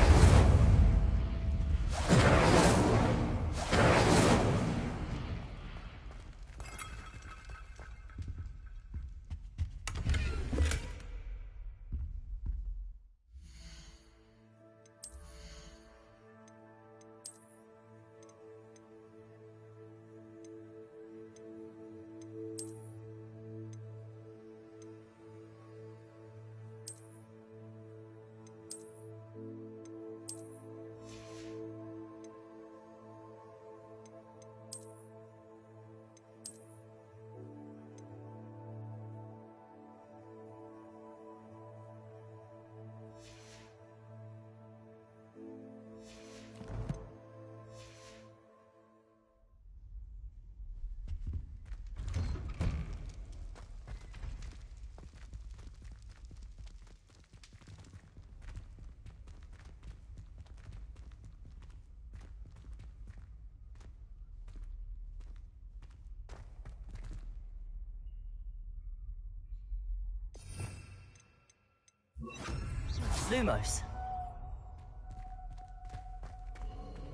Lumos.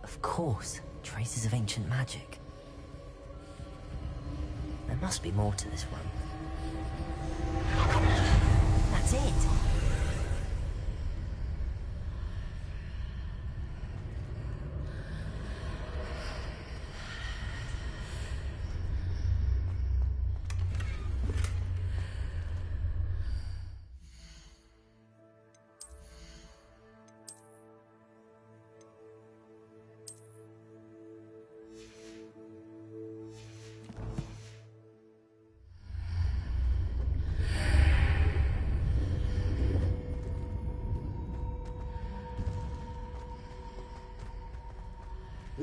Of course, traces of ancient magic. There must be more to this room. That's it!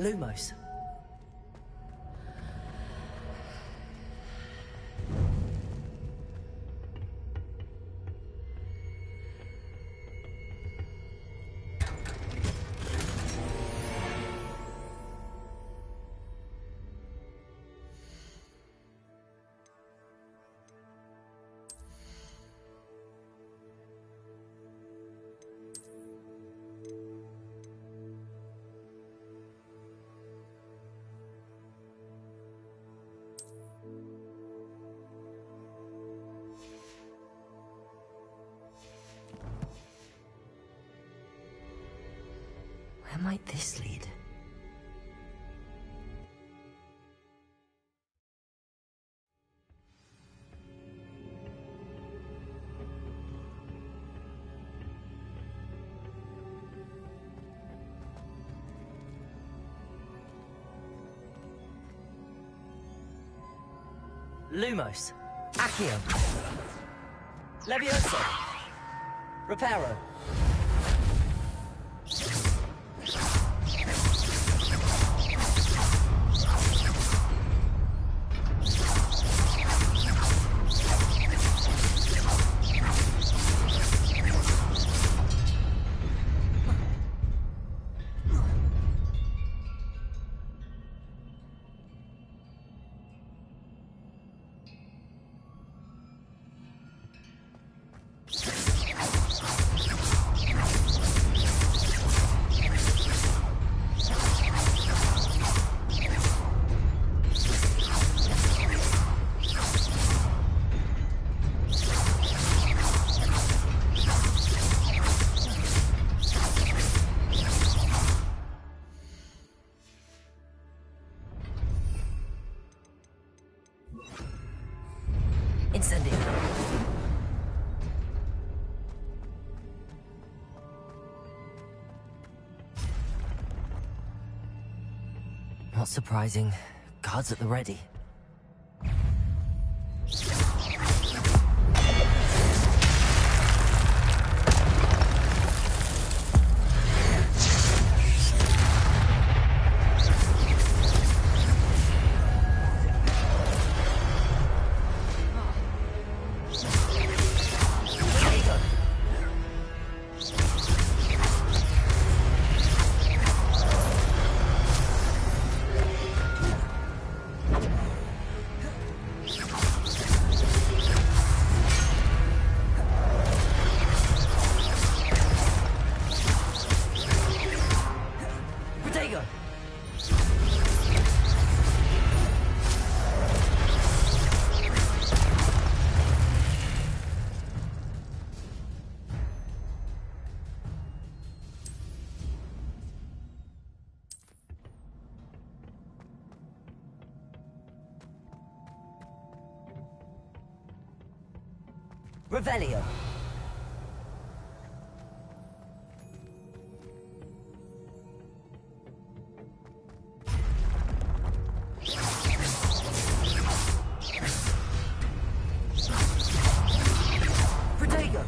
Lumos. Where might this lead? Lumos. Accio. Levioso. Reparo. Incendio. Not surprising. Guards at the ready. Revelio. Protego.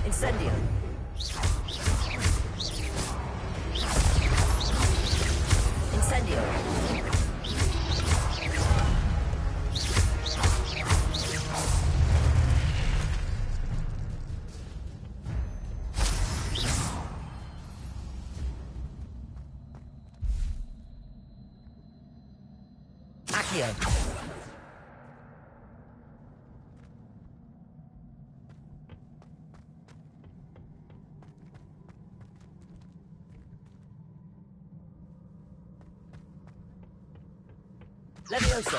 Incendio. Incendio. Accio. Levioso.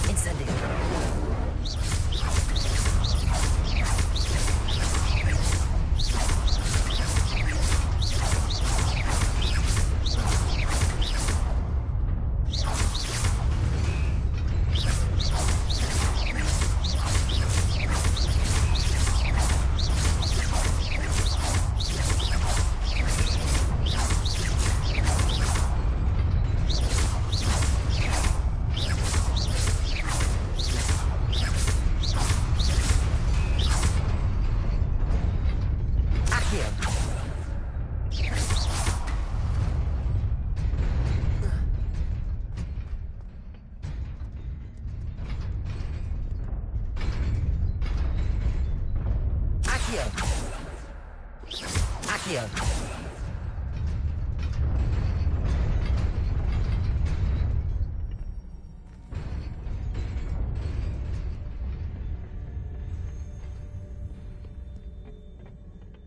Incendio. Accio. Accio. Accio.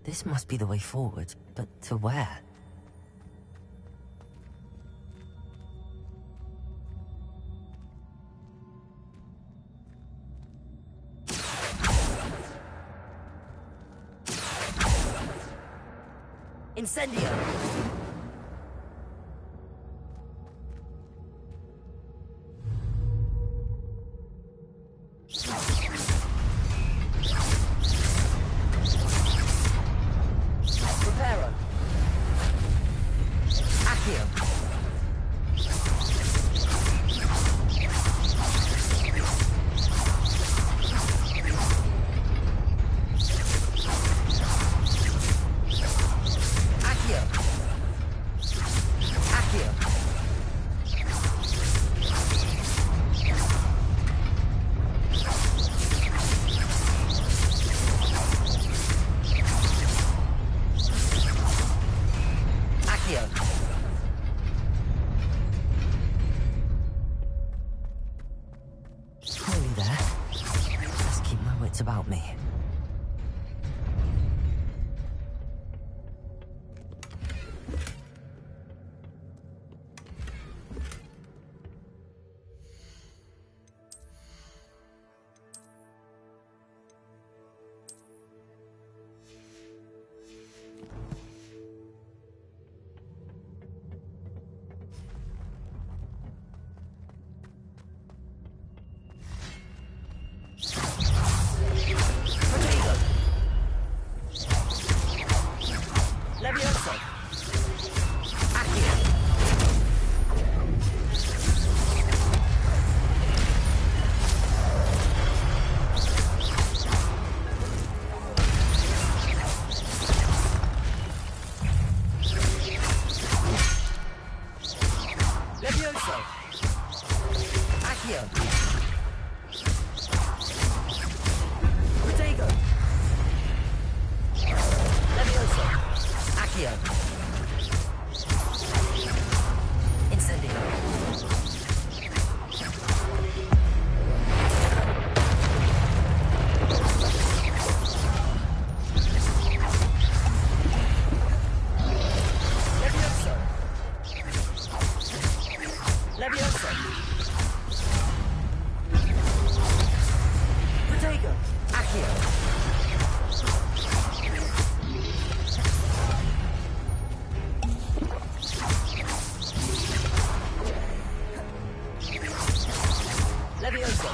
This must be the way forward, but to where? Incendio! Preparo! Accio! Accio! Accio! Accio! Nearly there. Just keep my wits about me. Levioso! Accio! Levioso! Accio! Protego! Levioso! Accio! Incendio! Levioso! Levioso! Protego! Accio! Levioso!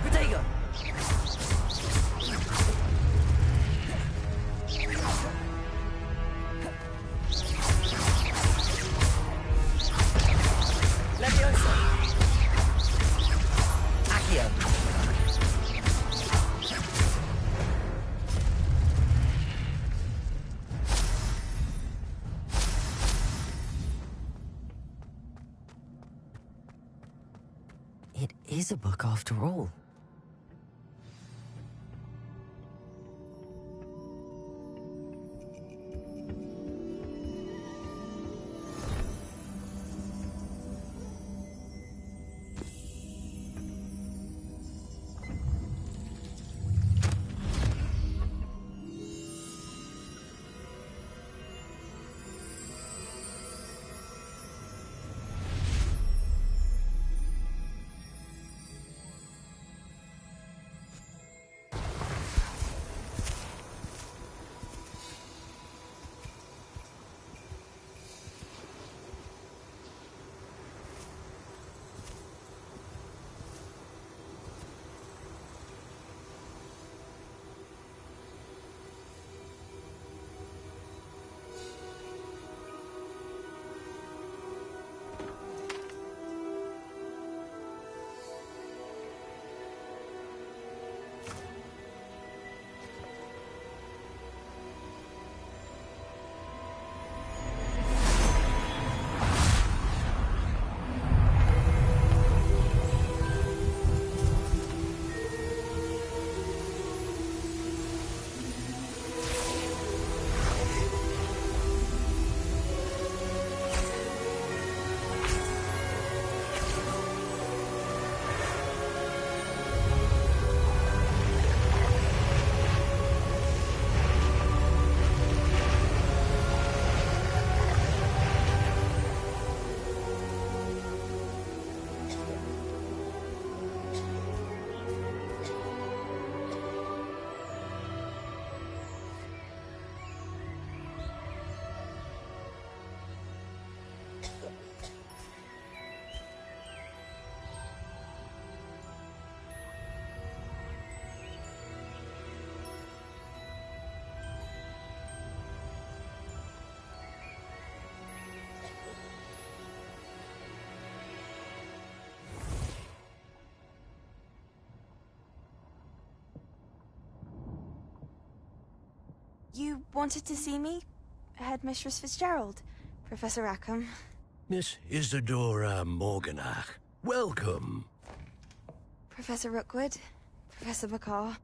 Protego! Levioso! Accio! It is a book after all. You wanted to see me? Headmistress Fitzgerald, Professor Rackham. Miss Isadora Morganach, welcome. Professor Rookwood, Professor McCaw.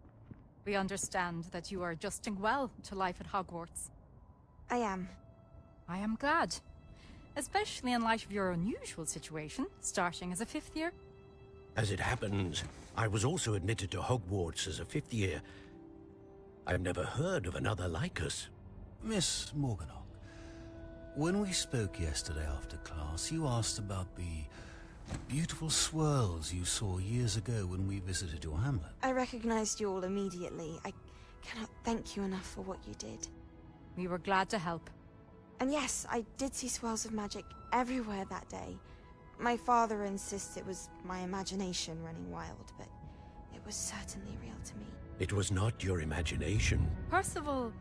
We understand that you are adjusting well to life at Hogwarts. I am. I am glad. Especially in light of your unusual situation, starting as a 5th year. As it happens, I was also admitted to Hogwarts as a 5th year. I've never heard of another like us. Miss Morganach, when we spoke yesterday after class, you asked about the beautiful swirls you saw years ago when we visited your hamlet. I recognized you all immediately. I cannot thank you enough for what you did. We were glad to help. And yes, I did see swirls of magic everywhere that day. My father insists it was my imagination running wild, but it was certainly real to me. It was not your imagination. Percival,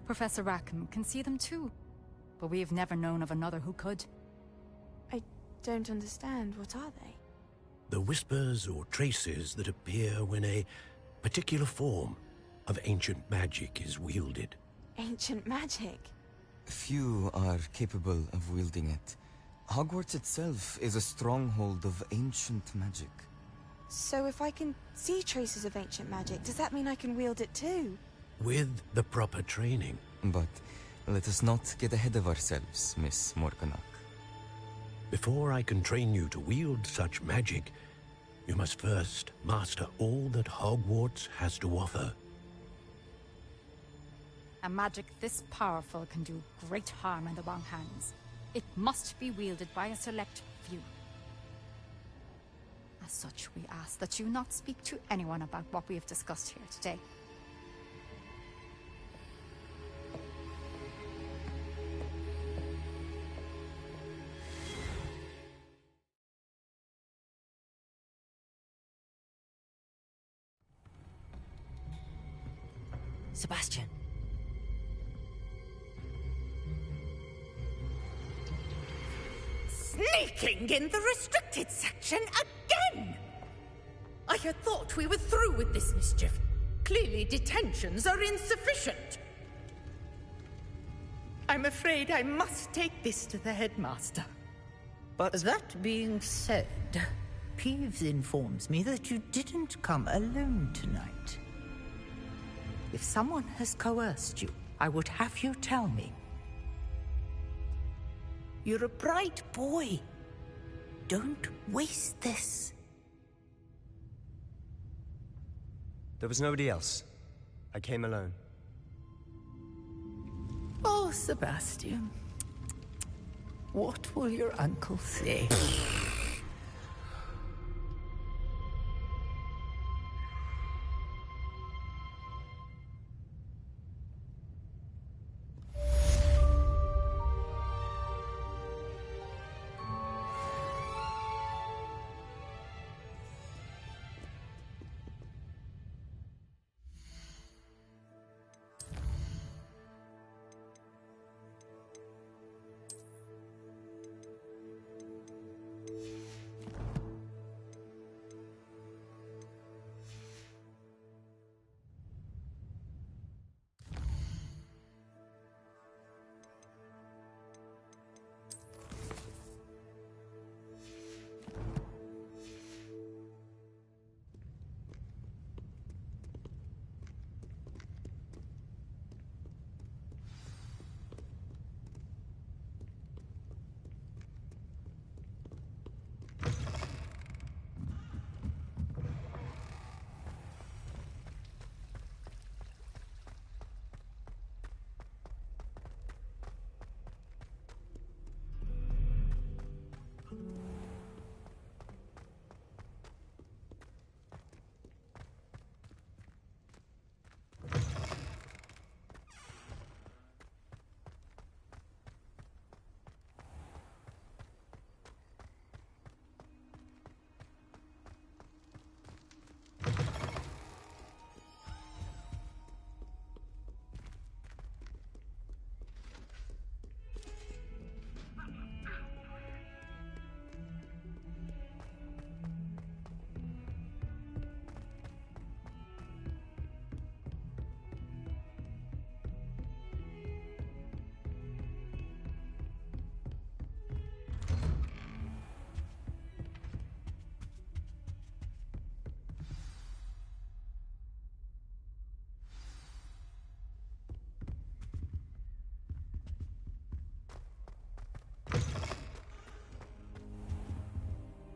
Professor Rackham can see them too. But we have never known of another who could. I don't understand. What are they? The whispers or traces that appear when a particular form of ancient magic is wielded. Ancient magic? Few are capable of wielding it. Hogwarts itself is a stronghold of ancient magic. So if I can see traces of ancient magic, does that mean I can wield it too? With the proper training. But let us not get ahead of ourselves, Miss Morganach. Before I can train you to wield such magic, you must first master all that Hogwarts has to offer. A magic this powerful can do great harm in the wrong hands. It must be wielded by a select few. As such, we ask that you not speak to anyone about what we have discussed here today. Sebastian. Sneaking in the restricted section again! I had thought we were through with this mischief. Clearly detentions are insufficient. I'm afraid I must take this to the headmaster. But that being said, Peeves informs me that you didn't come alone tonight. If someone has coerced you, I would have you tell me. You're a bright boy. Don't waste this. There was nobody else. I came alone. Oh, Sebastian. What will your uncle say?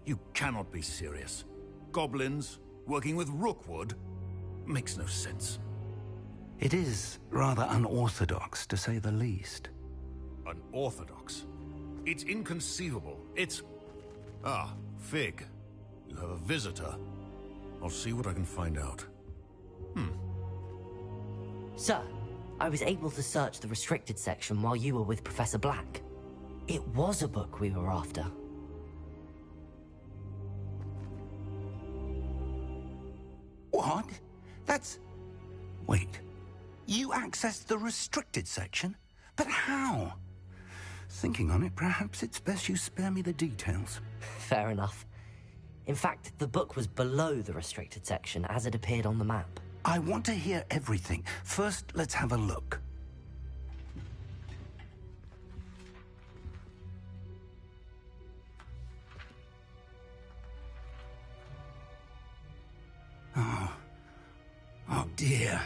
You cannot be serious. Goblins working with Rookwood? Makes no sense. It is rather unorthodox, to say the least. Unorthodox? It's inconceivable. It's... Ah, Fig. You have a visitor. I'll see what I can find out. Sir, I was able to search the restricted section while you were with Professor Black. It was a book we were after. What? That's... Wait. You accessed the restricted section? But how? Thinking on it, perhaps it's best you spare me the details. Fair enough. In fact, the book was below the restricted section as it appeared on the map. I want to hear everything. First, let's have a look. Oh dear.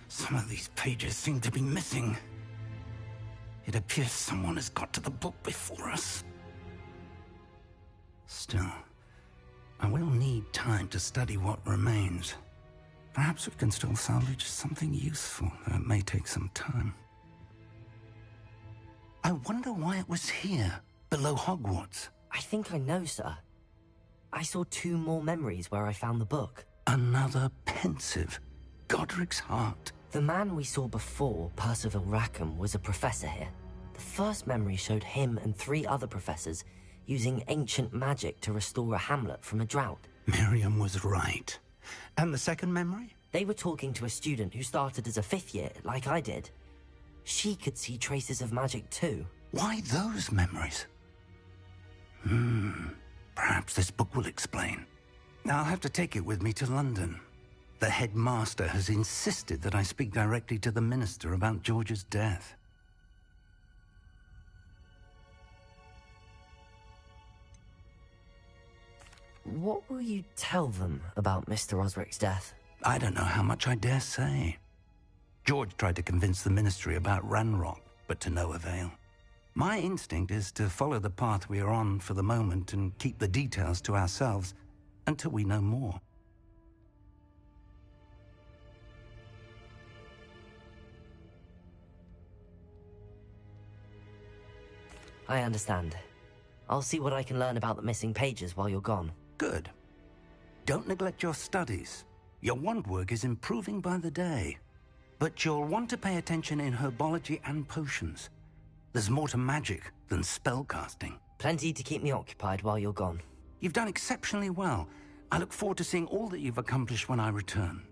Some of these pages seem to be missing. It appears someone has got to the book before us. Still, I will need time to study what remains. Perhaps we can still salvage something useful, though it may take some time. I wonder why it was here, below Hogwarts. I think I know, sir. I saw 2 more memories where I found the book. Another pensive. Godric's heart. The man we saw before, Percival Rackham, was a professor here. The first memory showed him and 3 other professors using ancient magic to restore a hamlet from a drought. Miriam was right. And the second memory? They were talking to a student who started as a 5th year, like I did. She could see traces of magic too. Why those memories? Perhaps this book will explain. I'll have to take it with me to London. The headmaster has insisted that I speak directly to the minister about George's death. What will you tell them about Mr. Osric's death? I don't know how much I dare say. George tried to convince the ministry about Ranrock, but to no avail. My instinct is to follow the path we are on for the moment and keep the details to ourselves until we know more. I understand. I'll see what I can learn about the missing pages while you're gone. Good. Don't neglect your studies. Your wand work is improving by the day. But you'll want to pay attention in herbology and potions. There's more to magic than spellcasting. Plenty to keep me occupied while you're gone. You've done exceptionally well. I look forward to seeing all that you've accomplished when I return.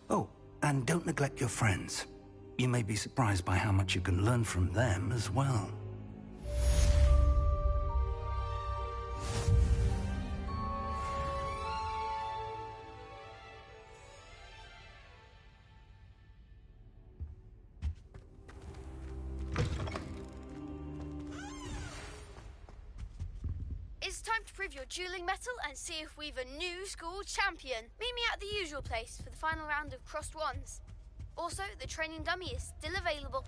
Oh, and don't neglect your friends. You may be surprised by how much you can learn from them as well. It's time to prove your dueling mettle and see if we've a new school champion. Meet me at the usual place for the final round of crossed wands. Also, the training dummy is still available.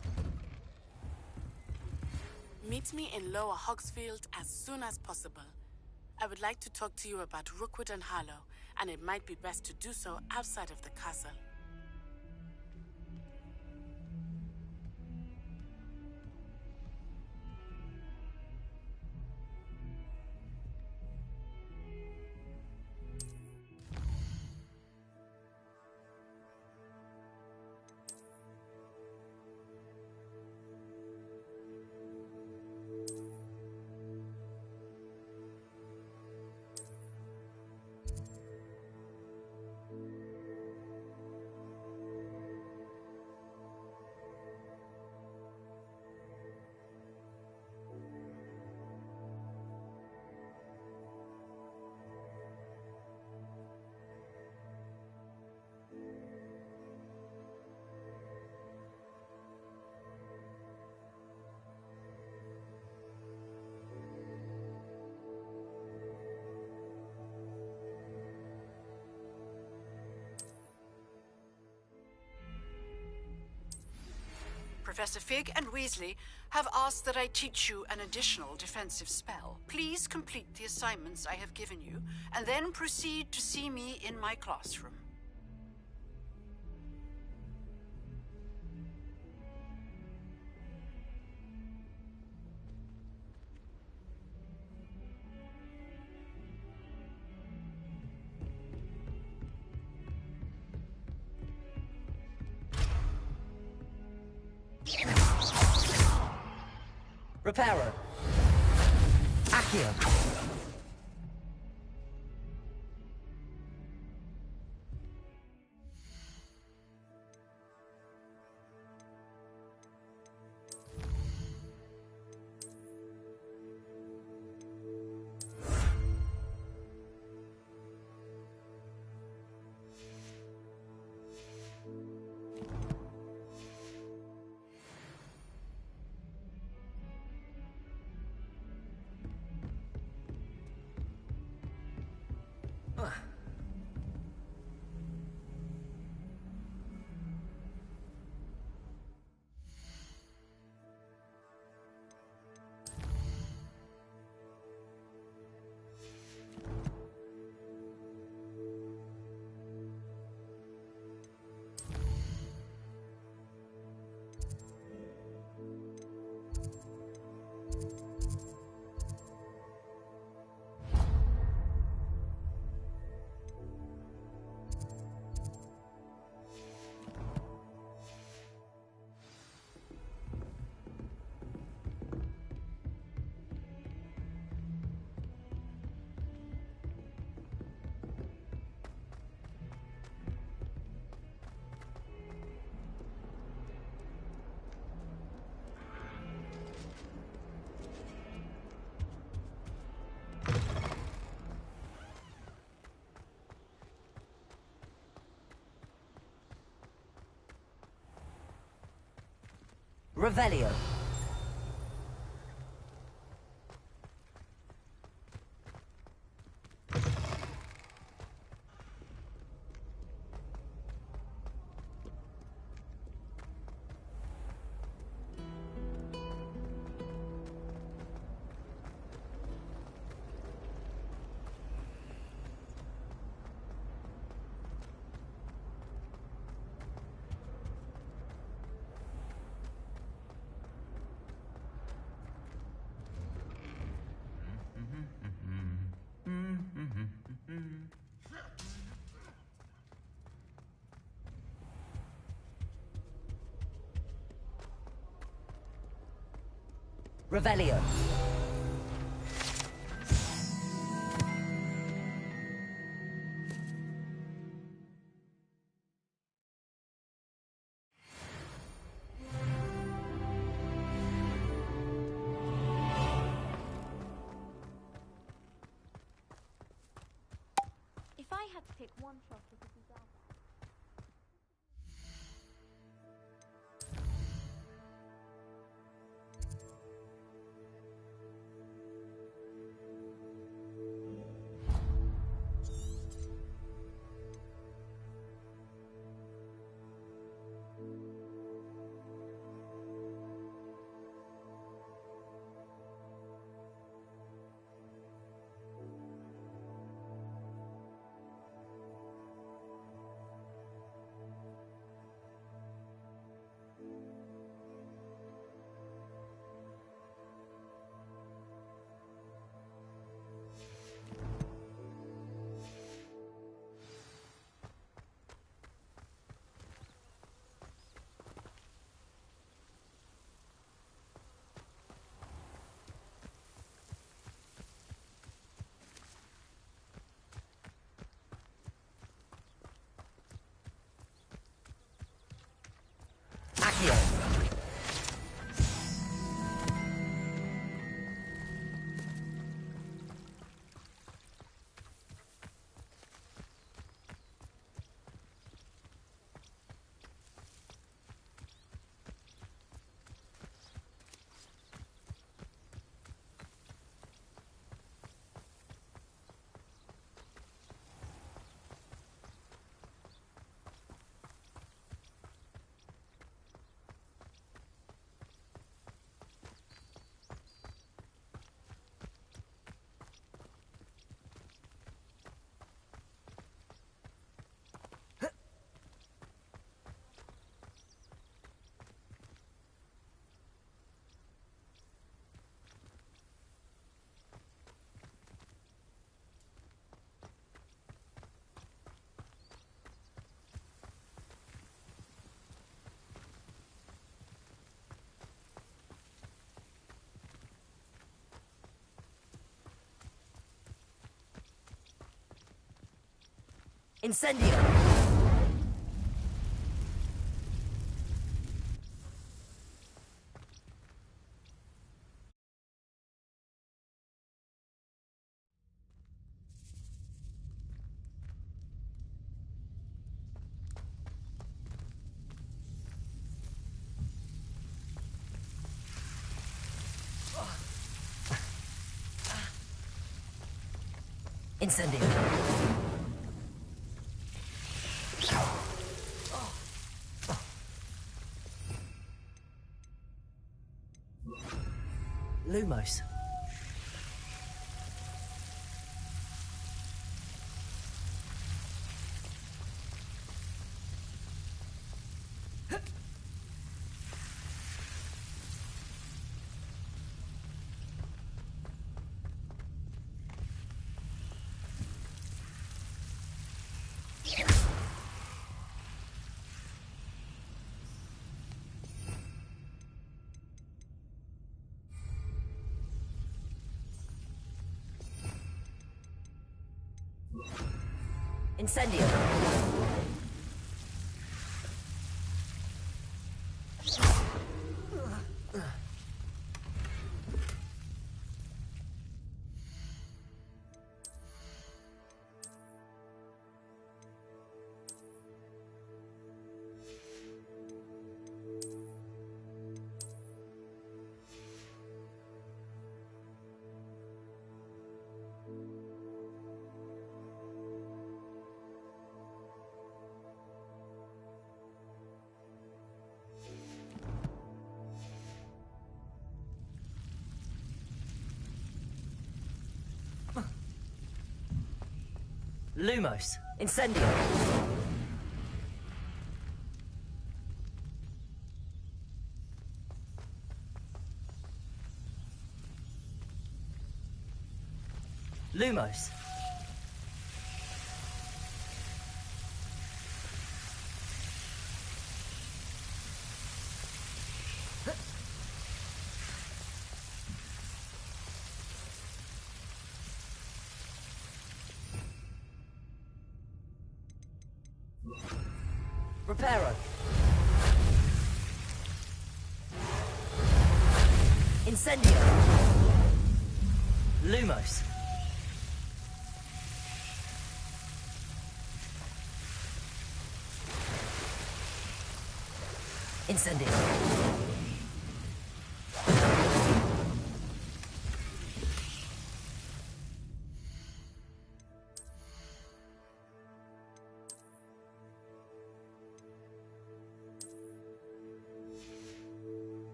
Meet me in Lower Hogsfield as soon as possible. I would like to talk to you about Rookwood and Harlow, and it might be best to do so outside of the castle. Professor Fig and Weasley have asked that I teach you an additional defensive spell. Please complete the assignments I have given you, and then proceed to see me in my classroom. Repairer. Accio. Revelio. Revelio. If I had to pick one shot, it would be dark. Incendio! Incendio. Lumos. Incendio. Lumos. Incendio. Lumos. Reparo. Incendio. Lumos. Incendio.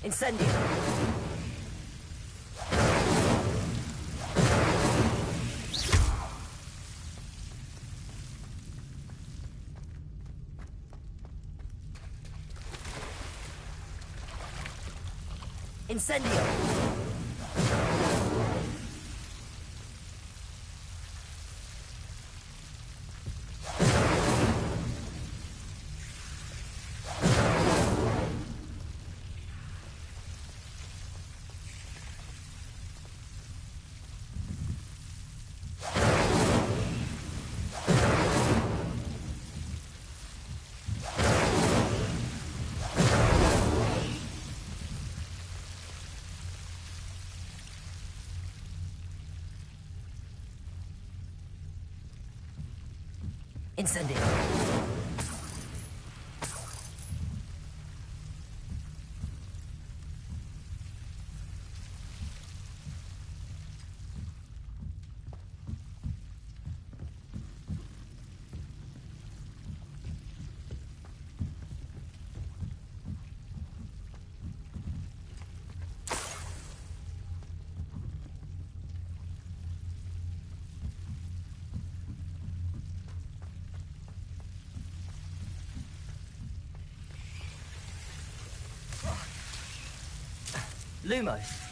Incendio. Incendio. Incendio. Lumos.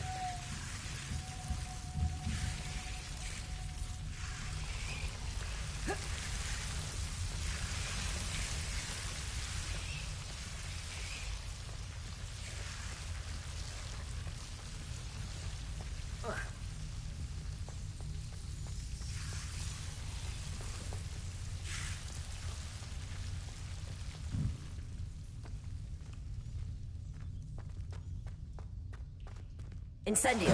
Incendio!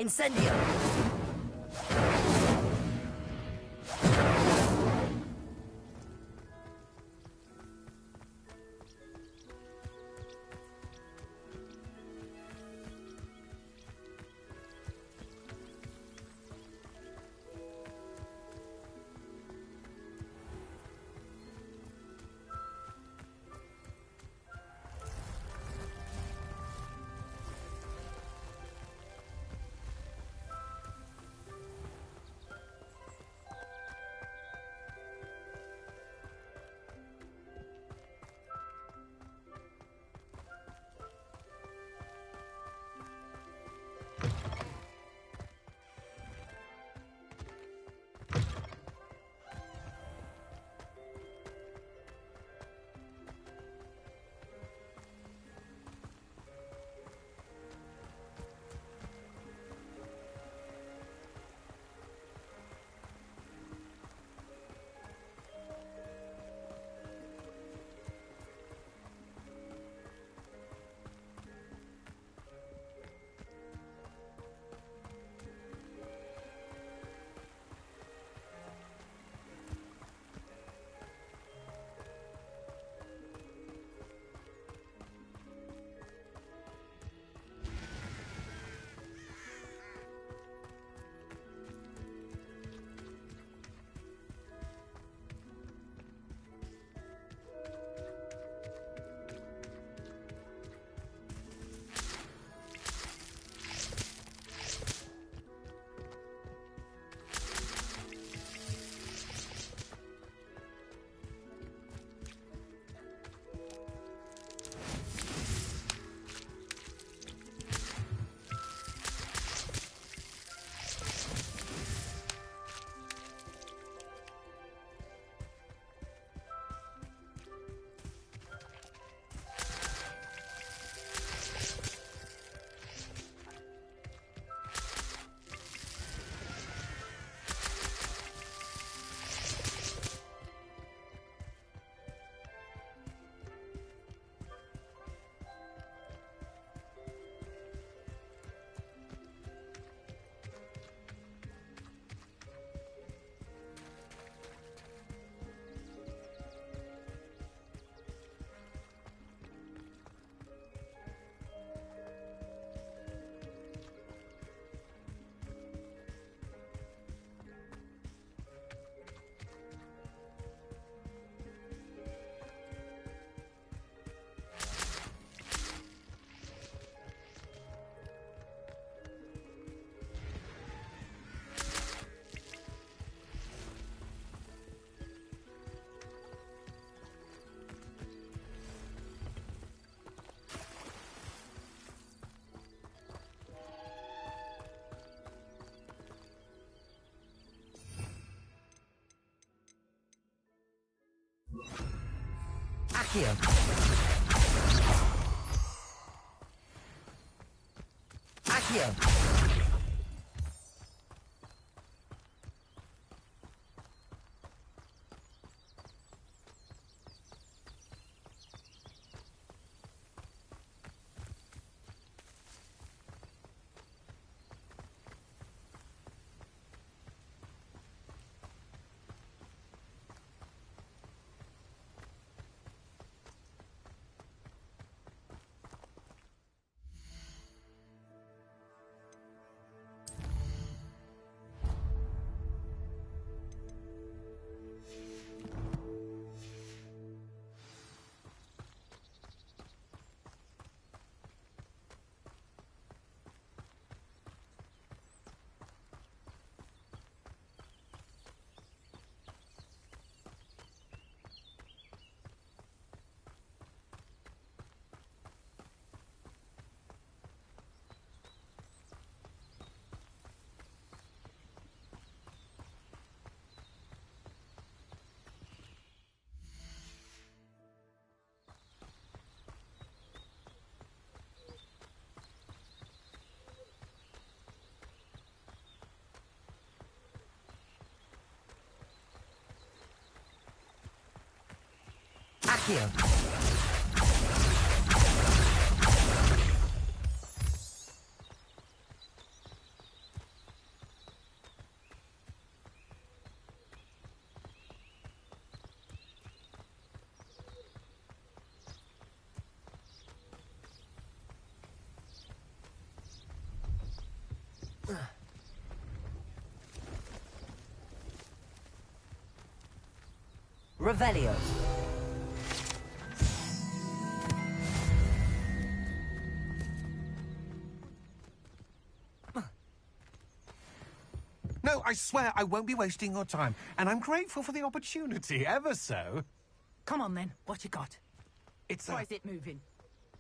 Incendio! Accio! Accio! Accio. Revelio. No, I swear I won't be wasting your time, and I'm grateful for the opportunity, ever so. Come on then, what you got? It's Why is it moving?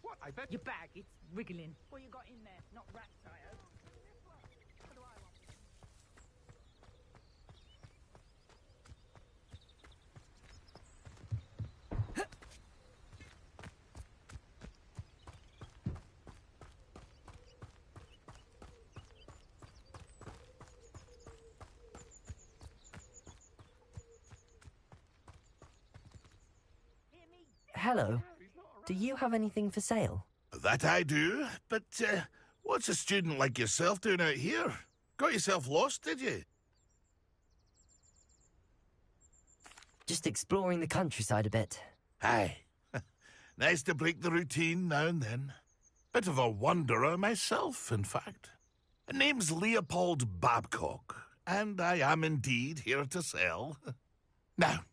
What, I bet... Your bag, it's wriggling. What you got in there? Not rat tires. Hello. Do you have anything for sale? That I do, but what's a student like yourself doing out here? Got yourself lost, did you? Just exploring the countryside a bit. Aye. Nice to break the routine now and then. Bit of a wanderer myself, in fact. Name's Leopold Babcock, and I am indeed here to sell. Now,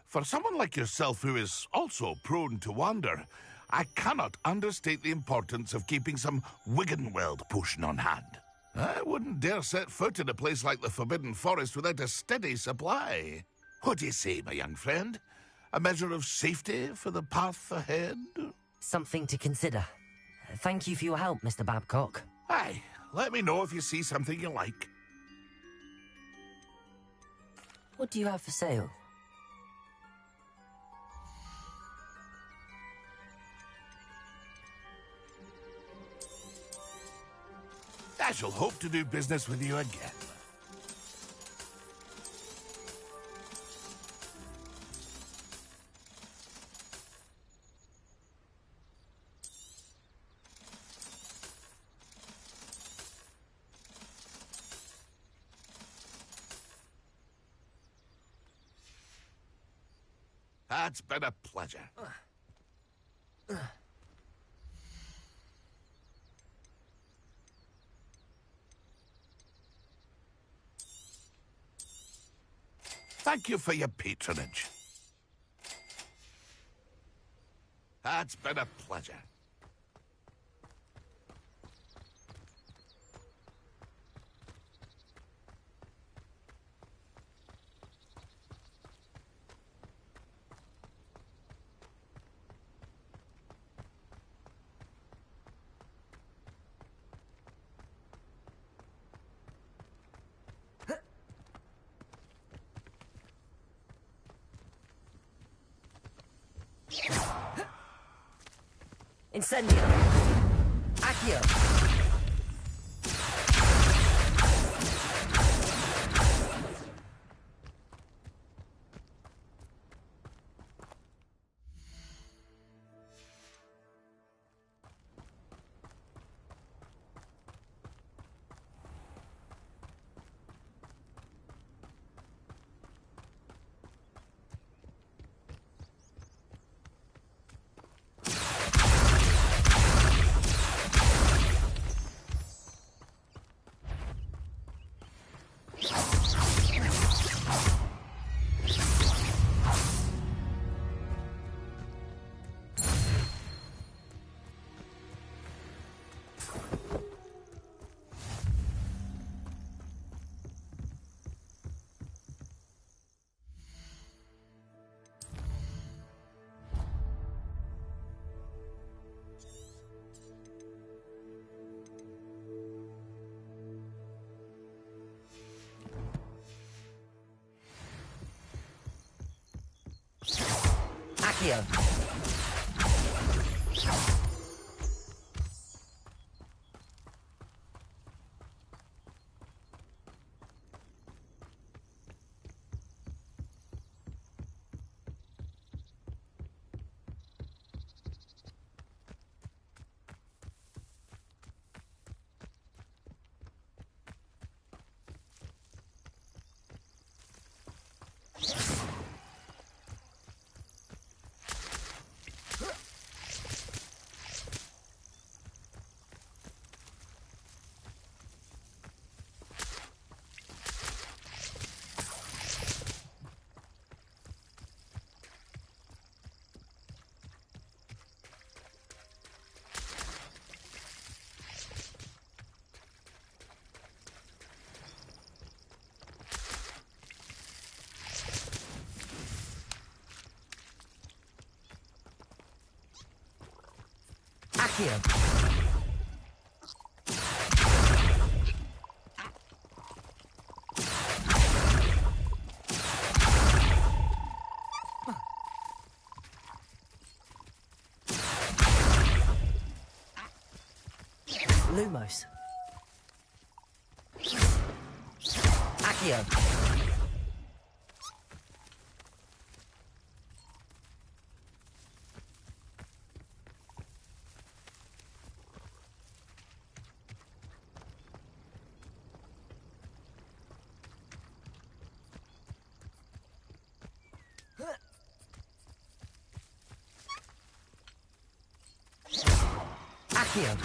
for someone like yourself who is also prone to wander, I cannot understate the importance of keeping some Wiggenweld potion on hand. I wouldn't dare set foot in a place like the Forbidden Forest without a steady supply. What do you say, my young friend? A measure of safety for the path ahead? Something to consider. Thank you for your help, Mr. Babcock. Aye, let me know if you see something you like. What do you have for sale? I shall hope to do business with you again. It's been a pleasure. Thank you for your patronage. It's been a pleasure. Incendio. Accio. Accio. Accio. Lumos. Accio. Accio.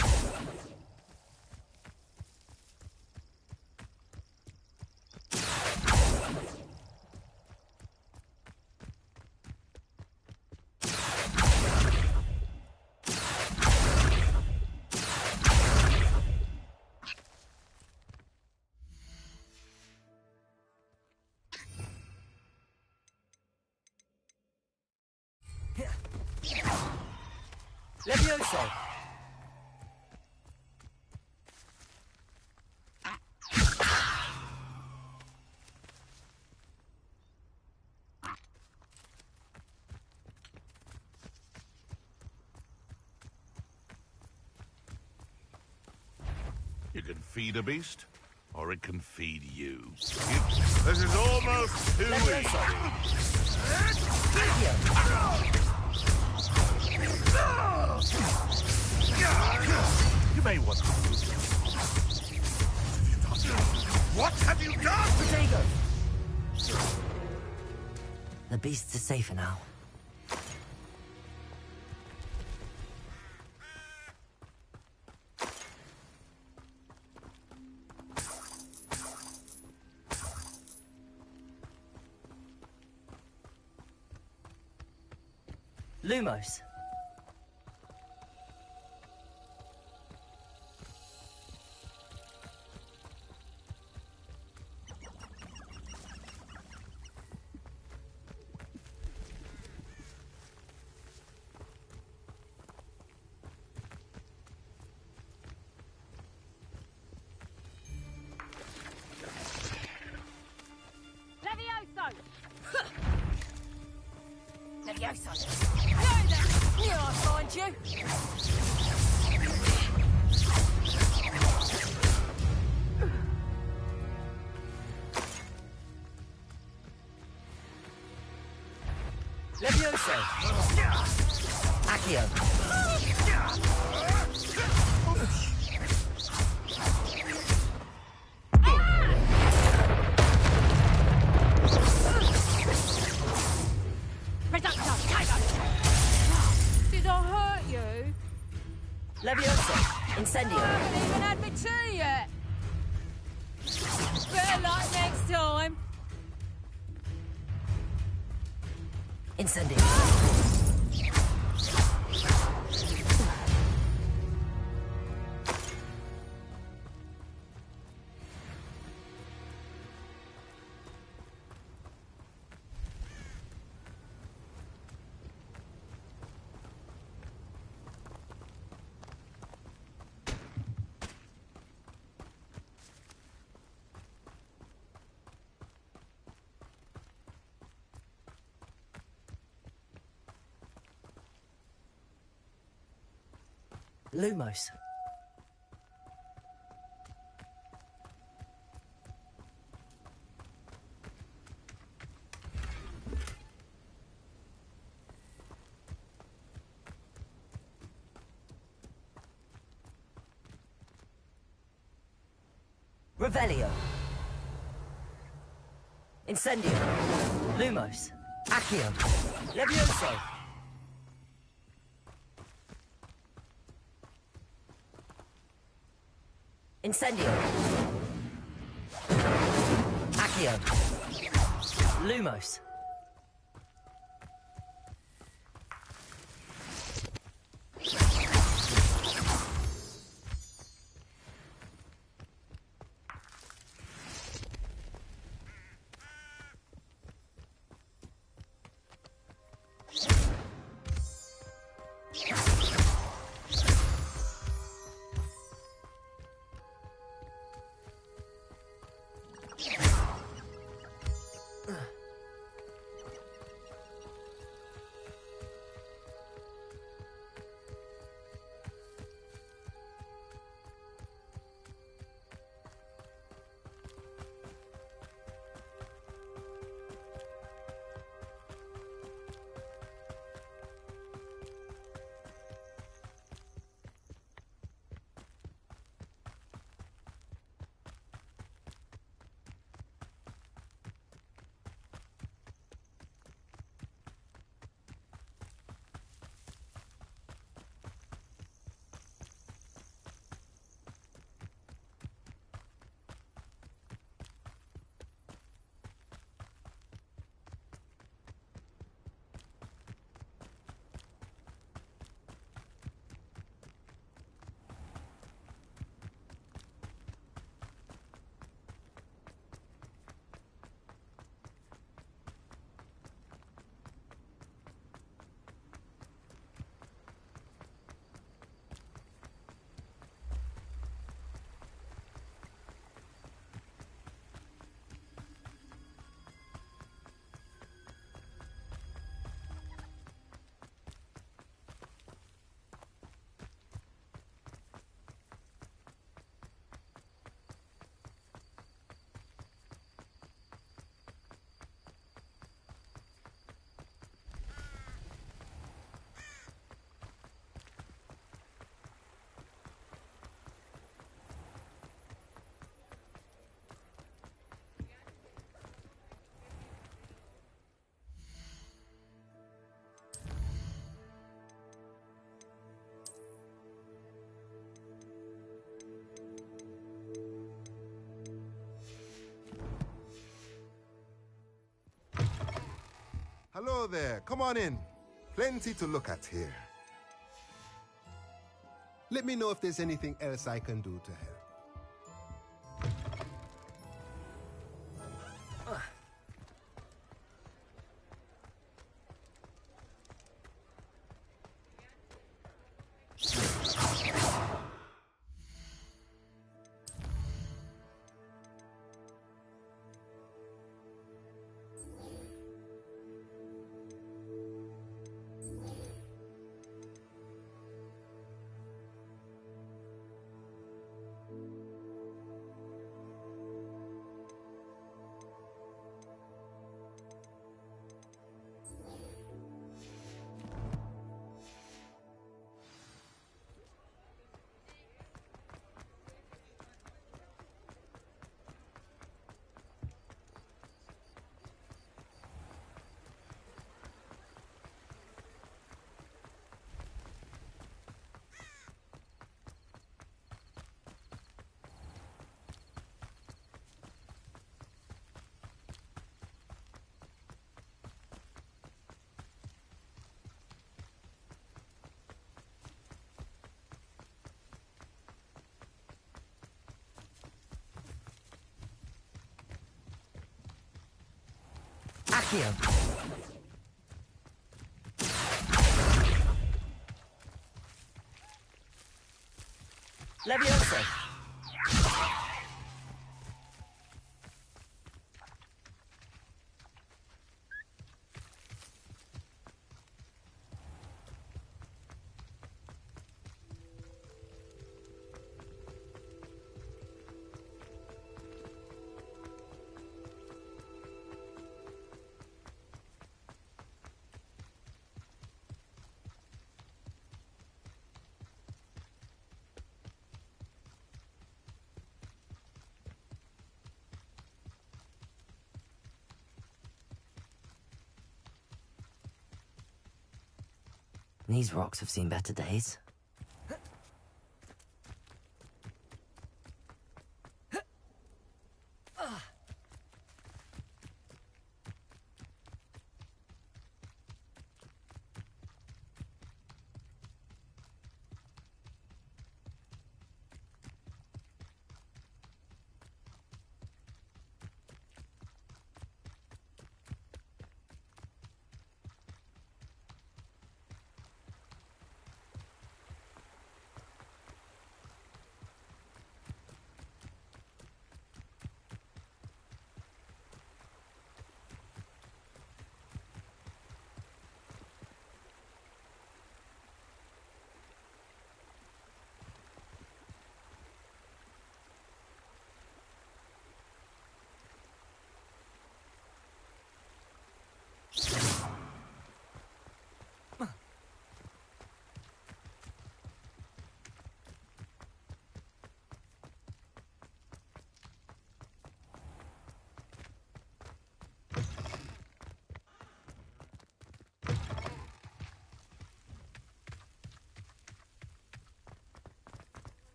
Levioso. You can feed a beast, or it can feed you. This is almost too easy. You may want to move. What have you done? Potato. The beasts are safer now. Lumos. Levioso! Here I find you! Levioso! Accio! Did I hurt you? Levioso! Incendio! I haven't even had my tea yet! Better luck next time! Incendio! Lumos. Revelio. Incendio. Lumos. Accio. Levioso. Incendio. Accio. Lumos. Hello there. Come on in. Plenty to look at here. Let me know if there's anything else I can do to help. Accio. Leviosa. These rocks have seen better days.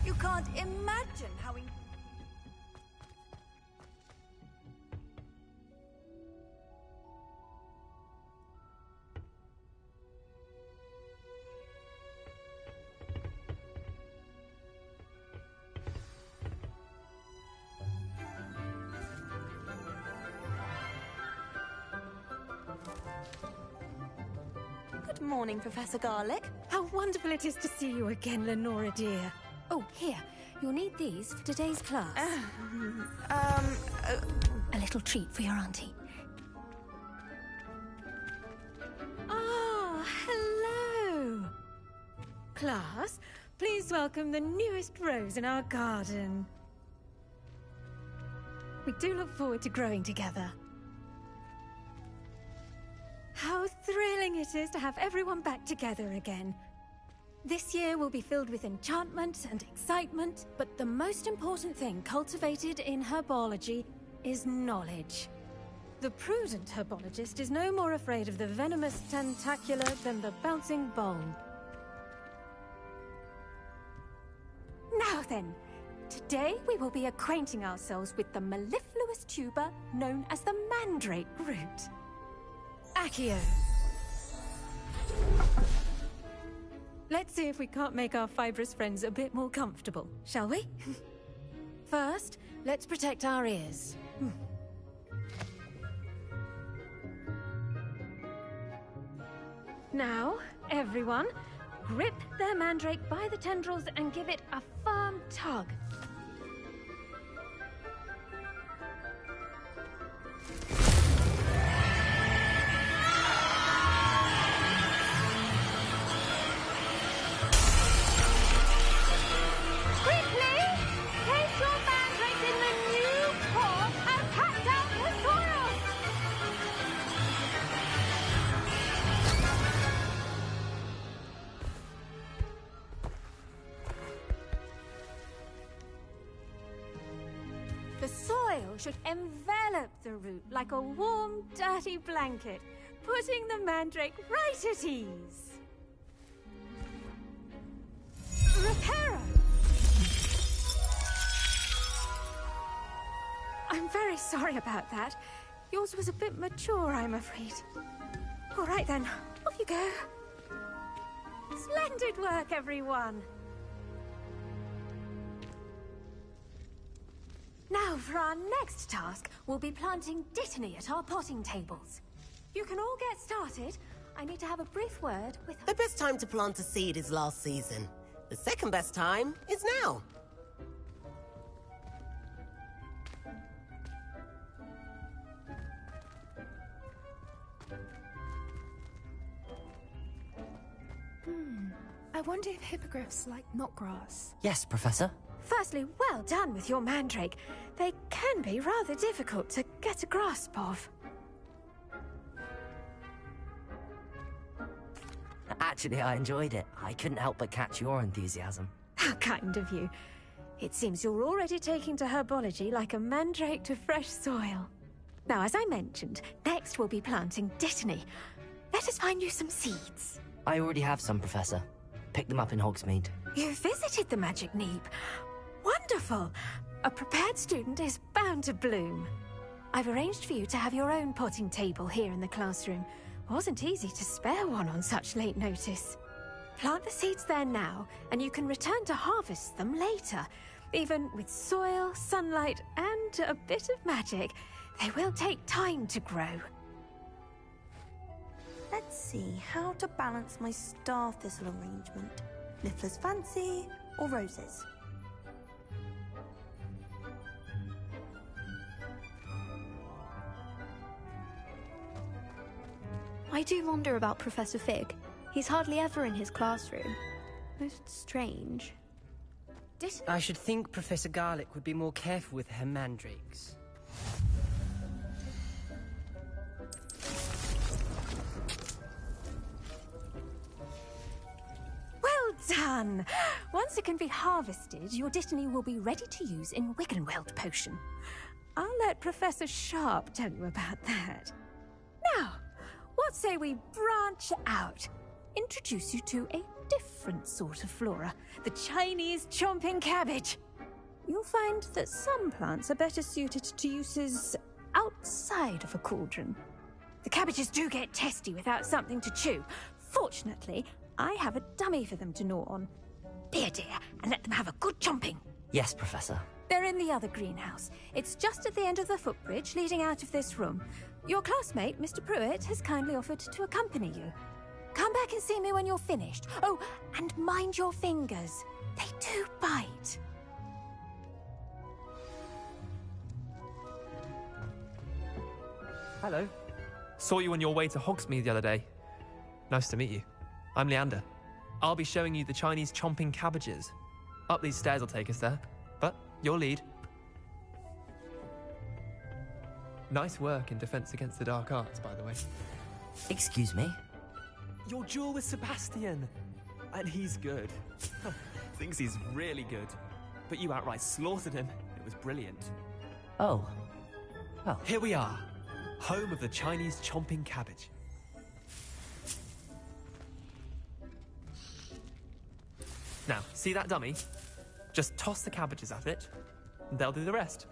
You can't imagine how... Good morning, Professor Garlic. How wonderful it is to see you again, Lenora dear. Oh, here. You'll need these for today's class. A little treat for your auntie. Ah, hello. Class, please welcome the newest rose in our garden. We do look forward to growing together. How thrilling it is to have everyone back together again. This year will be filled with enchantment and excitement, but the most important thing cultivated in herbology is knowledge. The prudent herbologist is no more afraid of the venomous tentacular than the bouncing bulb. Now then, today we will be acquainting ourselves with the mellifluous tuber known as the mandrake root. Accio. Let's see if we can't make our fibrous friends a bit more comfortable, shall we? First, let's protect our ears. Now, everyone, grip their mandrake by the tendrils and give it a firm tug. Quickly, place your mandrake in the new pot and pack down the soil. The soil should envelop the root like a warm, dirty blanket, putting the mandrake right at ease. Reparo! I'm very sorry about that. Yours was a bit mature, I'm afraid. All right then, off you go. Splendid work, everyone. Now, for our next task, we'll be planting Dittany at our potting tables. You can all get started. I need to have a brief word with... The best time to plant a seed is last season. The second best time is now. I wonder if hippogriffs like knotgrass. Yes, Professor. Firstly, well done with your mandrake. They can be rather difficult to get a grasp of. Actually, I enjoyed it. I couldn't help but catch your enthusiasm. How kind of you. It seems you're already taking to herbology like a mandrake to fresh soil. Now, as I mentioned, next we'll be planting Dittany. Let us find you some seeds. I already have some, Professor. Picked them up in Hogsmeade. You visited the Magic Neep. Wonderful! A prepared student is bound to bloom. I've arranged for you to have your own potting table here in the classroom. Wasn't easy to spare one on such late notice. Plant the seeds there now, and you can return to harvest them later. Even with soil, sunlight, and a bit of magic, they will take time to grow. Let's see how to balance my star thistle arrangement. Niffler's fancy or roses? I do wonder about Professor Fig. He's hardly ever in his classroom. Most strange. I should think Professor Garlick would be more careful with her mandrakes. Well done! Once it can be harvested, your Dittany will be ready to use in Wiggenweld potion. I'll let Professor Sharp tell you about that. Now, what say we branch out? Introduce you to a different sort of flora, the Chinese chomping cabbage. You'll find that some plants are better suited to uses outside of a cauldron. The cabbages do get testy without something to chew. Fortunately, I have a dummy for them to gnaw on. Here, dear, and let them have a good chomping. Yes, Professor. They're in the other greenhouse. It's just at the end of the footbridge leading out of this room. Your classmate, Mr. Pruitt, has kindly offered to accompany you. Come back and see me when you're finished. Oh, and mind your fingers. They do bite. Hello. Saw you on your way to Hogsmeade the other day. Nice to meet you. I'm Leander. I'll be showing you the Chinese chomping cabbages. Up these stairs will take us there, but your lead. Nice work in Defense Against the Dark Arts, by the way. Excuse me? Your duel with Sebastian. And he's good. Thinks he's really good. But you outright slaughtered him. It was brilliant. Oh. Well. Here we are. Home of the Chinese chomping cabbage. Now, see that dummy? Just toss the cabbages at it, and they'll do the rest.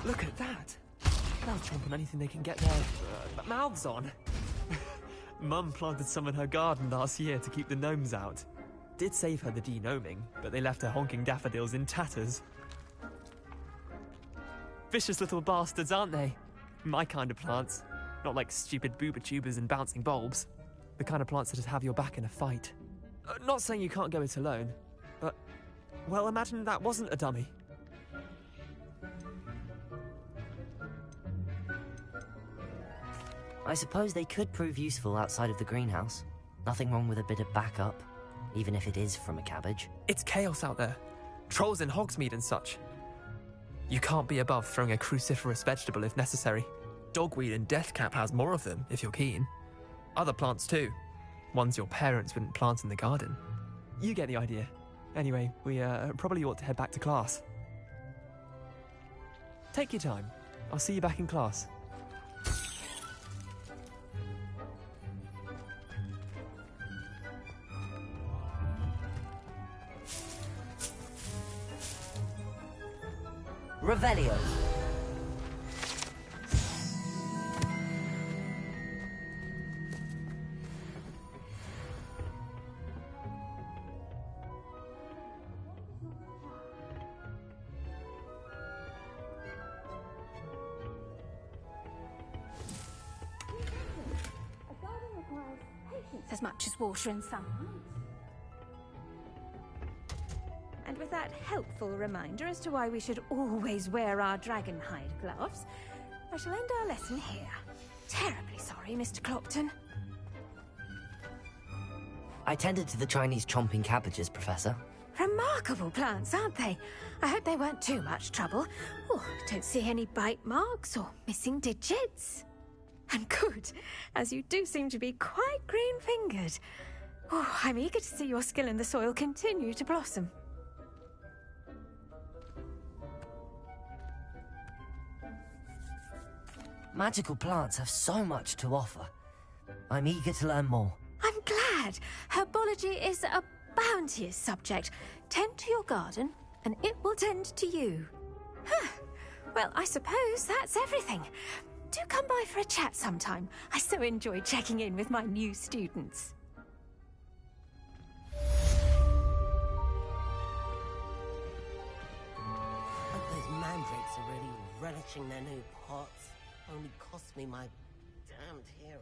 Look at that! They'll chomp on anything they can get their mouths on. Mum planted some in her garden last year to keep the gnomes out. Did save her the de-gnoming, but they left her honking daffodils in tatters. Vicious little bastards, aren't they? My kind of plants. Not like stupid booba tubers and bouncing bulbs. The kind of plants that just have your back in a fight. Not saying you can't go it alone, but... well, imagine that wasn't a dummy. I suppose they could prove useful outside of the greenhouse. Nothing wrong with a bit of backup, even if it is from a cabbage. It's chaos out there. Trolls in Hogsmeade and such. You can't be above throwing a cruciferous vegetable if necessary. Dogweed and deathcap has more of them, if you're keen. Other plants too. Ones your parents wouldn't plant in the garden. You get the idea. Anyway, we probably ought to head back to class. Take your time. I'll see you back in class. Revelio. As much as water and sunlight. And with that helpful reminder as to why we should always wear our dragonhide gloves, I shall end our lesson here. Terribly sorry, Mr. Clopton. I tended to the Chinese chomping cabbages, Professor. Remarkable plants, aren't they? I hope they weren't too much trouble. Oh, don't see any bite marks or missing digits. And good, as you do seem to be quite green-fingered. Oh, I'm eager to see your skill in the soil continue to blossom. Magical plants have so much to offer. I'm eager to learn more. I'm glad. Herbology is a bounteous subject. Tend to your garden, and it will tend to you. Huh. Well, I suppose that's everything. Do come by for a chat sometime. I so enjoy checking in with my new students. Hope those mandrakes are really relishing their new pots. Only cost me my damned hearing.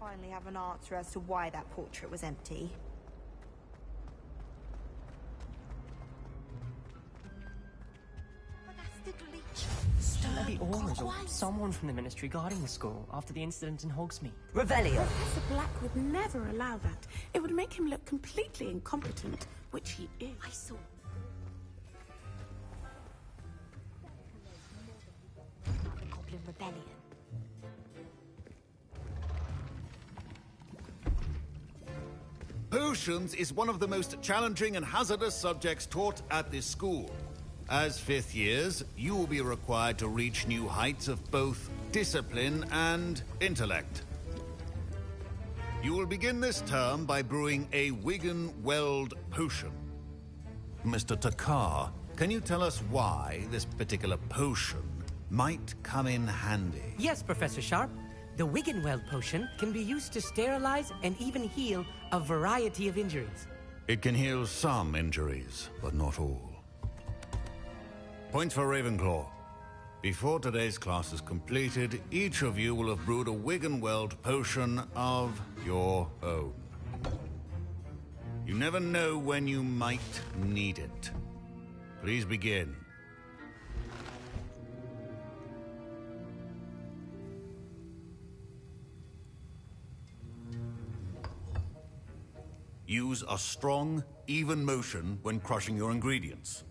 finally have an answer as to why that portrait was empty. Maybe Aurors or someone from the Ministry guarding the school after the incident in Hogsmeade. Revelio! Professor Black would never allow that. It would make him look completely incompetent, which he is. I saw. The Goblin Rebellion. Potions is one of the most challenging and hazardous subjects taught at this school. As fifth years, you will be required to reach new heights of both discipline and intellect. You will begin this term by brewing a Wiggenweld potion. Mr. Takar, can you tell us why this particular potion might come in handy? Yes, Professor Sharp. The Wiggenweld potion can be used to sterilize and even heal a variety of injuries. It can heal some injuries, but not all. Points for Ravenclaw. Before today's class is completed, each of you will have brewed a Wiggenweld potion of your own. You never know when you might need it. Please begin. Use a strong, even motion when crushing your ingredients.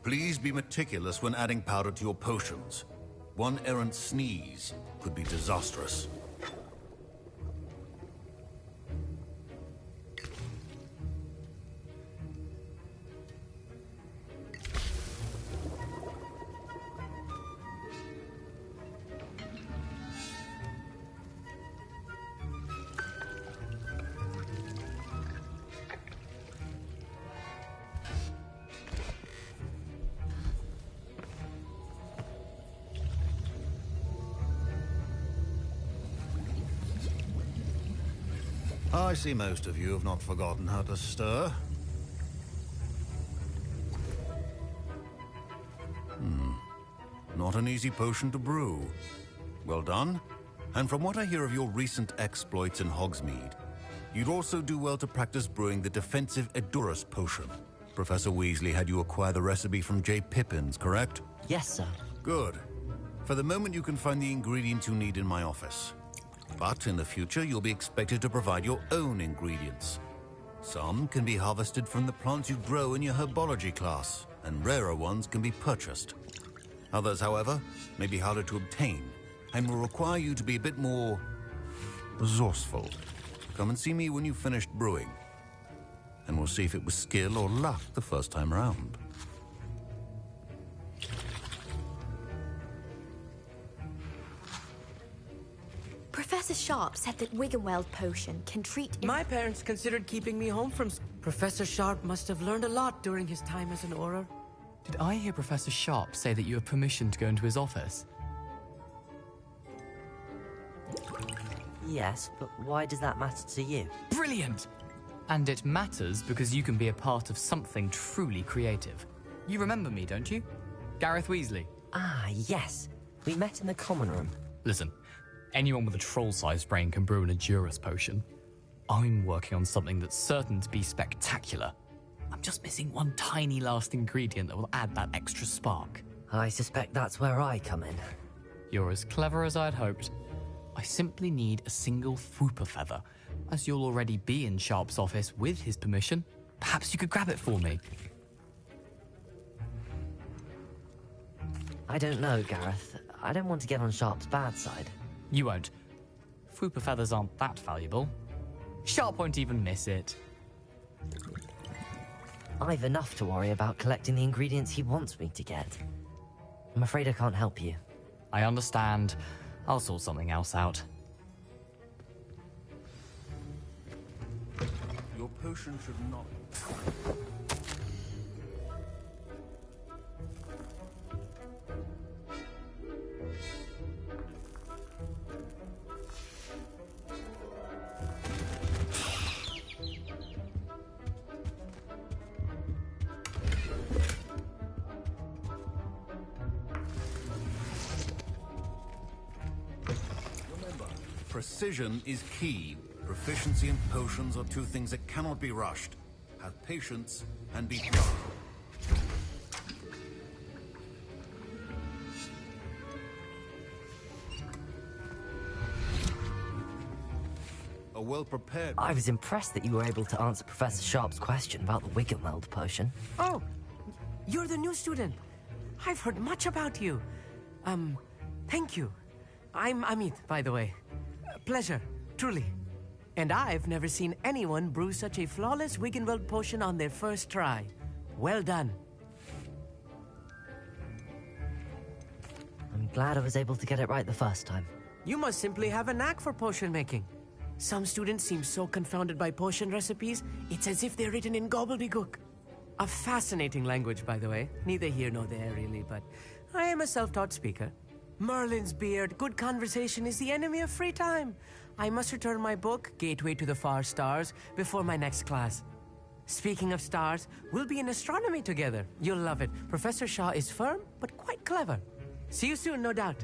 Please be meticulous when adding powder to your potions. One errant sneeze could be disastrous. I see most of you have not forgotten how to stir. Not an easy potion to brew. Well done. And from what I hear of your recent exploits in Hogsmeade, you'd also do well to practice brewing the defensive Edurus potion. Professor Weasley had you acquire the recipe from J. Pippins, correct? Yes, sir. Good. For the moment, you can find the ingredients you need in my office. But in the future, you'll be expected to provide your own ingredients. Some can be harvested from the plants you grow in your herbology class, and rarer ones can be purchased. Others, however, may be harder to obtain, and will require you to be a bit more resourceful. Come and see me when you've finished brewing, and we'll see if it was skill or luck the first time around. Professor Sharp said that Wiggenweld potion can treat... My parents considered keeping me home from school. Professor Sharp must have learned a lot during his time as an Auror. Did I hear Professor Sharp say that you have permission to go into his office? Yes, but why does that matter to you? Brilliant! And it matters because you can be a part of something truly creative. You remember me, don't you? Gareth Weasley. Ah, yes. We met in the common room. Listen, anyone with a troll-sized brain can brew an Edurus potion. I'm working on something that's certain to be spectacular. I'm just missing one tiny last ingredient that will add that extra spark. I suspect that's where I come in. You're as clever as I'd hoped. I simply need a single Fwooper feather. As you'll already be in Sharp's office with his permission, perhaps you could grab it for me. I don't know, Gareth. I don't want to get on Sharp's bad side. You won't. Fwooper feathers aren't that valuable. Sharp won't even miss it. I've enough to worry about collecting the ingredients he wants me to get. I'm afraid I can't help you. I understand. I'll sort something else out. Your potion should not... Precision is key. Proficiency and potions are two things that cannot be rushed. Have patience and be thorough. A well-prepared... I was impressed that you were able to answer Professor Sharp's question about the Wiggenweld potion. Oh, you're the new student. I've heard much about you. Thank you. I'm Amit, by the way. Pleasure, truly. And I've never seen anyone brew such a flawless Wiggenweld potion on their first try. Well done. I'm glad I was able to get it right the first time. You must simply have a knack for potion making. Some students seem so confounded by potion recipes, it's as if they're written in gobbledygook. A fascinating language, by the way. Neither here nor there, really, but I am a self-taught speaker. Merlin's beard, good conversation is the enemy of free time. I must return my book, Gateway to the Far Stars, before my next class. Speaking of stars, we'll be in astronomy together. You'll love it. Professor Shaw is firm, but quite clever. See you soon, no doubt.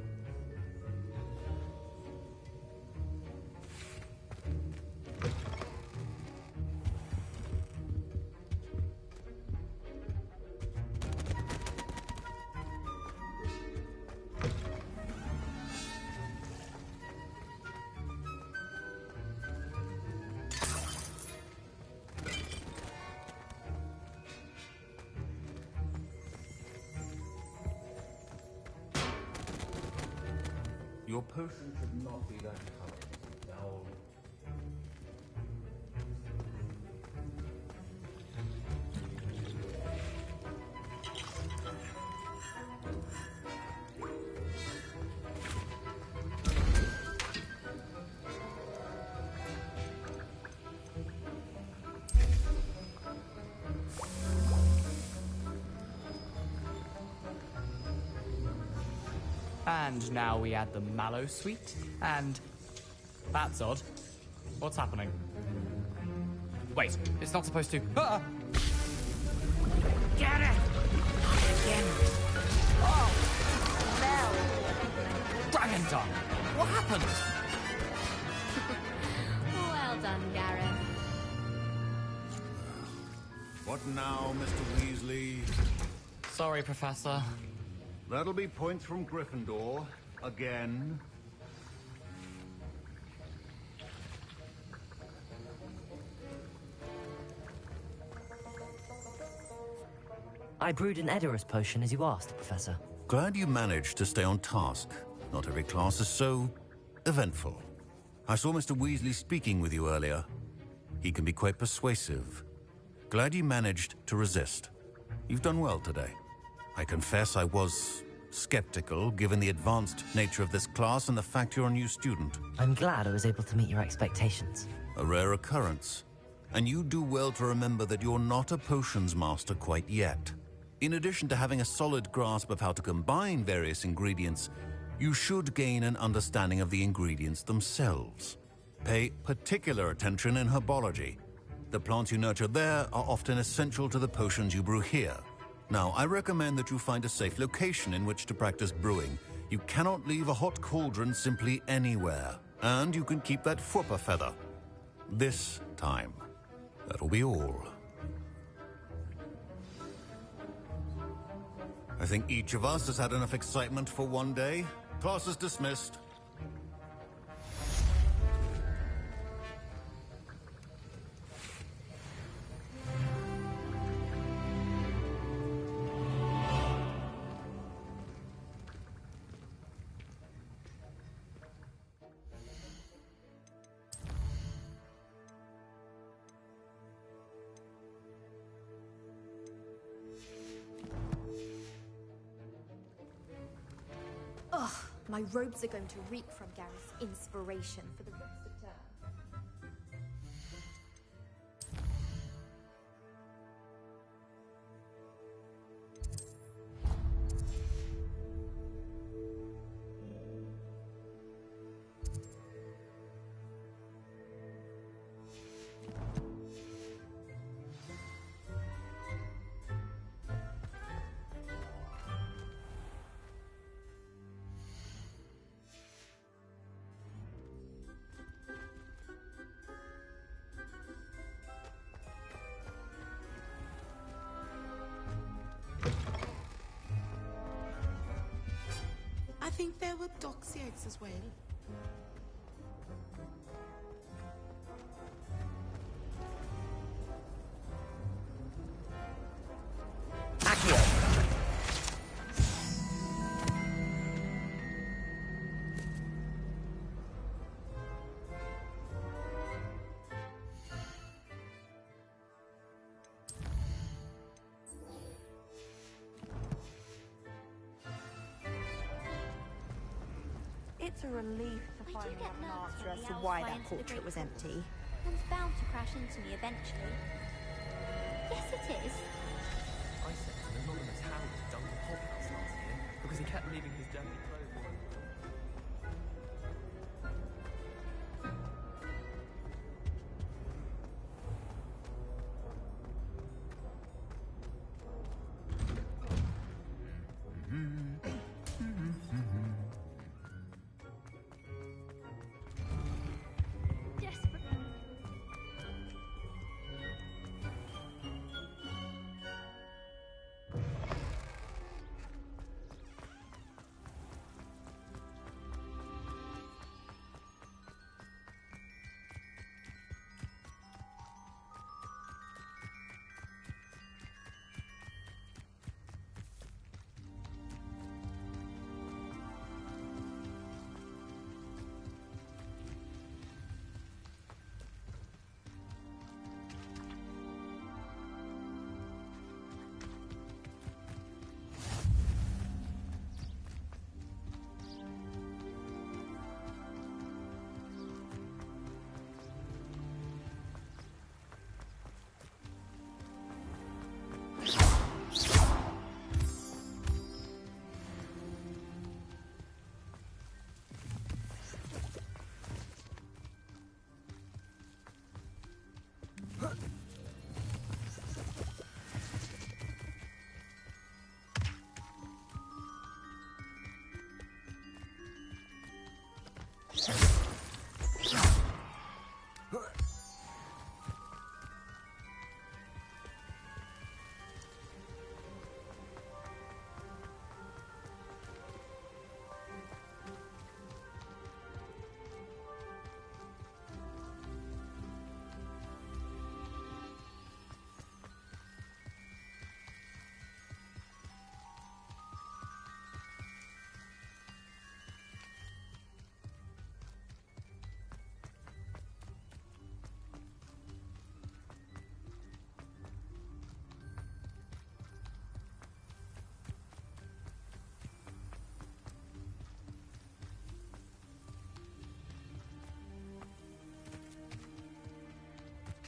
Your potion should not be that color. Now... And now we add the mallow sweet, and... That's odd. What's happening? Wait, it's not supposed to... Ah! Get it! Again. Oh! Dragon tongue! What happened? Well done, Gareth. What now, Mr. Weasley? Sorry, Professor. That'll be points from Gryffindor. Again. I brewed an Edorus potion as you asked, Professor. Glad you managed to stay on task. Not every class is so... eventful. I saw Mr. Weasley speaking with you earlier. He can be quite persuasive. Glad you managed to resist. You've done well today. I confess I was skeptical, given the advanced nature of this class and the fact you're a new student. I'm glad I was able to meet your expectations. A rare occurrence. And you do well to remember that you're not a potions master quite yet. In addition to having a solid grasp of how to combine various ingredients, you should gain an understanding of the ingredients themselves. Pay particular attention in herbology. The plants you nurture there are often essential to the potions you brew here. Now, I recommend that you find a safe location in which to practice brewing. You cannot leave a hot cauldron simply anywhere. And you can keep that Fwooper feather. This time. That'll be all. I think each of us has had enough excitement for one day. Class is dismissed. Ugh, my robes are going to reek from Gareth's inspiration for the rest of term. think there were doxy eggs as well. It's a relief to finally have an answer as to why that portrait was empty. One's bound to crash into me eventually. Yes, it is. I sent an anonymous hound to Duncan Hoghouse last year because he kept leaving his dirty clothes.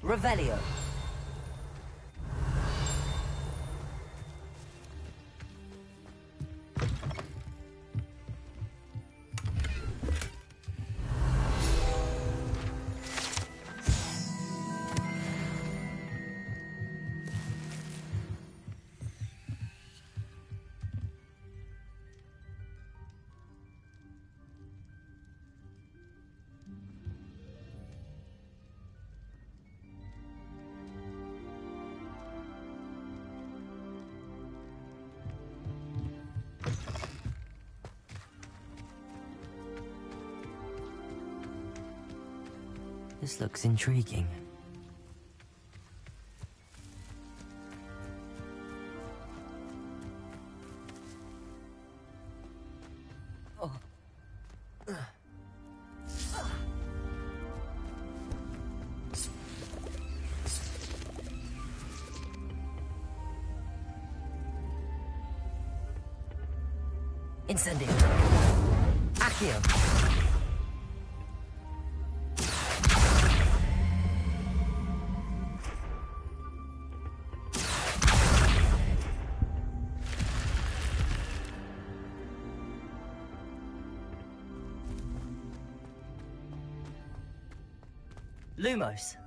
Revelio. This looks intriguing. Incendio. Accio. Lumos.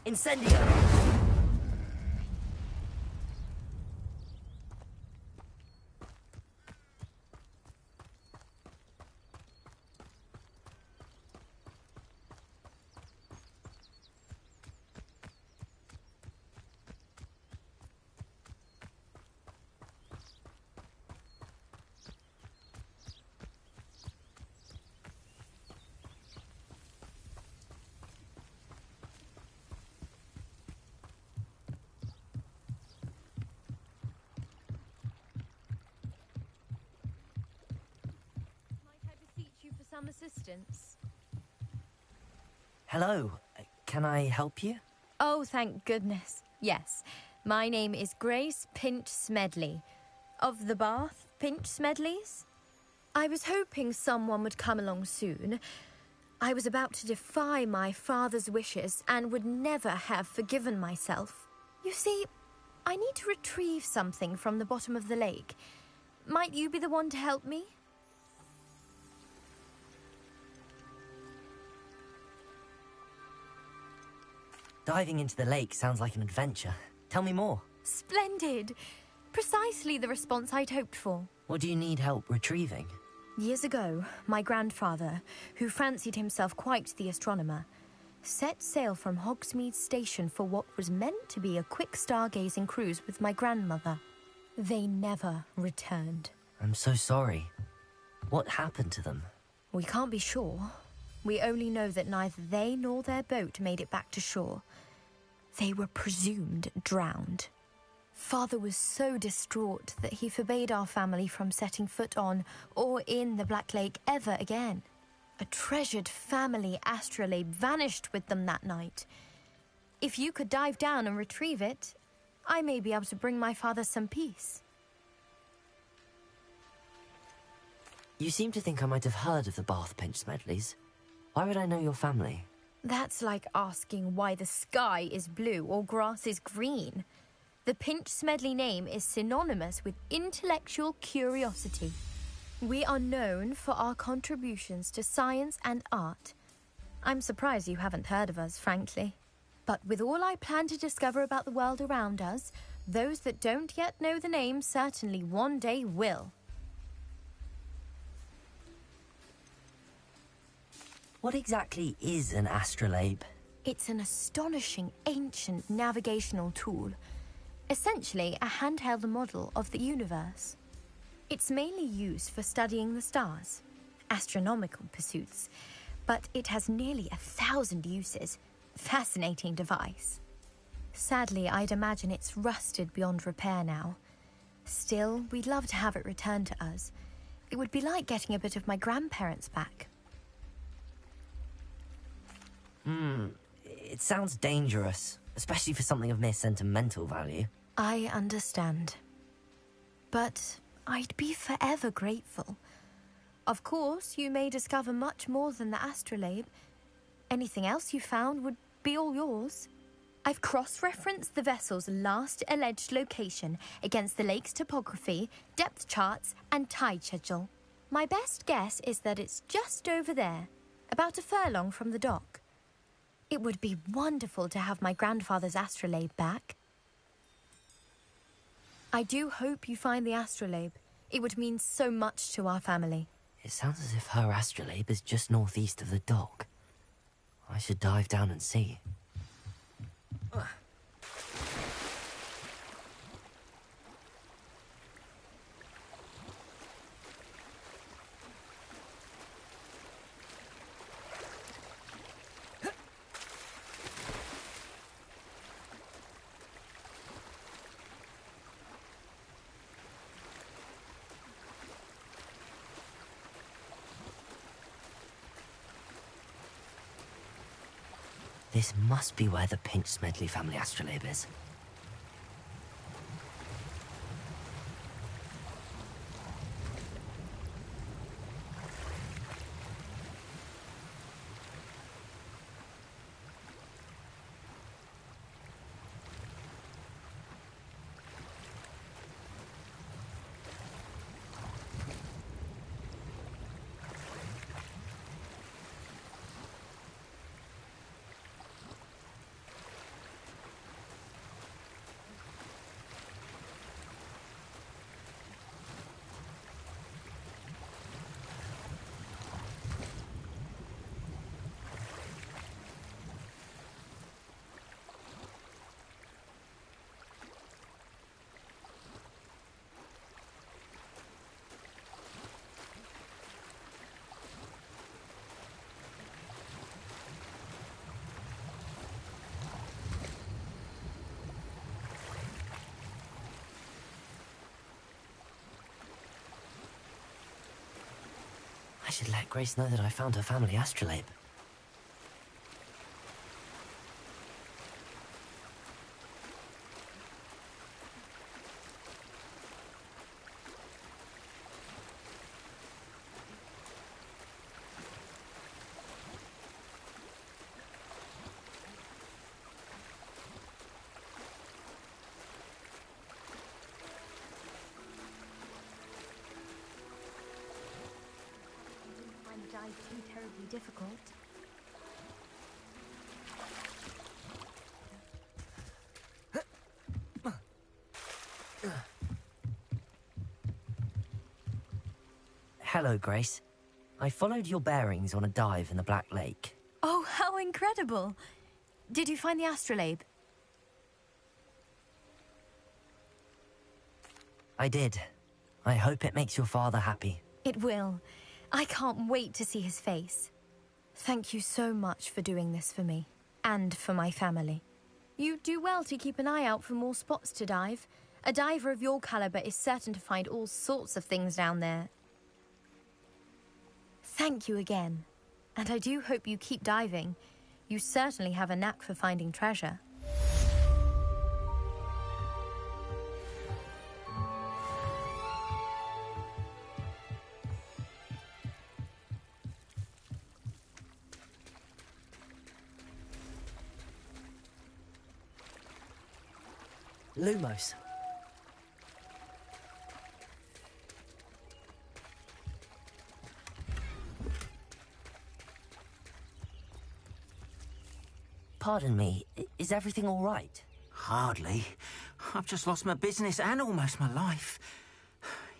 Incendio! Some assistance. Hello. Can I help you? Oh, thank goodness. Yes. My name is Grace Pinch Smedley. Of the Bath Pinch Smedleys? I was hoping someone would come along soon. I was about to defy my father's wishes and would never have forgiven myself. You see, I need to retrieve something from the bottom of the lake. Might you be the one to help me? Diving into the lake sounds like an adventure. Tell me more. Splendid! Precisely the response I'd hoped for. What do you need help retrieving? Years ago, my grandfather, who fancied himself quite the astronomer, set sail from Hogsmeade Station for what was meant to be a quick stargazing cruise with my grandmother. They never returned. I'm so sorry. What happened to them? We can't be sure. We only know that neither they nor their boat made it back to shore. They were presumed drowned. Father was so distraught that he forbade our family from setting foot on or in the Black Lake ever again. A treasured family astrolabe vanished with them that night. If you could dive down and retrieve it, I may be able to bring my father some peace. You seem to think I might have heard of the Bath Pinch Smedleys. Why would I know your family? That's like asking why the sky is blue or grass is green. The Pinch Smedley name is synonymous with intellectual curiosity. We are known for our contributions to science and art. I'm surprised you haven't heard of us, frankly. But with all I plan to discover about the world around us, those that don't yet know the name certainly one day will. What exactly is an astrolabe? It's an astonishing ancient navigational tool. Essentially a handheld model of the universe. It's mainly used for studying the stars, astronomical pursuits, but it has nearly 1,000 uses. Fascinating device. Sadly, I'd imagine it's rusted beyond repair now. Still, we'd love to have it returned to us. It would be like getting a bit of my grandparents back. It sounds dangerous, especially for something of mere sentimental value. I understand. But I'd be forever grateful. Of course, you may discover much more than the astrolabe. Anything else you found would be all yours. I've cross-referenced the vessel's last alleged location against the lake's topography, depth charts, and tide schedule. My best guess is that it's just over there, about a furlong from the dock. It would be wonderful to have my grandfather's astrolabe back. I do hope you find the astrolabe. It would mean so much to our family. It sounds as if her astrolabe is just northeast of the dock. I should dive down and see. This must be where the Pinch Smedley family astrolabe is. should let Grace know that I found her family astrolabe. Find the dive too terribly difficult. Hello, Grace. I followed your bearings on a dive in the Black Lake. Oh, how incredible! Did you find the astrolabe? I did. I hope it makes your father happy. It will. I can't wait to see his face. Thank you so much for doing this for me, and for my family. You do well to keep an eye out for more spots to dive. A diver of your caliber is certain to find all sorts of things down there. Thank you again. And I do hope you keep diving. You certainly have a knack for finding treasure. Lumos. Pardon me, is everything all right? Hardly. I've just lost my business and almost my life.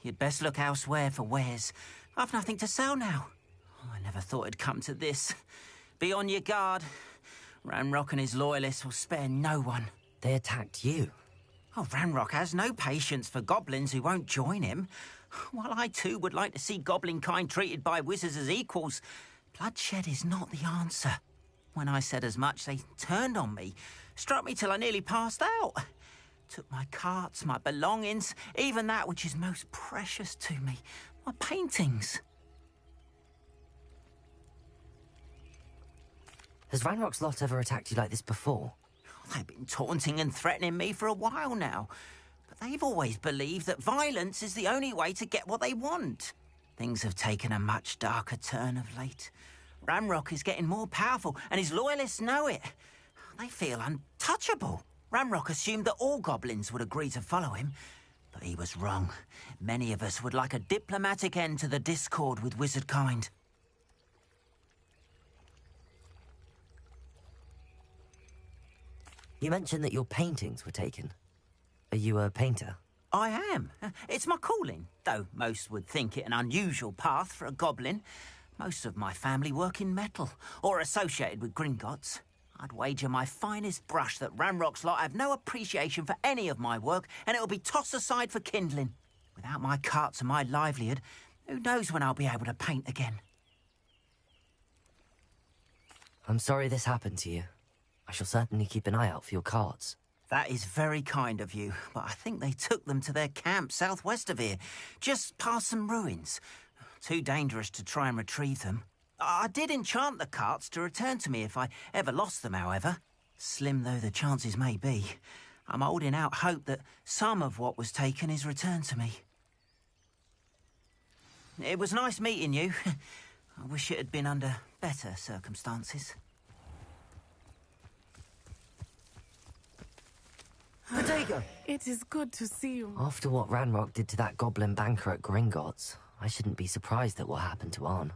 You'd best look elsewhere for wares. I've nothing to sell now. I never thought it'd come to this. Be on your guard. Ranrock and his loyalists will spare no one. They attacked you? Oh, Ranrock has no patience for goblins who won't join him. While I too would like to see goblin kind treated by wizards as equals, bloodshed is not the answer. When I said as much, they turned on me, struck me till I nearly passed out. Took my carts, my belongings, even that which is most precious to me, my paintings. Has Ranrock's lot ever attacked you like this before? They've been taunting and threatening me for a while now, but they've always believed that violence is the only way to get what they want. Things have taken a much darker turn of late. Ranrock is getting more powerful, and his loyalists know it. They feel untouchable. Ranrock assumed that all goblins would agree to follow him, but he was wrong. Many of us would like a diplomatic end to the discord with wizard kind. You mentioned that your paintings were taken. Are you a painter? I am. It's my calling, though most would think it an unusual path for a goblin. Most of my family work in metal, or associated with Gringotts. I'd wager my finest brush that Ranrock's lot have no appreciation for any of my work, and it'll be tossed aside for kindling. Without my carts and my livelihood, who knows when I'll be able to paint again? I'm sorry this happened to you. I shall certainly keep an eye out for your carts. That is very kind of you, but I think they took them to their camp southwest of here, just past some ruins. Too dangerous to try and retrieve them. I did enchant the carts to return to me if I ever lost them, however. Slim though the chances may be, I'm holding out hope that some of what was taken is returned to me. It was nice meeting you. I wish it had been under better circumstances. Bodega! It is good to see you. After what Ranrock did to that goblin banker at Gringotts, I shouldn't be surprised at what happened to Arn.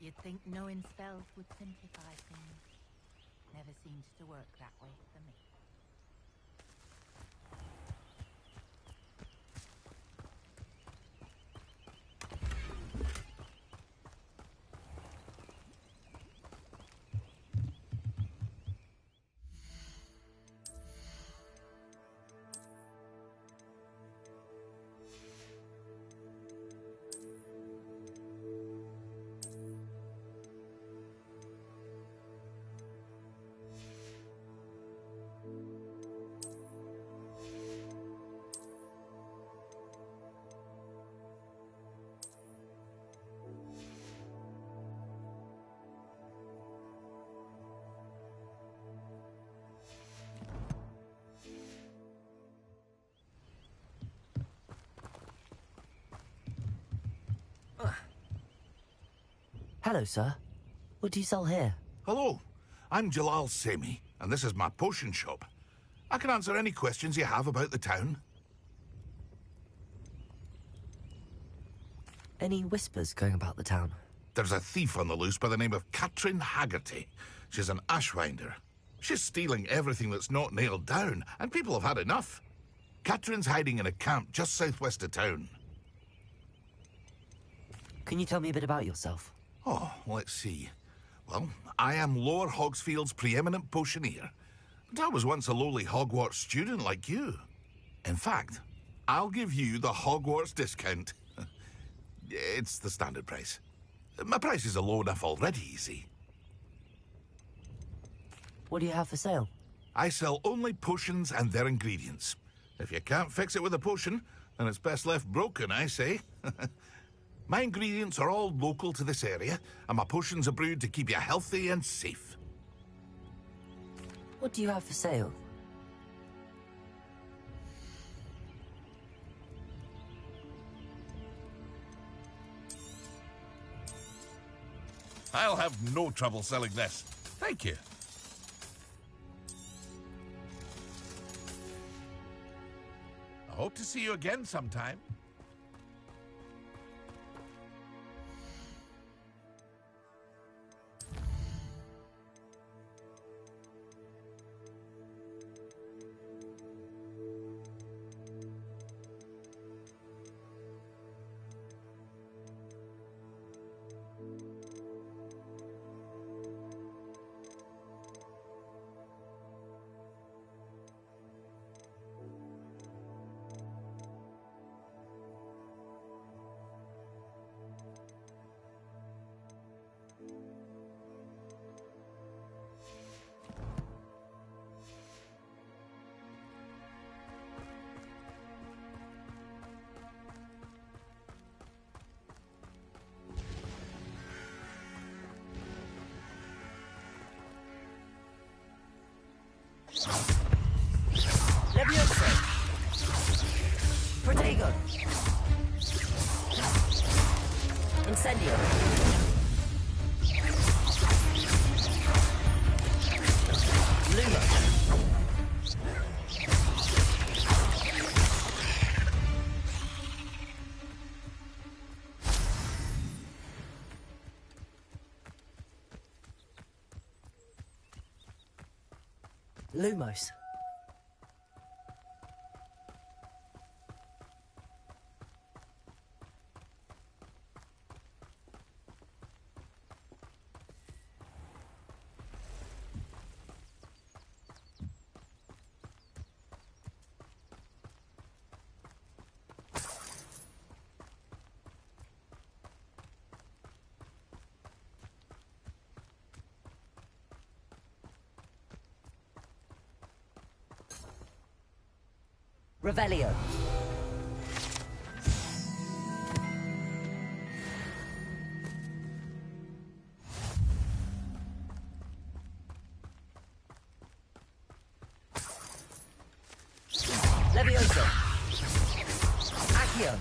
You'd think knowing spells would simplify things. Never seems to work that way for me. Hello, sir. What do you sell here? Hello, I'm Jalal Semi, and this is my potion shop. I can answer any questions you have about the town. Any whispers going about the town? There's a thief on the loose by the name of Katrin Haggerty. She's an ashwinder. She's stealing everything that's not nailed down, and people have had enough. Katrin's hiding in a camp just southwest of town. Can you tell me a bit about yourself? Oh, let's see. Well, I am Lower Hogsfield's preeminent potioneer. And I was once a lowly Hogwarts student like you. In fact, I'll give you the Hogwarts discount. It's the standard price. My prices are low enough already, you see. What do you have for sale? I sell only potions and their ingredients. If you can't fix it with a potion, then it's best left broken, I say. My ingredients are all local to this area, and my potions are brewed to keep you healthy and safe. What do you have for sale? I'll have no trouble selling this. Thank you. I hope to see you again sometime. Levioso! Protego! Incendio! Luma! Lumos. Revelio. Levioso. Accio.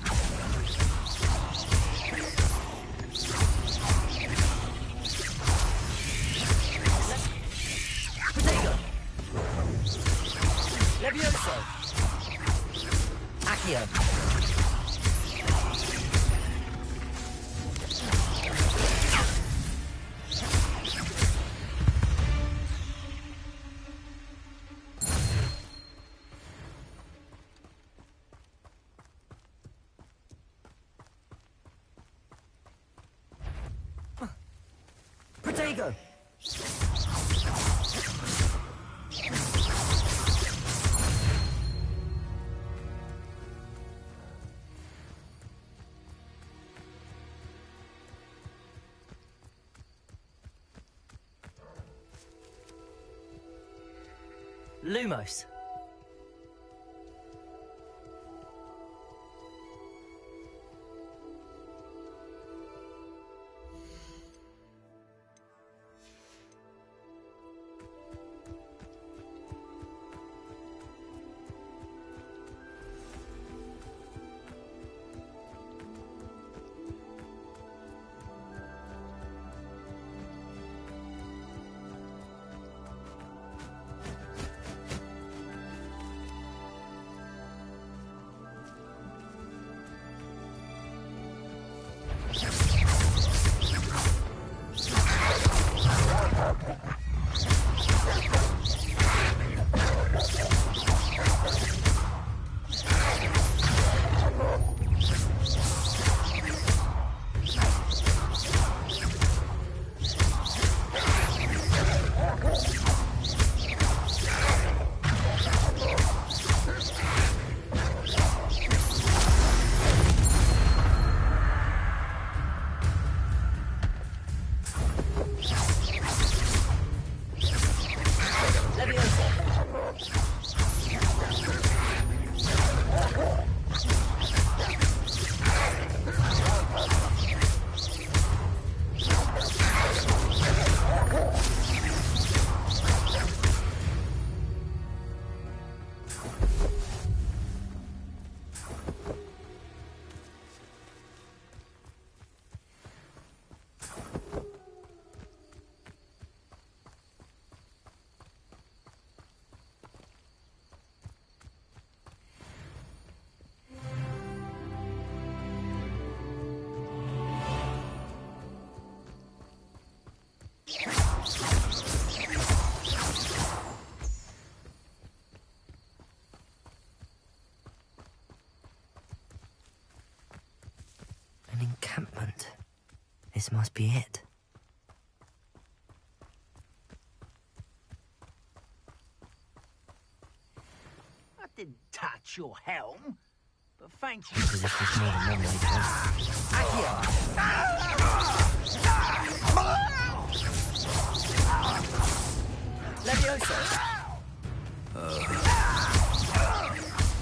Protego. Levioso. Accio. Protego. Lumos. This must be it. I didn't touch your helm, but thank you. As if there's more than one way to Levioso.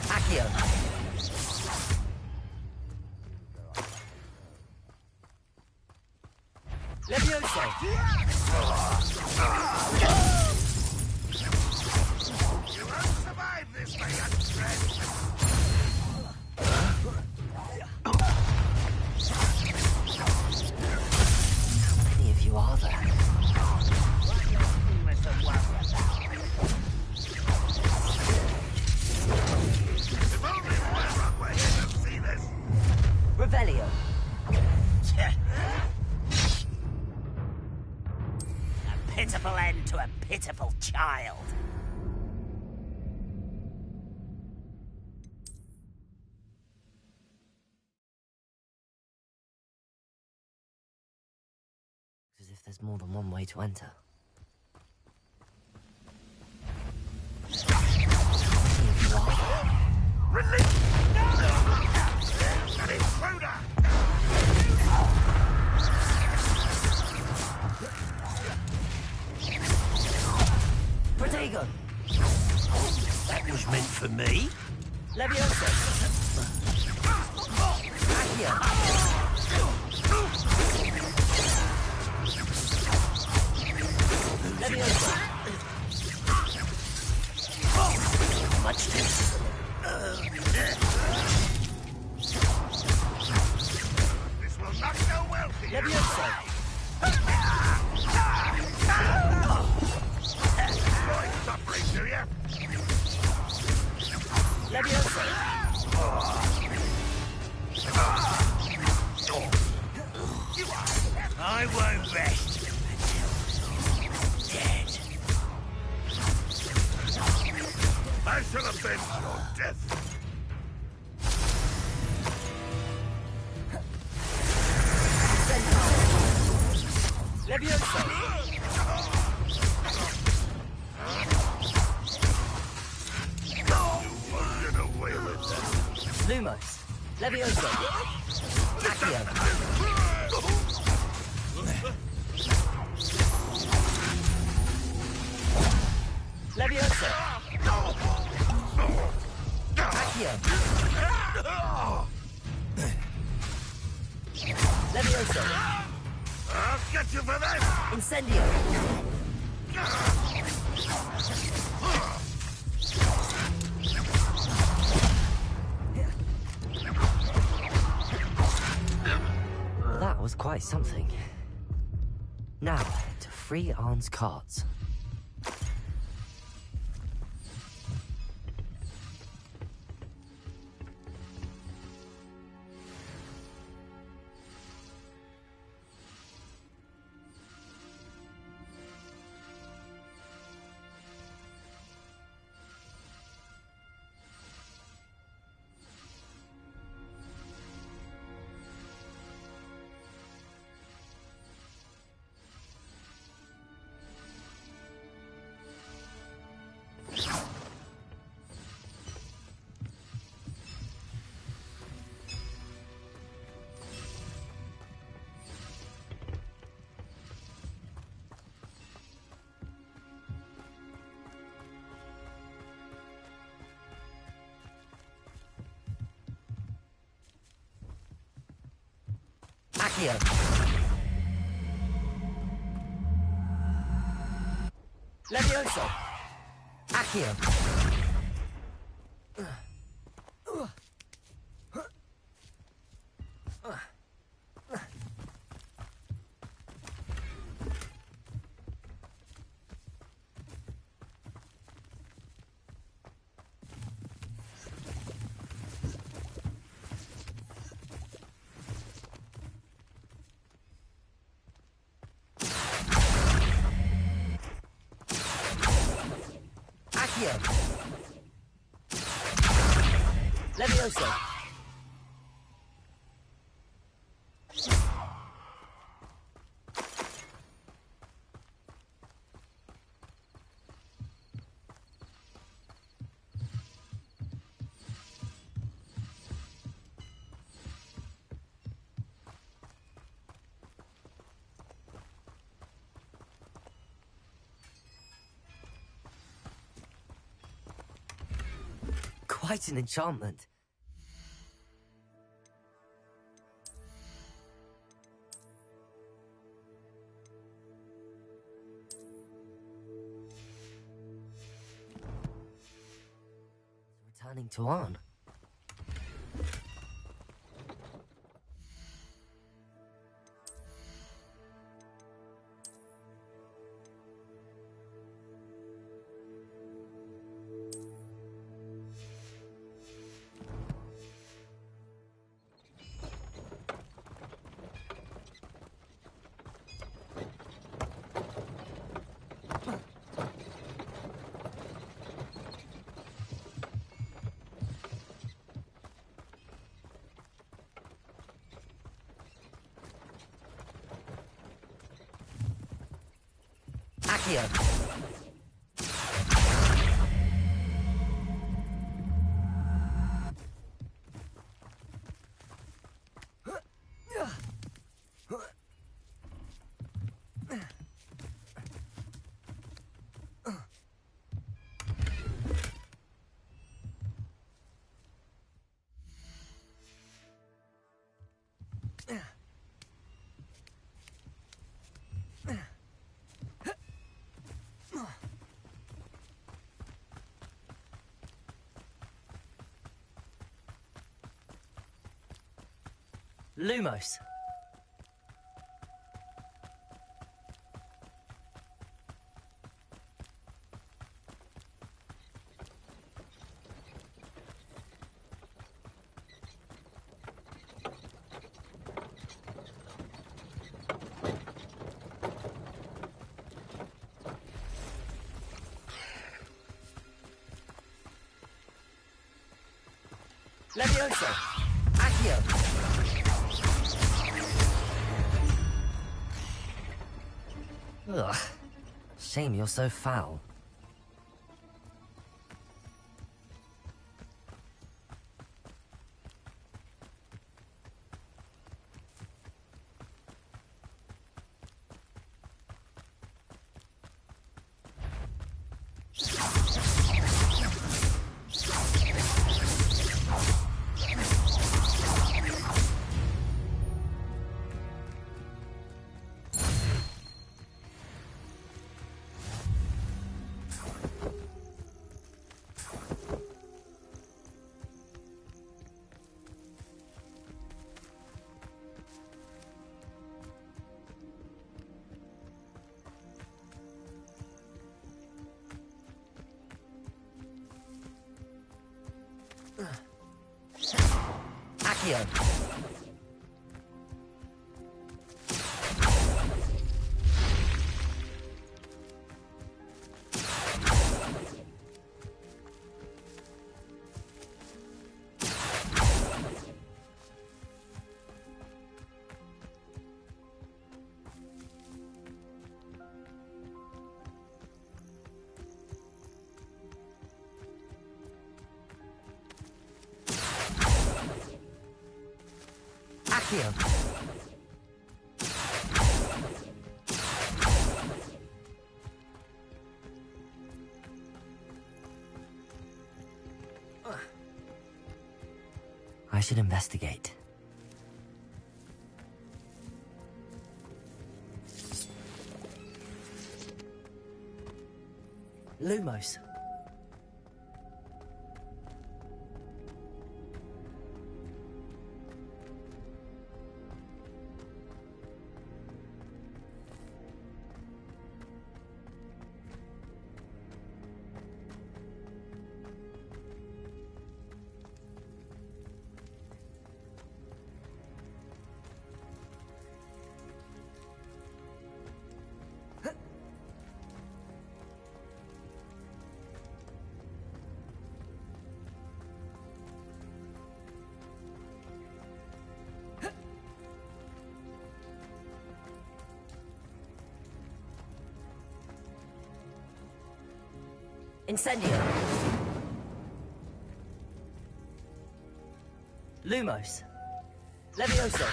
Accio. Levioso. You won't survive this, my young friend. How many of you are there? Revelio. A pitiful end to a pitiful child. As if there's more than one way to enter. Release! An intruder! Protego. That was meant for me. Levioso. Accio. Levioso. Much this. This will not go well for you. Levioso. Enjoy suffering, do you? Levioso. I won't rest. Dead. I shall avenge your death. Levioso. Get away with that. Lumos. Levioso. Accio. Levioso. Accio. Levioso. I'll get you for that! Incendio. That was quite something. Now, to free Arn's carts. Accio. Levioso. Accio. Accio. Levioso. quite an enchantment. Returning to Arn. Accio. Lumos. Levioso. Accio. Ugh. Shame you're so foul. Accio. Accio. I should investigate. Lumos. Incendio. Lumos. Levioso.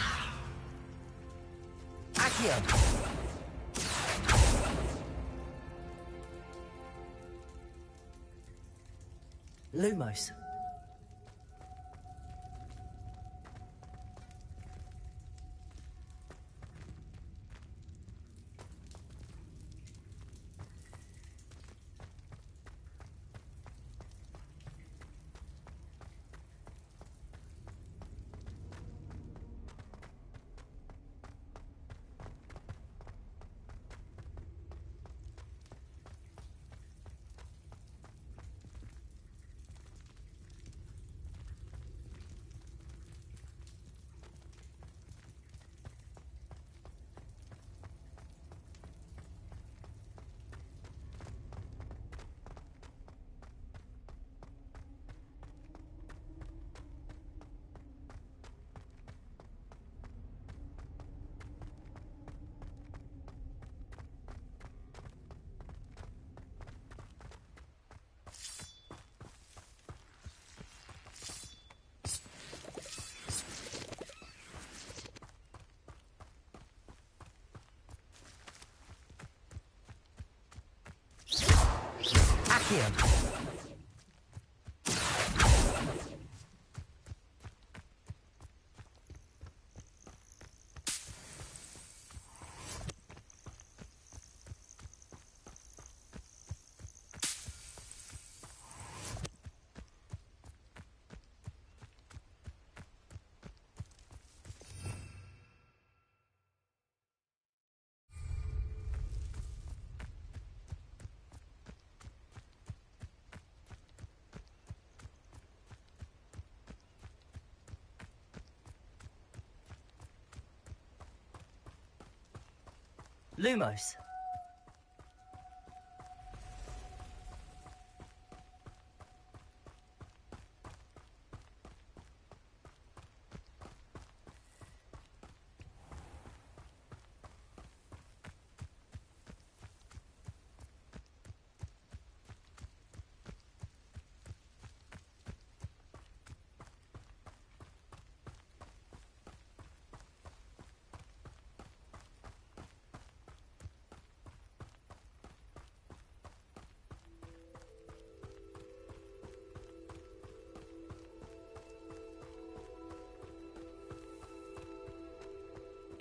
Accio. Lumos. Here. Lumos.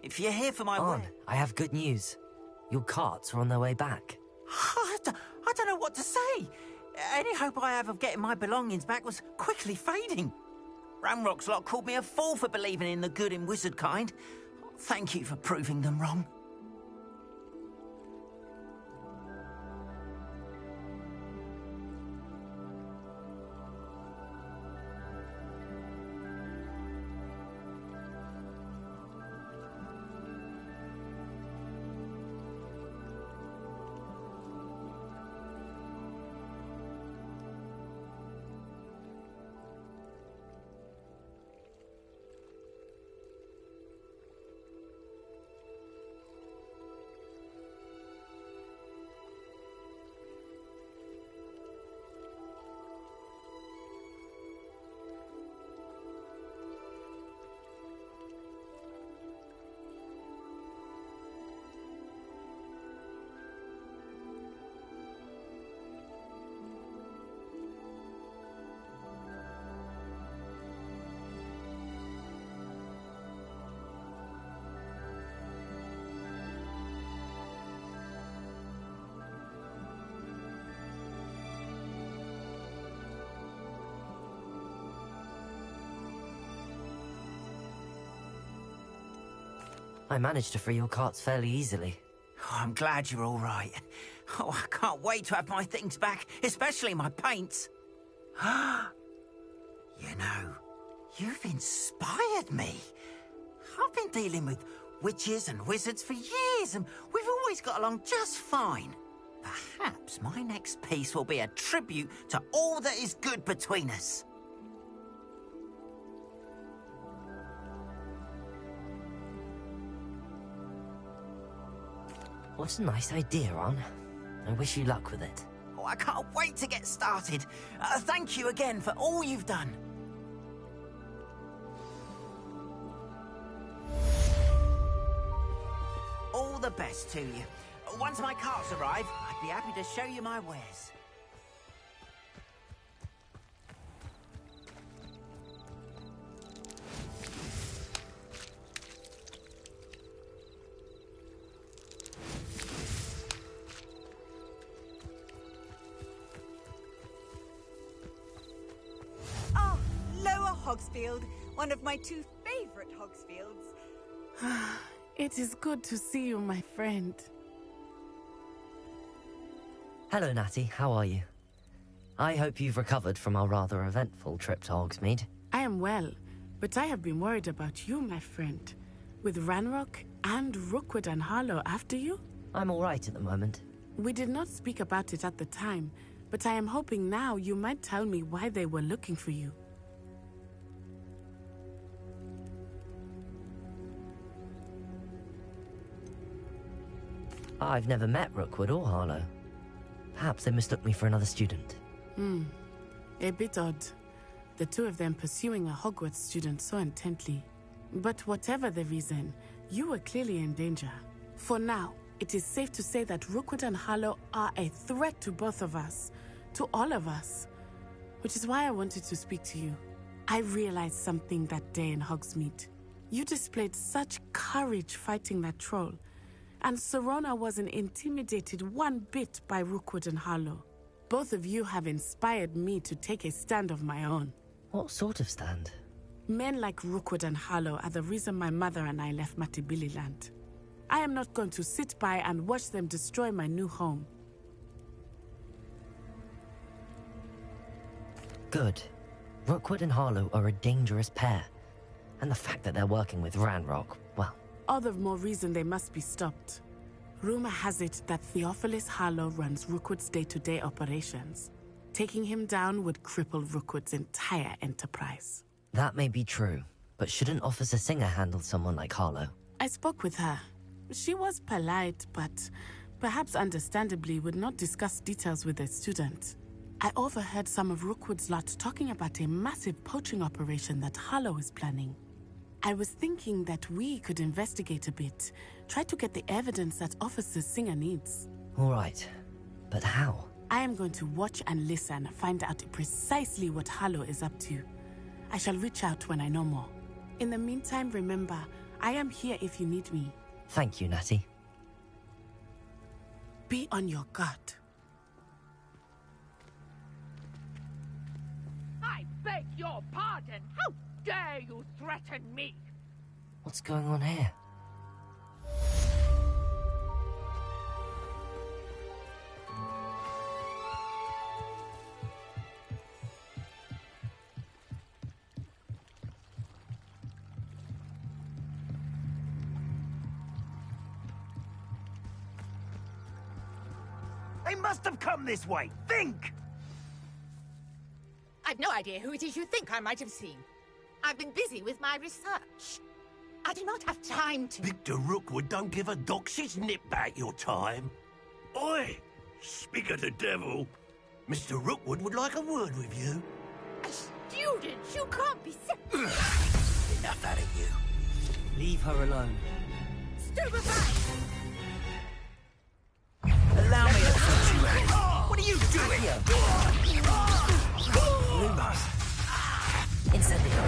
If you're here for my Arn, I have good news. Your carts are on their way back. I don't know what to say. Any hope I have of getting my belongings back was quickly fading. Ramrock's lot called me a fool for believing in the good in wizard kind. Thank you for proving them wrong. I managed to free your carts fairly easily. Oh, I'm glad you're all right. Oh, I can't wait to have my things back, especially my paints. You know, you've inspired me. I've been dealing with witches and wizards for years, and we've always got along just fine. Perhaps my next piece will be a tribute to all that is good between us. What a nice idea, Arn. I wish you luck with it. Oh, I can't wait to get started. Thank you again for all you've done. All the best to you. Once my carts arrive, I'd be happy to show you my wares. Hogsfield, one of my two favorite Hogsfields. It is good to see you, my friend. Hello, Natty. How are you? I hope you've recovered from our rather eventful trip to Hogsmeade. I am well, but I have been worried about you, my friend. With Ranrock and Rookwood and Harlow after you? I'm all right at the moment. We did not speak about it at the time, but I am hoping now you might tell me why they were looking for you. I've never met Rookwood or Harlow. Perhaps they mistook me for another student. A bit odd. The two of them pursuing a Hogwarts student so intently. But whatever the reason, you were clearly in danger. For now, it is safe to say that Rookwood and Harlow are a threat to both of us. To all of us. Which is why I wanted to speak to you. I realized something that day in Hogsmeade. You displayed such courage fighting that troll. And Serona wasn't intimidated one bit by Rookwood and Harlow. Both of you have inspired me to take a stand of my own. What sort of stand? Men like Rookwood and Harlow are the reason my mother and I left Matibili land. I am not going to sit by and watch them destroy my new home. Good. Rookwood and Harlow are a dangerous pair. And the fact that they're working with Ranrock, well... All the more reason they must be stopped. Rumor has it that Theophilus Harlow runs Rookwood's day-to-day operations. Taking him down would cripple Rookwood's entire enterprise. That may be true, but shouldn't Officer Singer handle someone like Harlow? I spoke with her. She was polite, but perhaps understandably would not discuss details with a student. I overheard some of Rookwood's lot talking about a massive poaching operation that Harlow is planning. I was thinking that we could investigate a bit, try to get the evidence that Officer Singer needs. All right, but how? I am going to watch and listen, find out precisely what Harlow is up to. I shall reach out when I know more. In the meantime, remember, I am here if you need me. Thank you, Natty. Be on your guard. I beg your pardon. How dare you threaten me? What's going on here? They must have come this way. Think! I've no idea who it is you think I might have seen. I've been busy with my research. I do not have time to... Victor Rookwood don't give a doxy's nip back your time. Oi! Speak of the devil. Mr. Rookwood would like a word with you. A student? You can't be... Enough out of you. Leave her alone. Stupefy! Allow me to put you out. What are you doing? Lumos. Incendio.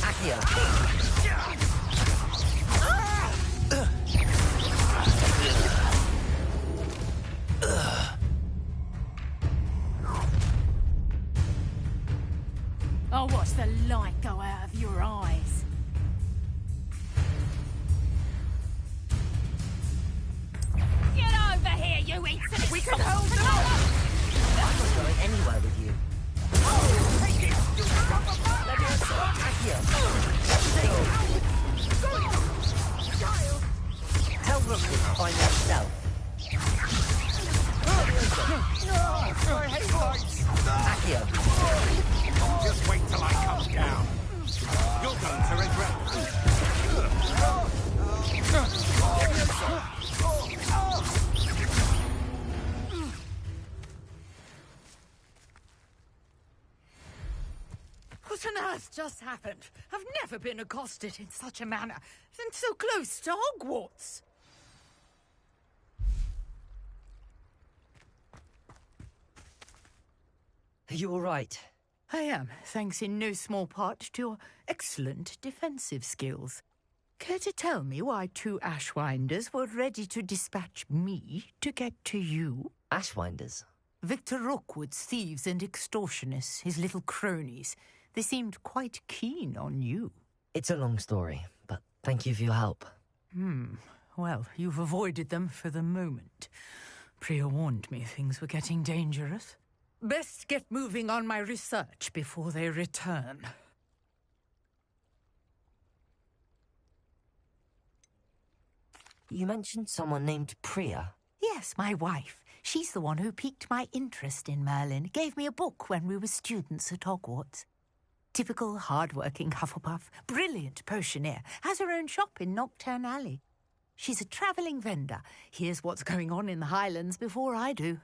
Accio. Oh, watch the light go out of your eyes. Get over here, you insolent! We can hold them up! I'm not going anywhere with you. Tell Rookwood to find himself. Accio. Just wait till I come down. You're going to regret What on earth just happened? I've never been accosted in such a manner, and so close to Hogwarts. Are you all right? I am, thanks in no small part to your excellent defensive skills. Care to tell me why two Ashwinders were ready to dispatch me to get to you? Ashwinders? Victor Rookwood's thieves and extortionists, his little cronies. They seemed quite keen on you. It's a long story, but thank you for your help. Well, you've avoided them for the moment. Priya warned me things were getting dangerous. Best get moving on my research before they return. You mentioned someone named Priya. Yes, my wife. She's the one who piqued my interest in Merlin. Gave me a book when we were students at Hogwarts. Typical hard-working Hufflepuff, brilliant potioneer, has her own shop in Nocturne Alley. She's a travelling vendor. Hears what's going on in the Highlands before I do.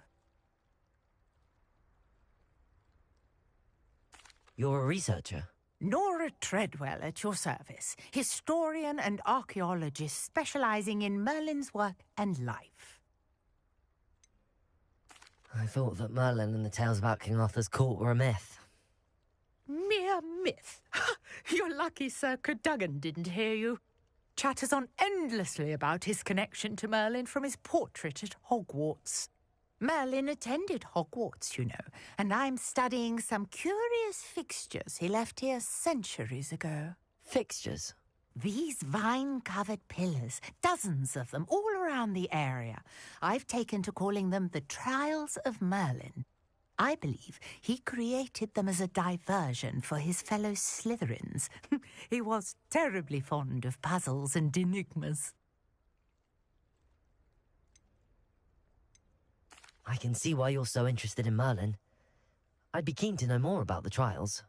You're a researcher? Nora Treadwell at your service, historian and archaeologist specializing in Merlin's work and life. I thought that Merlin and the tales about King Arthur's court were a myth. Mere myth. You're lucky Sir Cadogan didn't hear you. Chatters on endlessly about his connection to Merlin from his portrait at Hogwarts. Merlin attended Hogwarts, you know, and I'm studying some curious fixtures he left here centuries ago. Fixtures? These vine-covered pillars, dozens of them, all around the area. I've taken to calling them the Trials of Merlin. I believe he created them as a diversion for his fellow Slytherins. He was terribly fond of puzzles and enigmas. I can see why you're so interested in Merlin. I'd be keen to know more about the trials.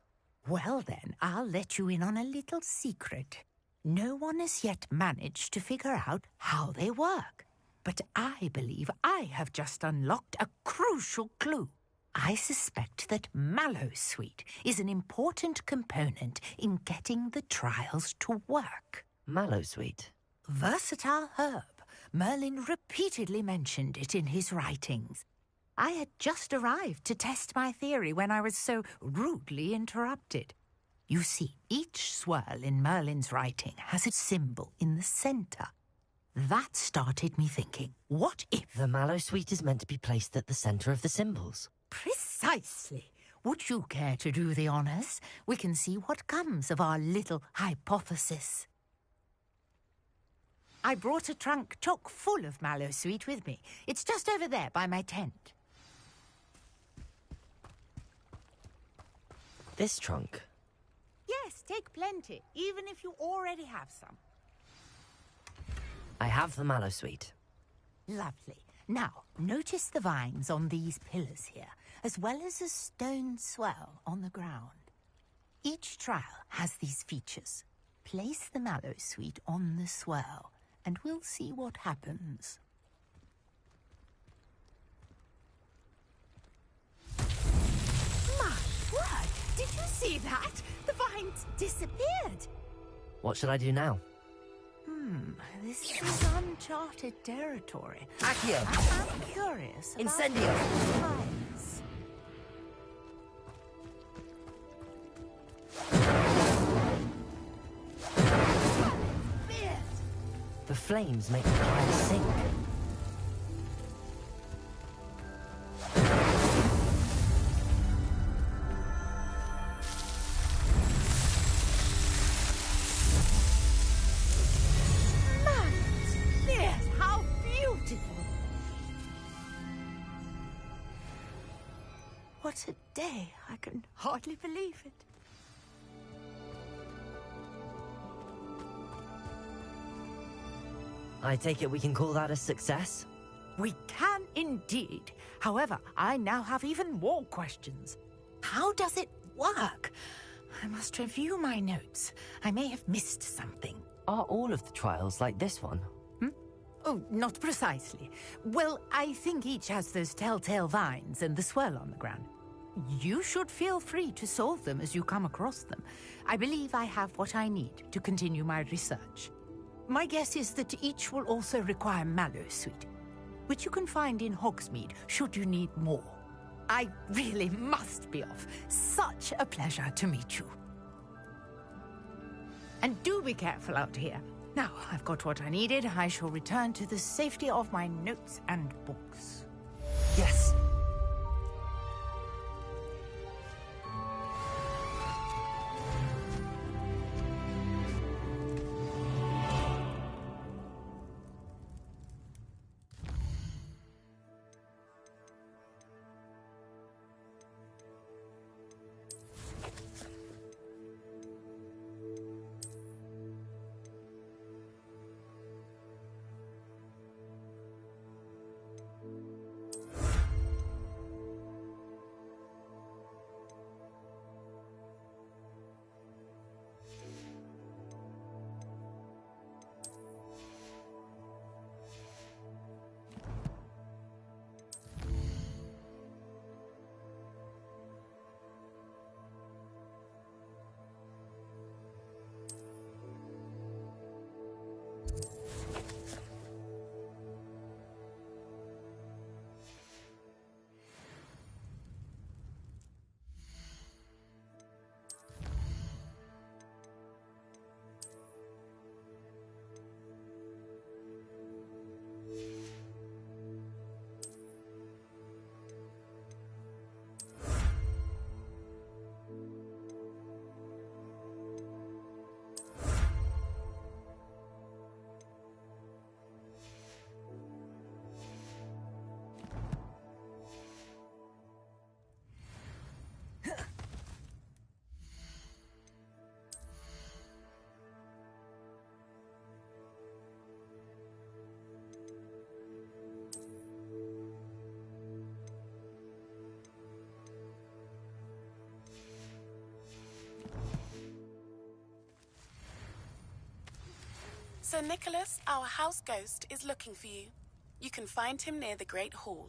Well then, I'll let you in on a little secret. No one has yet managed to figure out how they work. But I believe I have just unlocked a crucial clue. I suspect that Mallowsweet is an important component in getting the trials to work. Mallowsweet? Versatile herb. Merlin repeatedly mentioned it in his writings. I had just arrived to test my theory when I was so rudely interrupted. You see, each swirl in Merlin's writing has a symbol in the centre. That started me thinking, what if... The Mallowsweet is meant to be placed at the centre of the symbols. Precisely. Would you care to do the honours? We can see what comes of our little hypothesis. I brought a trunk chock full of Mallowsweet with me. It's just over there by my tent. This trunk? Yes, take plenty, even if you already have some. I have the Mallowsweet. Lovely. Now, notice the vines on these pillars here, as well as a stone swell on the ground. Each trial has these features. Place the Mallowsweet on the swell, and we'll see what happens. My word! Did you see that? The vines disappeared! What should I do now? This is uncharted territory. Accio! I'm curious about Incendio! the vines. The flames make the fire sink. Yes, how beautiful! What a day! I can hardly believe it. I take it we can call that a success? We can indeed. However, I now have even more questions. How does it work? I must review my notes. I may have missed something. Are all of the trials like this one? Oh, not precisely. Well, I think each has those telltale vines and the swirl on the ground. You should feel free to solve them as you come across them. I believe I have what I need to continue my research. My guess is that each will also require Mallowsweet, which you can find in Hogsmeade should you need more. I really must be off. Such a pleasure to meet you. And do be careful out here. Now, I've got what I needed. I shall return to the safety of my notes and books. Yes! Sir Nicholas, our house ghost, is looking for you. You can find him near the Great Hall.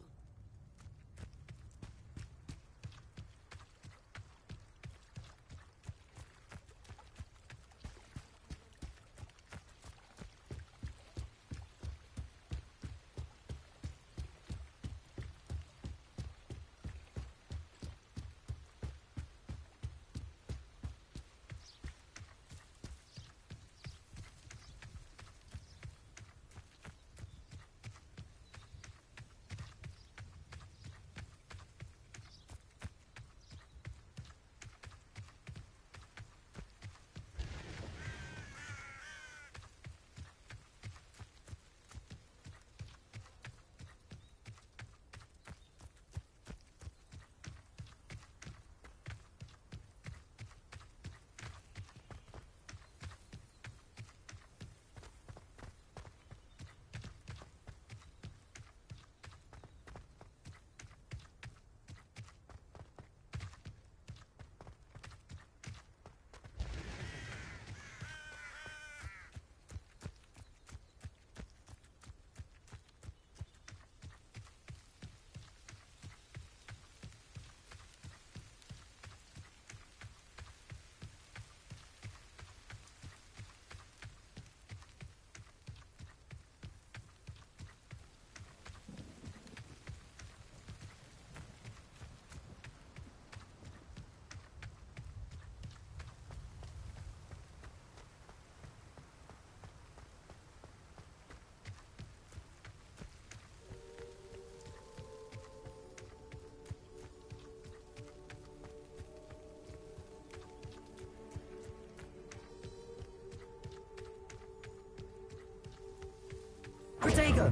Protego!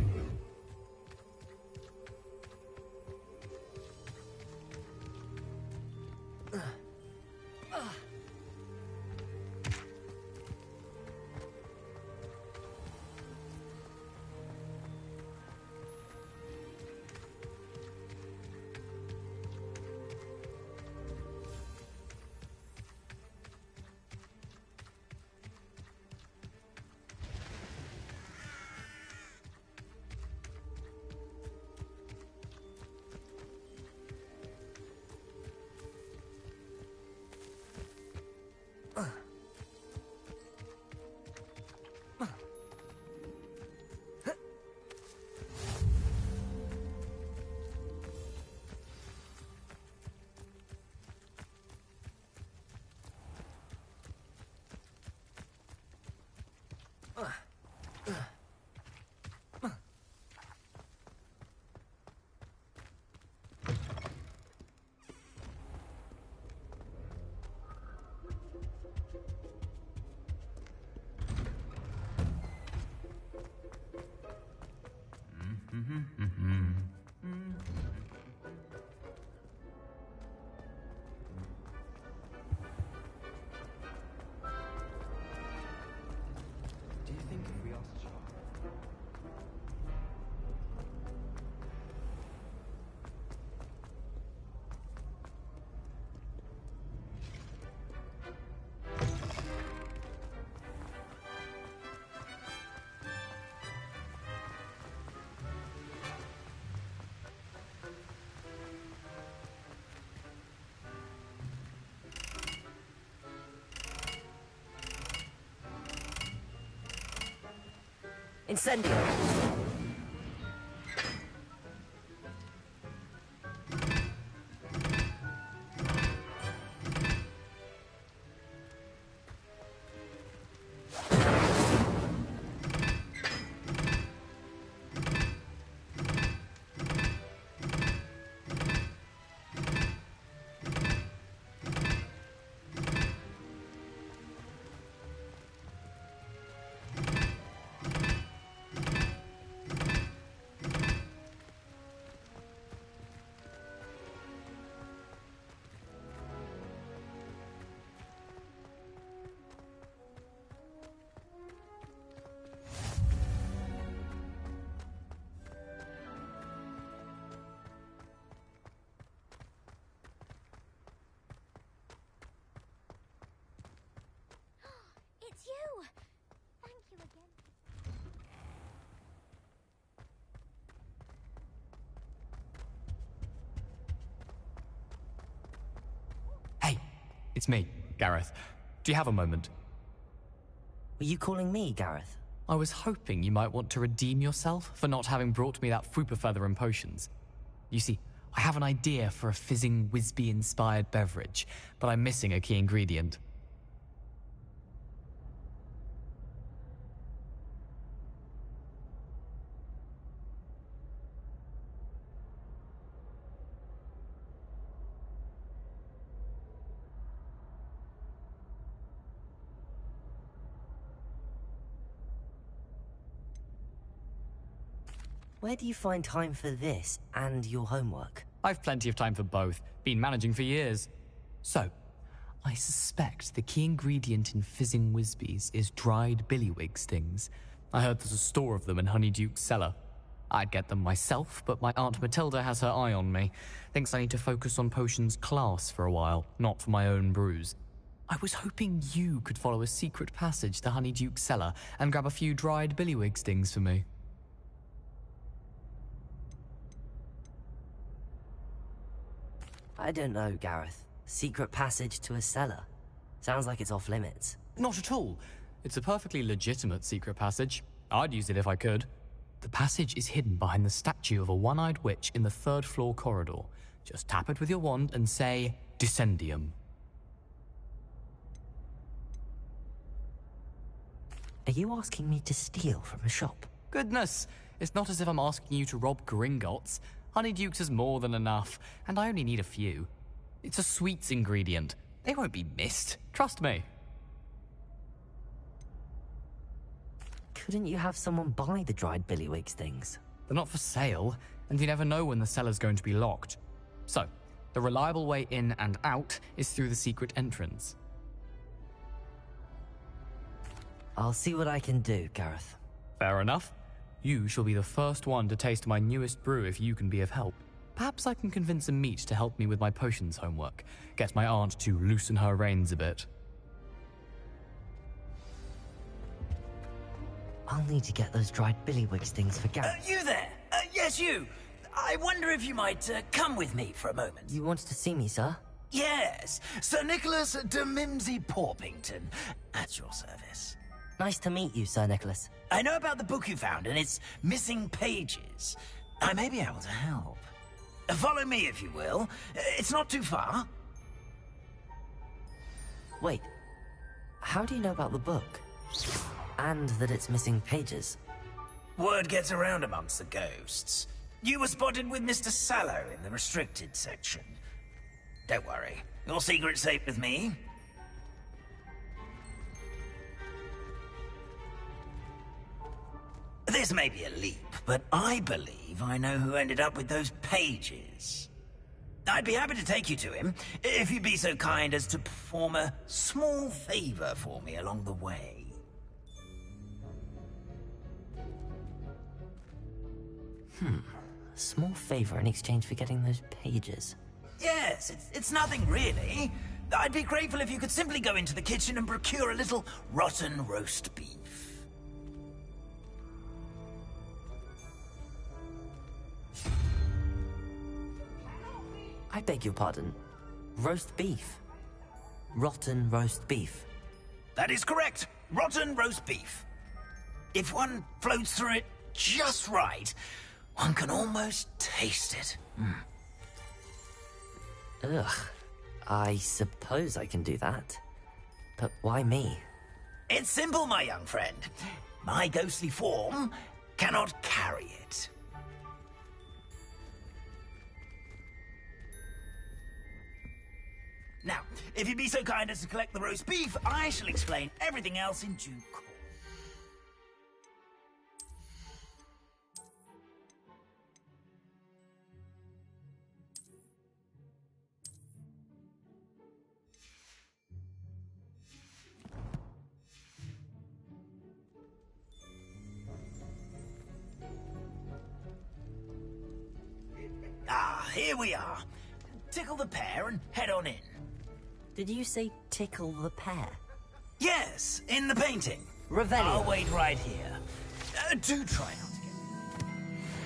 Do you think if we asked Charles? Incendio! It's me, Gareth. Do you have a moment? Were you calling me, Gareth? I was hoping you might want to redeem yourself for not having brought me that Fooper feather and potions. You see, I have an idea for a fizzing Wisby-inspired beverage, but I'm missing a key ingredient. Where do you find time for this and your homework? I've plenty of time for both. Been managing for years. So, I suspect the key ingredient in fizzing Wisbies is dried billywig stings. I heard there's a store of them in Honeyduke's cellar. I'd get them myself, but my Aunt Matilda has her eye on me. Thinks I need to focus on potions class for a while, not for my own brews. I was hoping you could follow a secret passage to Honeyduke's cellar and grab a few dried billywig stings for me. I don't know, Gareth. Secret passage to a cellar. Sounds like it's off limits. Not at all. It's a perfectly legitimate secret passage. I'd use it if I could. The passage is hidden behind the statue of a one-eyed witch in the third-floor corridor. Just tap it with your wand and say, Descendium. Are you asking me to steal from a shop? Goodness, it's not as if I'm asking you to rob Gringotts. Honeyduke's is more than enough, and I only need a few. It's a sweets ingredient. They won't be missed. Trust me. Couldn't you have someone buy the dried billywig stings? They're not for sale, and you never know when the cellar's going to be locked. So, the reliable way in and out is through the secret entrance. I'll see what I can do, Gareth. Fair enough. You shall be the first one to taste my newest brew if you can be of help. Perhaps I can convince a meat to help me with my potions homework. Get my aunt to loosen her reins a bit. I'll need to get those dried billywig stings for Gareth. You there? Yes, you. I wonder if you might come with me for a moment. You wanted to see me, sir? Yes, Sir Nicholas de Mimsy Porpington, at your service. Nice to meet you, Sir Nicholas. I know about the book you found and its missing pages. I may be able to help. Follow me, if you will. It's not too far. Wait, how do you know about the book? And that it's missing pages? Word gets around amongst the ghosts. You were spotted with Mr. Sallow in the restricted section. Don't worry, your secret's safe with me. This may be a leap, but I believe I know who ended up with those pages. I'd be happy to take you to him, if you'd be so kind as to perform a small favor for me along the way. A small favor in exchange for getting those pages. Yes, it's nothing really. I'd be grateful if you could simply go into the kitchen and procure a little rotten roast beef. I beg your pardon. Roast beef. Rotten roast beef. That is correct. Rotten roast beef. If one floats through it just right, one can almost taste it. Ugh. I suppose I can do that. But why me? It's simple, my young friend. My ghostly form cannot carry it. Now, if you'd be so kind as to collect the roast beef, I shall explain everything else in due course. Ah, here we are. Tickle the pear and head on in. Did you say tickle the pear? Yes, in the painting. Revelio. I'll wait right here. Do try not to get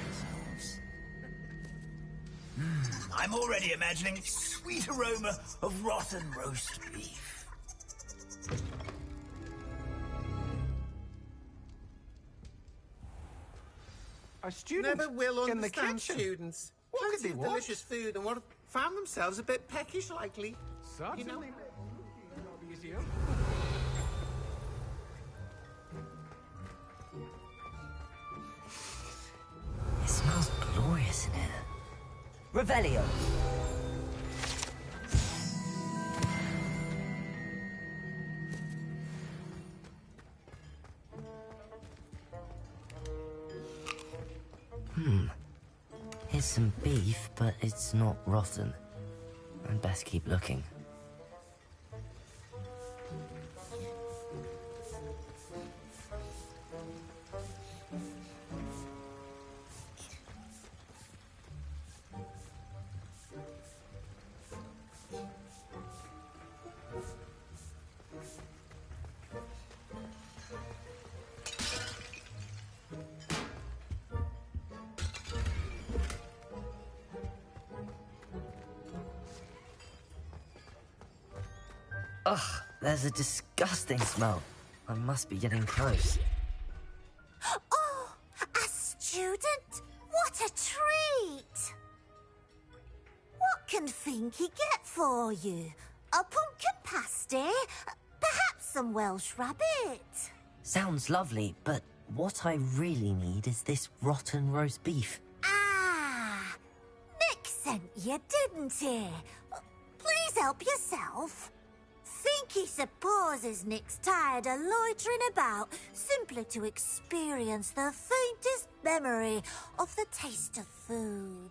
yourselves. I'm already imagining sweet aroma of rotten roast beef. Our students never will in the understand kitchen. students. What could Plenty they of want? delicious food and what found themselves a bit peckish likely. Certainly. You know? Museum. It smells glorious in here. Revelio. Here's some beef, but it's not rotten. I'd best keep looking. Ugh, there's a disgusting smell. I must be getting close. Oh, a student? What a treat! What can Finky get for you? A pumpkin pasty? Perhaps some Welsh rabbit? Sounds lovely, but what I really need is this rotten roast beef. Ah, Nick sent you, didn't he? Please help yourself. Finky supposes Nick's tired of loitering about simply to experience the faintest memory of the taste of food.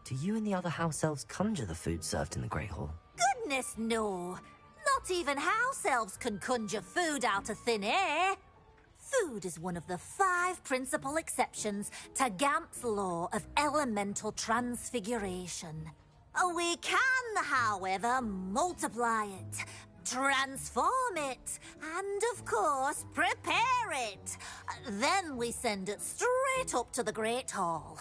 Do you and the other house elves conjure the food served in the Great Hall? Goodness, no. Not even house elves can conjure food out of thin air. Food is one of the 5 principal exceptions to Gamp's law of elemental transfiguration. We can, however, multiply it, transform it, and, of course, prepare it. Then we send it straight up to the Great Hall.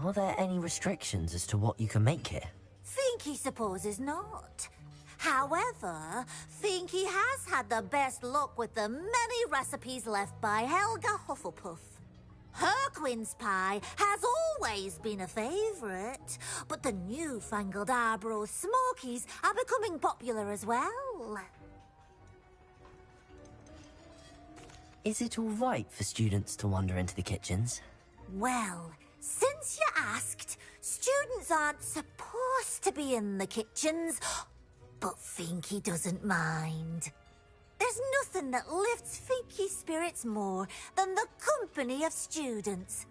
Are there any restrictions as to what you can make here? Finky supposes not. However, Finky has had the best luck with the many recipes left by Helga Hufflepuff. Her quince pie has always been a favourite, but the newfangled Arbroath Smokies are becoming popular as well. Is it all right for students to wander into the kitchens? Well, since you asked, students aren't supposed to be in the kitchens, but Finky doesn't mind. There's nothing that lifts Finky's spirits more than the company of students.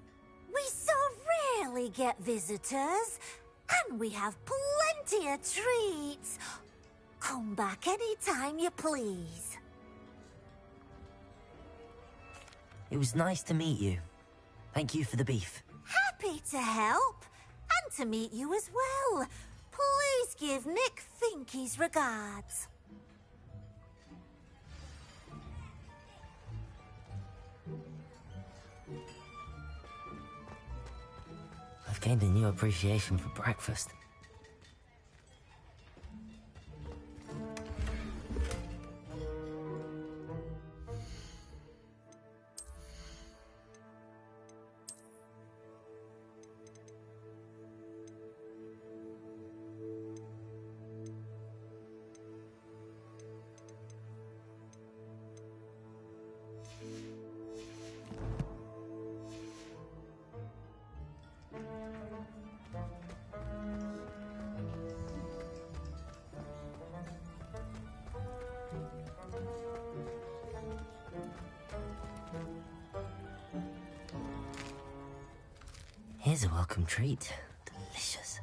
We so rarely get visitors, and we have plenty of treats. Come back any time you please. It was nice to meet you. Thank you for the beef. Happy to help, and to meet you as well. Please give Nick Finky's regards. I've gained a new appreciation for breakfast. Here's a welcome treat. Delicious.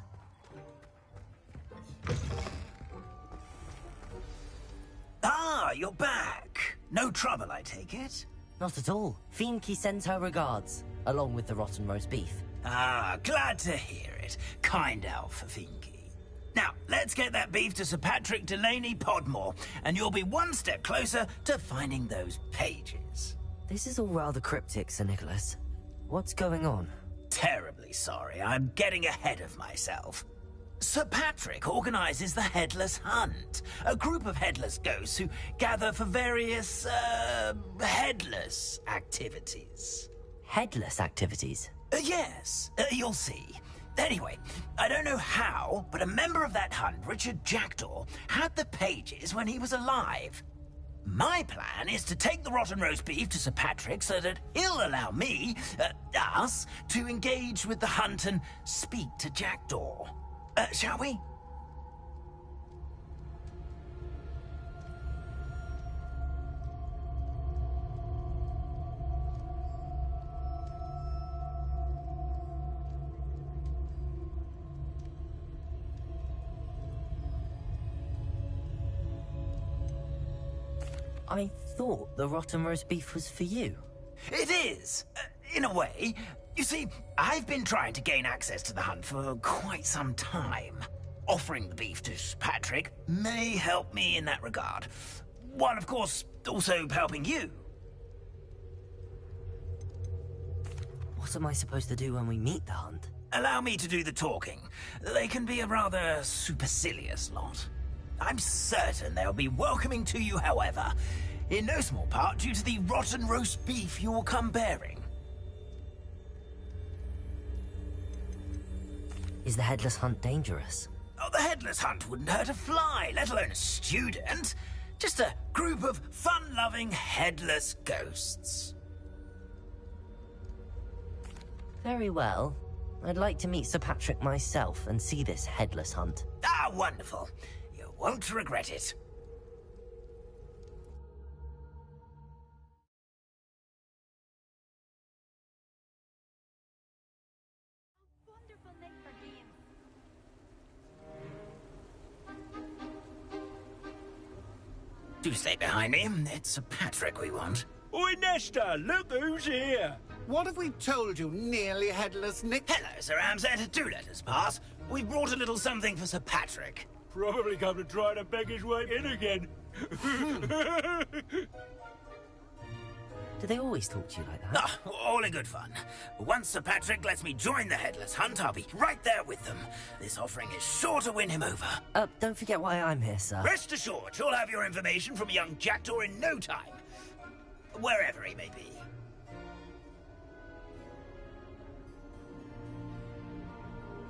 Ah, you're back. No trouble, I take it? Not at all. Finky sends her regards, along with the rotten roast beef. Ah, glad to hear it. Kind elf for Finky. Now, let's Let's get that beef to Sir Patrick Delaney Podmore, and you'll be one step closer to finding those pages. This is all rather cryptic, Sir Nicholas. What's going on? Terribly sorry, I'm getting ahead of myself. Sir Patrick organizes the Headless Hunt, a group of headless ghosts who gather for various, headless activities. Headless activities? Yes, you'll see. Anyway, I don't know how, but a member of that hunt, Richard Jackdaw, had the pages when he was alive. My plan is to take the rotten roast beef to Sir Patrick so that he'll allow me, us, to engage with the hunt and speak to Jackdaw. Shall we? I thought the rotten roast beef was for you. It is, in a way. You see, I've been trying to gain access to the hunt for quite some time. Offering the beef to Patrick may help me in that regard. While, of course, also helping you. What am I supposed to do when we meet the hunt? Allow me to do the talking. They can be a rather supercilious lot. I'm certain they'll be welcoming to you, however, in no small part due to the rotten roast beef you'll come bearing. Is the Headless Hunt dangerous? Oh, the Headless Hunt wouldn't hurt a fly, let alone a student. Just a group of fun-loving headless ghosts. Very well. I'd like to meet Sir Patrick myself and see this Headless Hunt. Ah, wonderful. You won't regret it. Do stay behind me. It's Sir Patrick we want. Oi, Nesta, look who's here. What have we told you, nearly headless Nick? Hello, Sir Ramsay. Do let us pass. We've brought a little something for Sir Patrick. Probably come to try to beg his way in again. Do they always talk to you like that? Ah, all in good fun. Once Sir Patrick lets me join the Headless Hunt, I'll be right there with them. This offering is sure to win him over. Don't forget why I'm here, sir. Rest assured, you'll have your information from young Jackdaw in no time. Wherever he may be.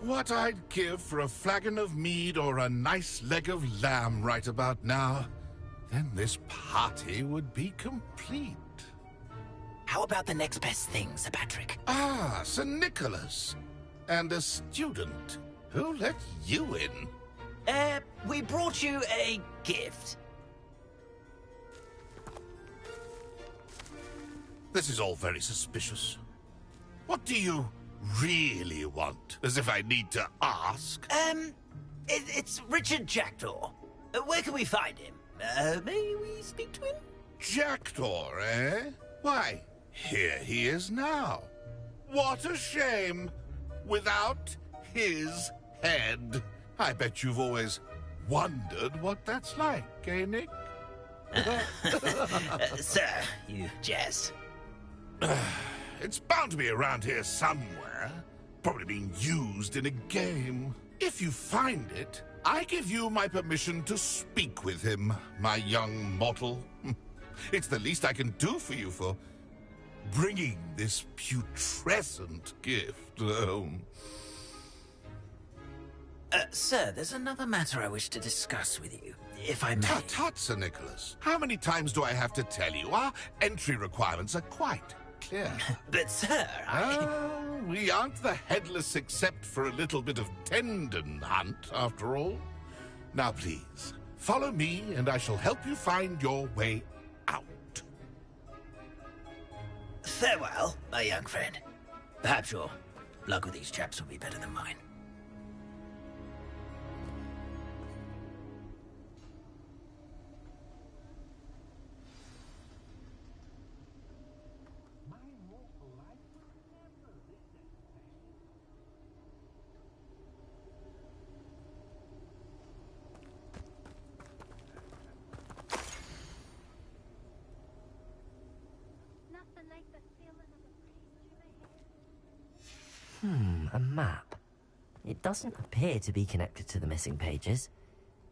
What I'd give for a flagon of mead or a nice leg of lamb right about now, then this party would be complete. How about the next best thing, Sir Patrick? Ah, Sir Nicholas. And a student. Who let you in? We brought you a gift. This is all very suspicious. What do you really want? As if I need to ask. It's Richard Jackdaw. Where can we find him? May we speak to him? Jackdaw, eh? Why, here he is now. What a shame. Without his head. I bet you've always wondered what that's like, eh, Nick? Sir, you jest. It's bound to be around here somewhere. Probably being used in a game. If you find it, I give you my permission to speak with him, my young mortal. It's the least I can do for you for bringing this putrescent gift home. Sir, there's another matter I wish to discuss with you, if I may. Tut, Sir Nicholas. How many times do I have to tell you? Our entry requirements are quite clear. But, sir, we aren't the headless except for a little bit of tendon hunt, after all. Now, please, follow me, and I shall help you find your way out. Farewell, my young friend. Perhaps your luck with these chaps will be better than mine. A map. It doesn't appear to be connected to the missing pages.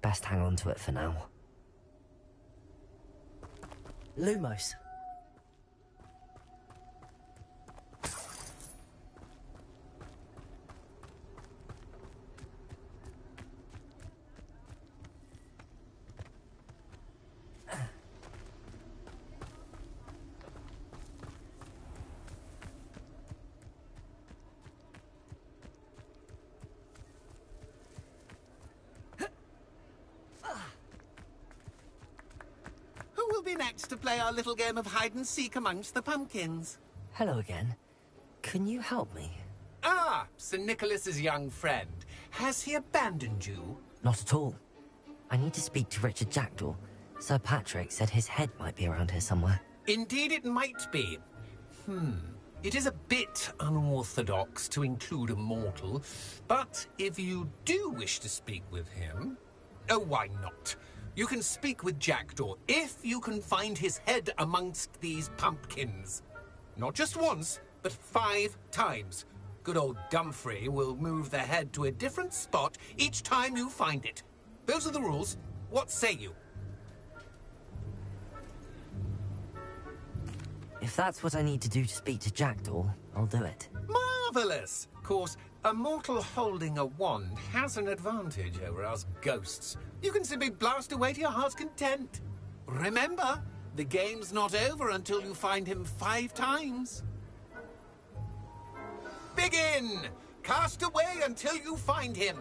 Best hang on to it for now. Lumos. Who will be next to play our little game of hide-and-seek amongst the pumpkins? Hello again. Can you help me? Ah, Sir Nicholas's young friend. Has he abandoned you? Not at all. I need to speak to Richard Jackdaw. Sir Patrick said his head might be around here somewhere. Indeed it might be. It is a bit unorthodox to include a mortal, but if you do wish to speak with him... Oh, why not? You can speak with Jackdaw if you can find his head amongst these pumpkins. Not just once, but 5 times. Good old Dumfrey will move the head to a different spot each time you find it. Those are the rules. What say you? If that's what I need to do to speak to Jackdaw, I'll do it. Marvellous! Of course, a mortal holding a wand has an advantage over us ghosts. You can simply blast away to your heart's content. Remember, the game's not over until you find him 5 times. Begin! Cast away until you find him.